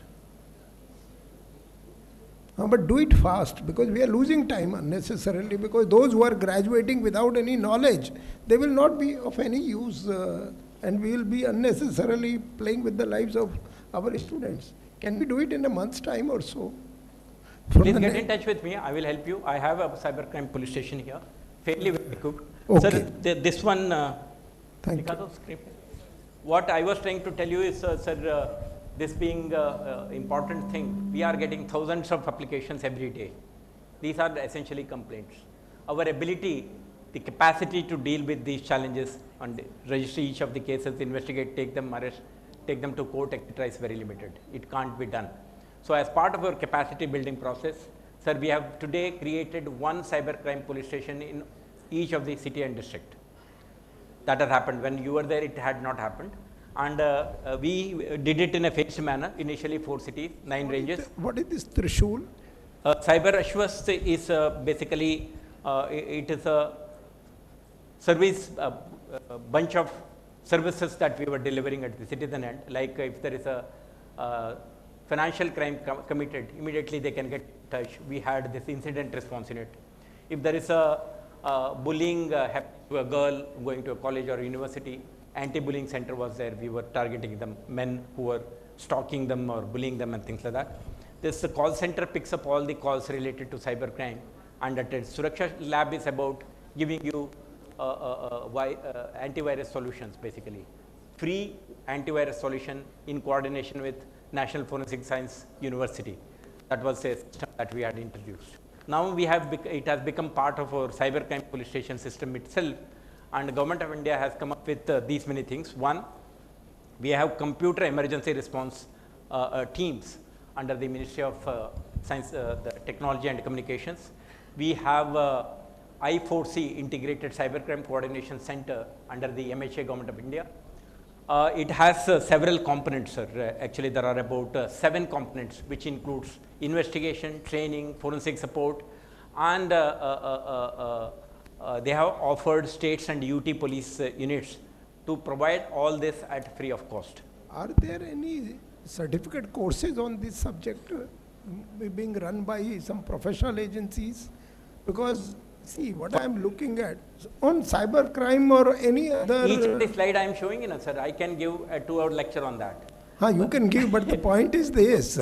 But do it fast because we are losing time unnecessarily because those who are graduating without any knowledge, they will not be of any use and we will be unnecessarily playing with the lives of our students. Can we do it in a month's time or so? Please get in touch with me. I will help you. I have a cybercrime police station here, fairly well equipped. Okay. Sir, this one, Thank you. what I was trying to tell you is, sir, this being important thing, we are getting thousands of applications every day. These are essentially complaints. Our ability, the capacity to deal with these challenges and register each of the cases, investigate, take them, arrest, take them to court, etc. is very limited. It can't be done. So as part of our capacity building process, sir, we have today created one cybercrime police station in each of the city and district. That has happened. When you were there, it had not happened. And we did it in a phased manner, initially 4 cities, 9 ranges. What is this Trishul? Cyber Ashwast is basically, it is a service, bunch of services that we were delivering at the citizen end. Like if there is a financial crime committed, immediately they can get in touch. We had this incident response unit. If there is a bullying happening to a girl going to a college or university, anti-bullying center was there. We were targeting them, men who were stalking them or bullying them and things like that. This call center picks up all the calls related to cybercrime, and at Suraksha Lab is about giving you antivirus solutions, basically. Free antivirus solution in coordination with National Forensic Science University. That was a system that we had introduced. Now we have it has become part of our cybercrime police station system itself, and the Government of India has come up with these many things. One, we have computer emergency response teams under the Ministry of Science, the Technology and Communications. We have I4C Integrated Cybercrime Coordination Center under the MHA Government of India. It has several components, sir. Actually, there are about 7 components, which includes investigation, training, forensic support, and they have offered states and UT police units to provide all this at free of cost. Are there any certificate courses on this subject being run by some professional agencies? Because see, what I am looking at on cyber crime or any other. Each of the slide I am showing, sir, I can give a 2-hour lecture on that. You can give, but the point is this: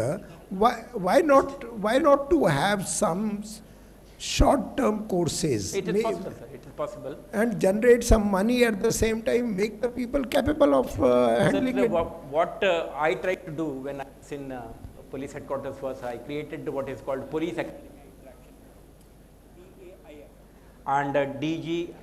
why not to have some short-term courses? It is possible, sir. It is possible. And generate some money at the same time, make the people capable of handling Sir, it. what I tried to do when I was in police headquarters was I created what is called Police Academy and DG,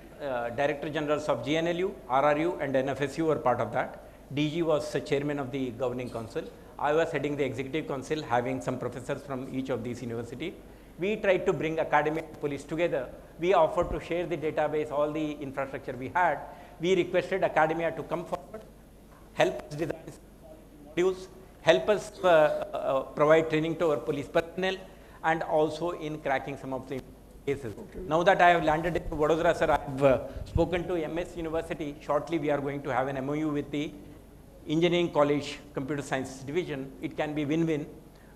Director Generals of GNLU, RRU and NFSU were part of that. DG was the chairman of the governing council. I was heading the executive council, having some professors from each of these universities. We tried to bring academy and police together. We offered to share the database, all the infrastructure we had. We requested academia to come forward, help us design modules, help us provide training to our police personnel, and also in cracking some of the cases. Okay. Now that I have landed in Vadodara, sir, I have spoken to MS University. Shortly, we are going to have an MOU with the Engineering College Computer Science Division. It can be win-win.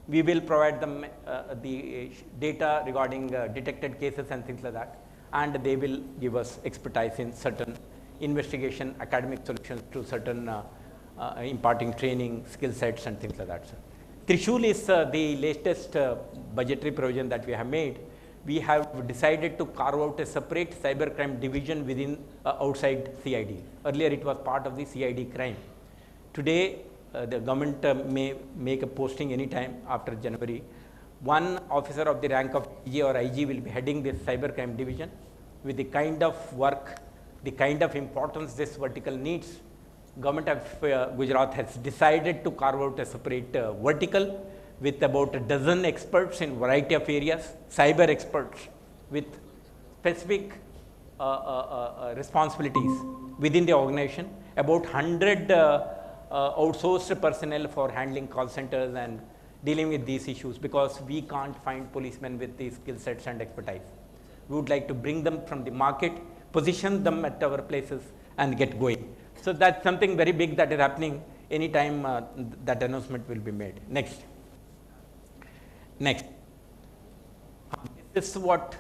We will provide them the data regarding detected cases and things like that, and they will give us expertise in certain investigation, academic solutions to certain imparting training, skill sets and things like that, sir. Trishul is the latest budgetary provision that we have made. We have decided to carve out a separate cybercrime division within outside CID. Earlier it was part of the CID crime. Today the government may make a posting anytime after January. One officer of the rank of IG or IG will be heading this cybercrime division. With the kind of work, the kind of importance this vertical needs, Government of Gujarat has decided to carve out a separate vertical with about a dozen experts in variety of areas, cyber experts with specific responsibilities within the organization, about 100 outsourced personnel for handling call centers and dealing with these issues, because we can't find policemen with these skill sets and expertise. We would like to bring them from the market, position them at our places and get going. So that's something very big that is happening. Anytime that announcement will be made. Next. This is what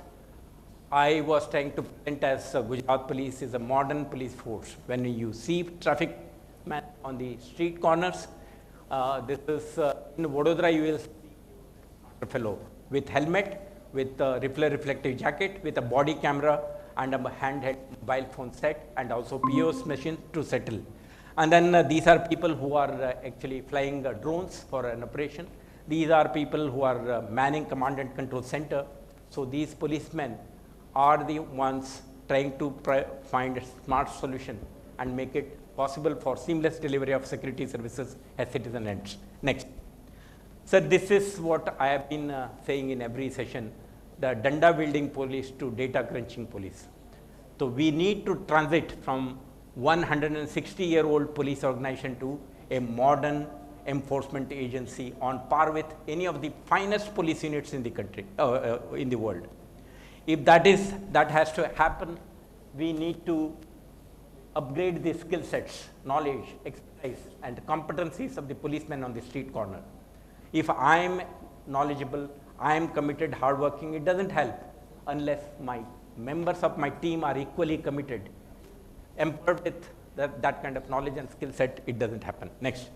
I was trying to present as Gujarat Police is a modern police force. When you see traffic man on the street corners, this is in Vadodara, you will see a fellow with helmet, with a reflective jacket, with a body camera and a handheld mobile phone set, and also POS machine to settle. And then these are people who are actually flying drones for an operation. These are people who are manning command and control center. So these policemen are the ones trying to find a smart solution and make it possible for seamless delivery of security services as citizen ends. Next. So this is what I have been saying in every session, the danda wielding police to data crunching police. So we need to transit from 160-year-old police organization to a modern enforcement agency on par with any of the finest police units in the country, in the world. If that has to happen, we need to upgrade the skill sets, knowledge, expertise, and competencies of the policemen on the street corner. If I am knowledgeable, I am committed, hardworking, it doesn't help unless my members of my team are equally committed, empowered with that kind of knowledge and skill set, it doesn't happen. Next.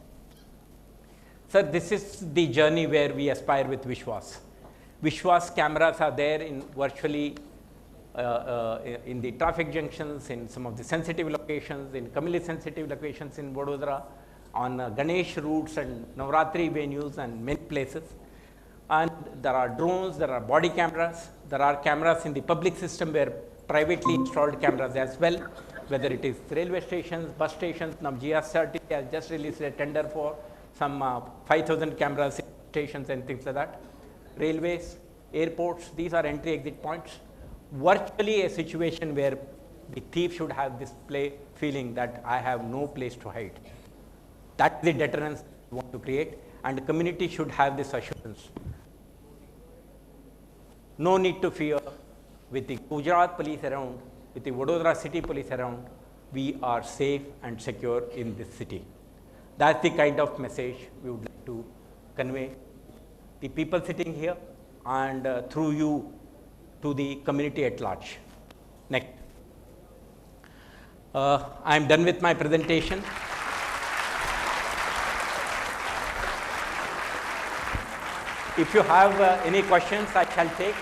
Sir, this is the journey where we aspire with Vishwas. Vishwas cameras are there in virtually in the traffic junctions, in some of the sensitive locations, in community sensitive locations in Vadodara, on Ganesh routes and Navratri venues and many places. And there are drones, there are body cameras, there are cameras in the public system where privately installed cameras as well, whether it is railway stations, bus stations. Now GSRT has just released a tender for some 5,000 cameras in stations and things like that. Railways, airports, these are entry exit points. Virtually a situation where the thief should have this feeling that I have no place to hide. That's the deterrence we want to create, and the community should have this assurance. No need to fear. With the Gujarat police around, with the Vadodara city police around, we are safe and secure in this city. That's the kind of message we would like to convey the people sitting here and through you to the community at large. Next. I am done with my presentation. If you have any questions, I shall take.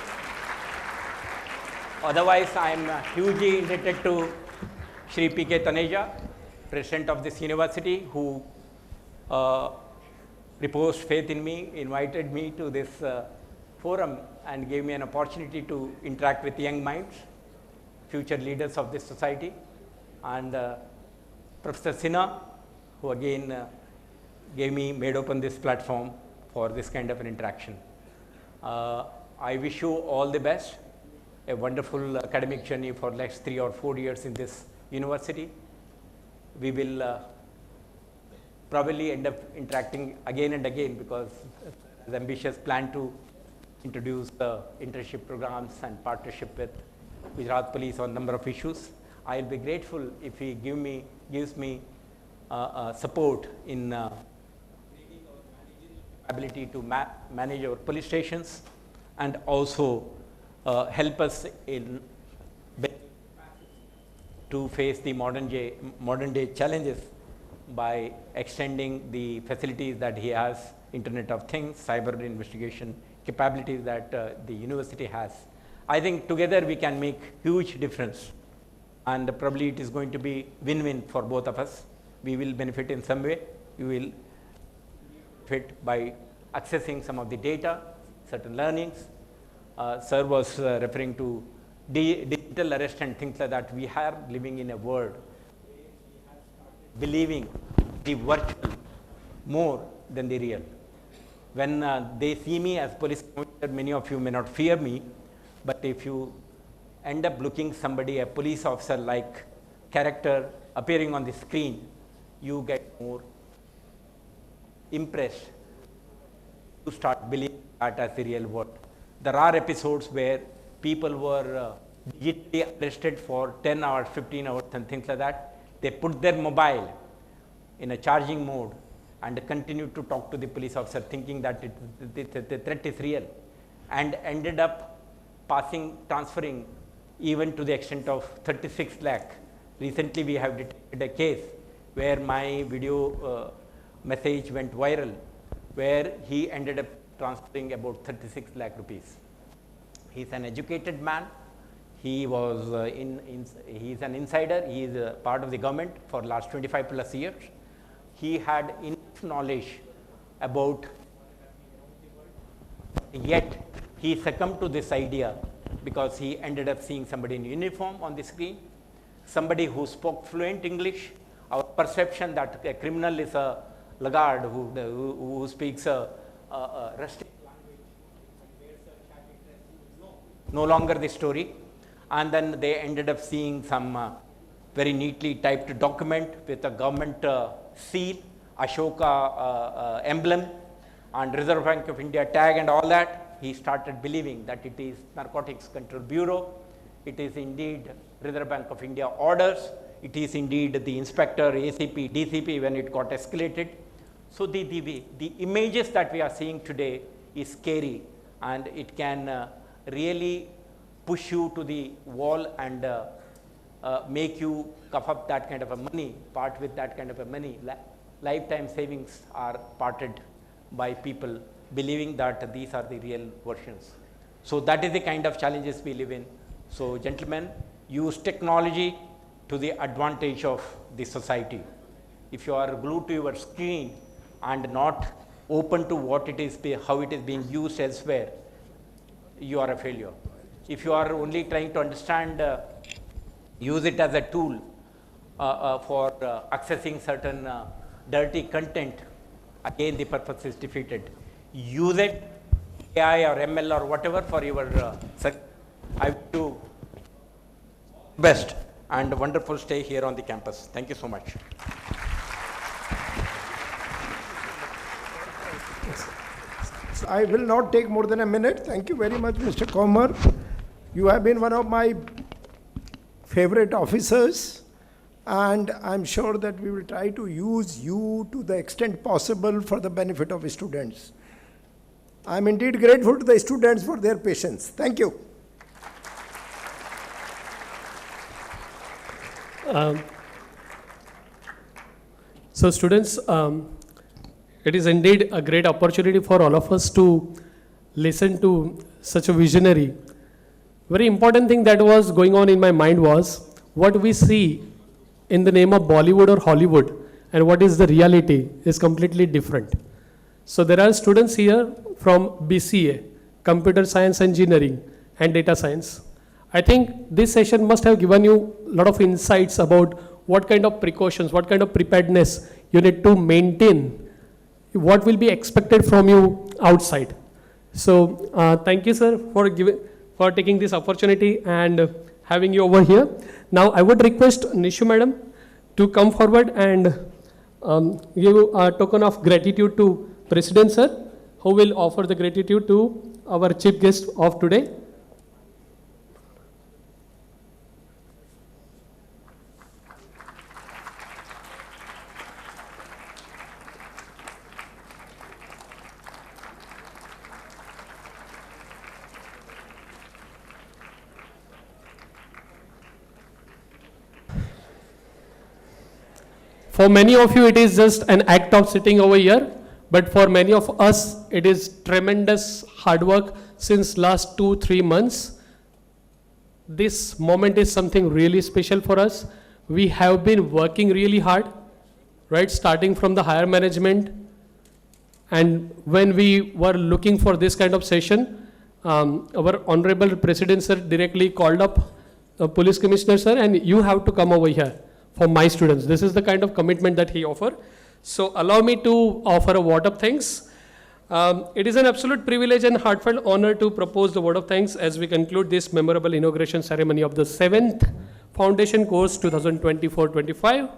Otherwise, I am hugely indebted to Shri P.K. Taneja, President of this university, who reposed faith in me, invited me to this forum and gave me an opportunity to interact with young minds, future leaders of this society, and Professor Sinha, who again made open this platform for this kind of an interaction. I wish you all the best, a wonderful academic journey for the next 3 or 4 years in this university. We will probably end up interacting again and again, because the ambitious plan to introduce internship programs and partnership with Gujarat Police on a number of issues. I will be grateful if he gives me support in ability to manage our police stations, and also help us in to face the modern day challenges by extending the facilities that he has, Internet of Things, cyber investigation capabilities that the university has. I think together we can make huge difference, and probably it is going to be win-win for both of us. We will benefit in some way. You will benefit by accessing some of the data, certain learnings. Sir was referring to digital arrest and things like that. We are living in a world believing the virtual more than the real. When they see me as police commissioner, many of you may not fear me, but if you end up looking somebody, a police officer like character appearing on the screen, you get more impressed. You start believing that as the real world. There are episodes where people were digitally arrested for 10 hours, 15 hours and things like that. They put their mobile in a charging mode and continue to talk to the police officer thinking that the threat is real, and ended up transferring even to the extent of 36 lakh. Recently we have detected a case where my video message went viral, where he ended up transferring about 36 lakh rupees. He's an educated man. He was he's an insider. He is a part of the government for last 25 plus years. He had enough knowledge about, yet he succumbed to this idea because he ended up seeing somebody in uniform on the screen, somebody who spoke fluent English. Our perception that a criminal is a laggard who speaks a rustic language, no longer the story. And then they ended up seeing some very neatly typed document with a government seal, Ashoka emblem, and Reserve Bank of India tag and all that. He started believing that it is Narcotics Control Bureau, it is indeed Reserve Bank of India orders, it is indeed the inspector, ACP, DCP when it got escalated. So the images that we are seeing today is scary, and it can really push you to the wall and make you cough up that kind of a money, part with that kind of a money. Lifetime savings are parted by people believing that these are the real versions. So that is the kind of challenges we live in. So gentlemen, use technology to the advantage of the society. If you are glued to your screen and not open to what it is, how it is being used elsewhere, you are a failure. If you are only trying to understand, use it as a tool for accessing certain dirty content, again the purpose is defeated. Use it, AI or ML or whatever, for your I wish you best and wonderful stay here on the campus. Thank you so much. I will not take more than a minute. Thank you very much, Mr. Komar. You have been one of my favorite officers, and I'm sure that we will try to use you to the extent possible for the benefit of students. I'm indeed grateful to the students for their patience. Thank you. So students, it is indeed a great opportunity for all of us to listen to such a visionary. Very important thing that was going on in my mind was what we see in the name of Bollywood or Hollywood and what is the reality is completely different. So there are students here from BCA, Computer Science Engineering and Data Science. I think this session must have given you a lot of insights about what kind of precautions, what kind of preparedness you need to maintain, what will be expected from you outside. So thank you, sir, for taking this opportunity and having you over here. Now I would request Nishu madam to come forward and give a token of gratitude to President sir, who will offer the gratitude to our chief guest of today. For many of you, it is just an act of sitting over here, but for many of us, it is tremendous hard work since last 2-3 months. This moment is something really special for us. We have been working really hard, right? Starting from the higher management. And when we were looking for this kind of session, our Honorable President sir directly called up the Police Commissioner sir, and you have to come over here for my students. This is the kind of commitment that he offered. So allow me to offer a word of thanks. It is an absolute privilege and heartfelt honor to propose the word of thanks as we conclude this memorable inauguration ceremony of the 7th Foundation Course 2024-25.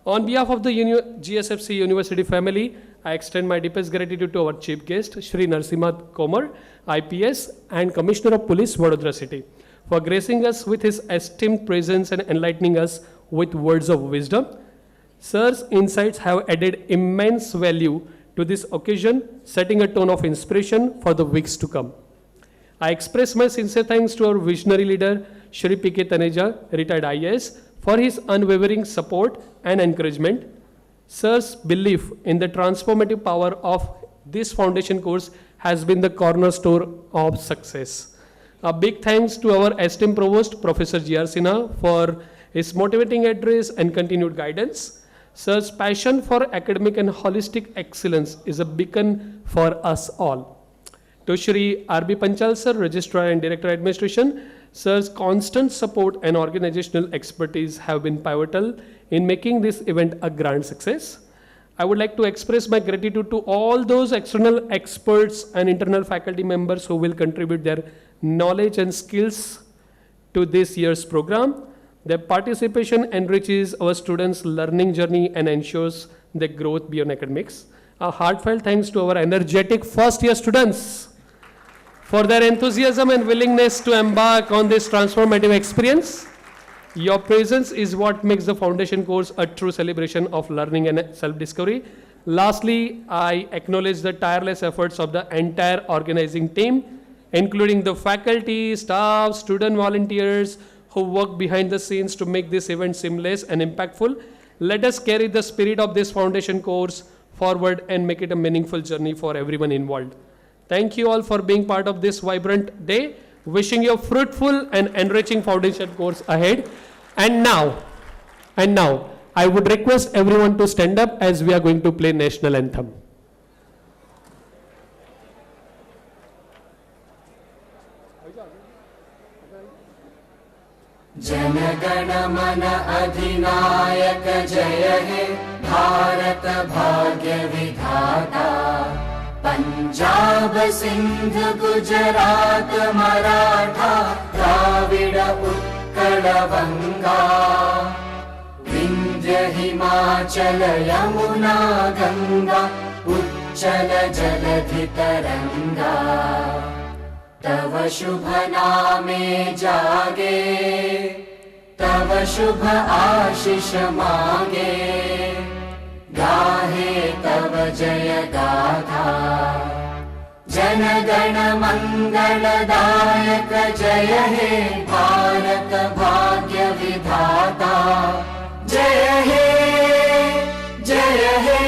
On behalf of the GSFC University family, I extend my deepest gratitude to our chief guest, Shri Narashima Komar, IPS and Commissioner of Police, Vadodara City, for gracing us with his esteemed presence and enlightening us with words of wisdom. Sir's insights have added immense value to this occasion, setting a tone of inspiration for the weeks to come. I express my sincere thanks to our visionary leader, Shri P.K. Taneja, retired IAS, for his unwavering support and encouragement. Sir's belief in the transformative power of this foundation course has been the cornerstone of success. A big thanks to our esteemed Provost, Professor G.R. Sinha, for his motivating address and continued guidance. Sir's passion for academic and holistic excellence is a beacon for us all. To Shri R.B. Panchal sir, Registrar and Director Administration, sir's constant support and organizational expertise have been pivotal in making this event a grand success. I would like to express my gratitude to all those external experts and internal faculty members who will contribute their knowledge and skills to this year's program. Their participation enriches our students' learning journey and ensures their growth beyond academics. A heartfelt thanks to our energetic first-year students for their enthusiasm and willingness to embark on this transformative experience. Your presence is what makes the foundation course a true celebration of learning and self-discovery. Lastly, I acknowledge the tireless efforts of the entire organizing team, including the faculty, staff, student volunteers, who work behind the scenes to make this event seamless and impactful. Let us carry the spirit of this foundation course forward and make it a meaningful journey for everyone involved. Thank you all for being part of this vibrant day. Wishing you a fruitful and enriching foundation course ahead. And now, I would request everyone to stand up as we are going to play national anthem. जनगण मन अधिनायक जय हे भारत भाग्य विधाता पंजाब सिंध गुजरात मराठा द्राविड उत्कल बंगा विंध्य हिमाचल यमुना गंगा चञ्चल जलधितरङ्गा तव शुभ नामे जागे तव शुभ आशीष मांगे गाहे तव जय गाथा जन गण मंगलदायक जय हे भारत भाग्य विधाता जय हे जय हे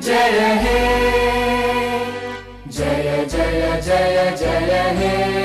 जय हे जय जय जय जय हे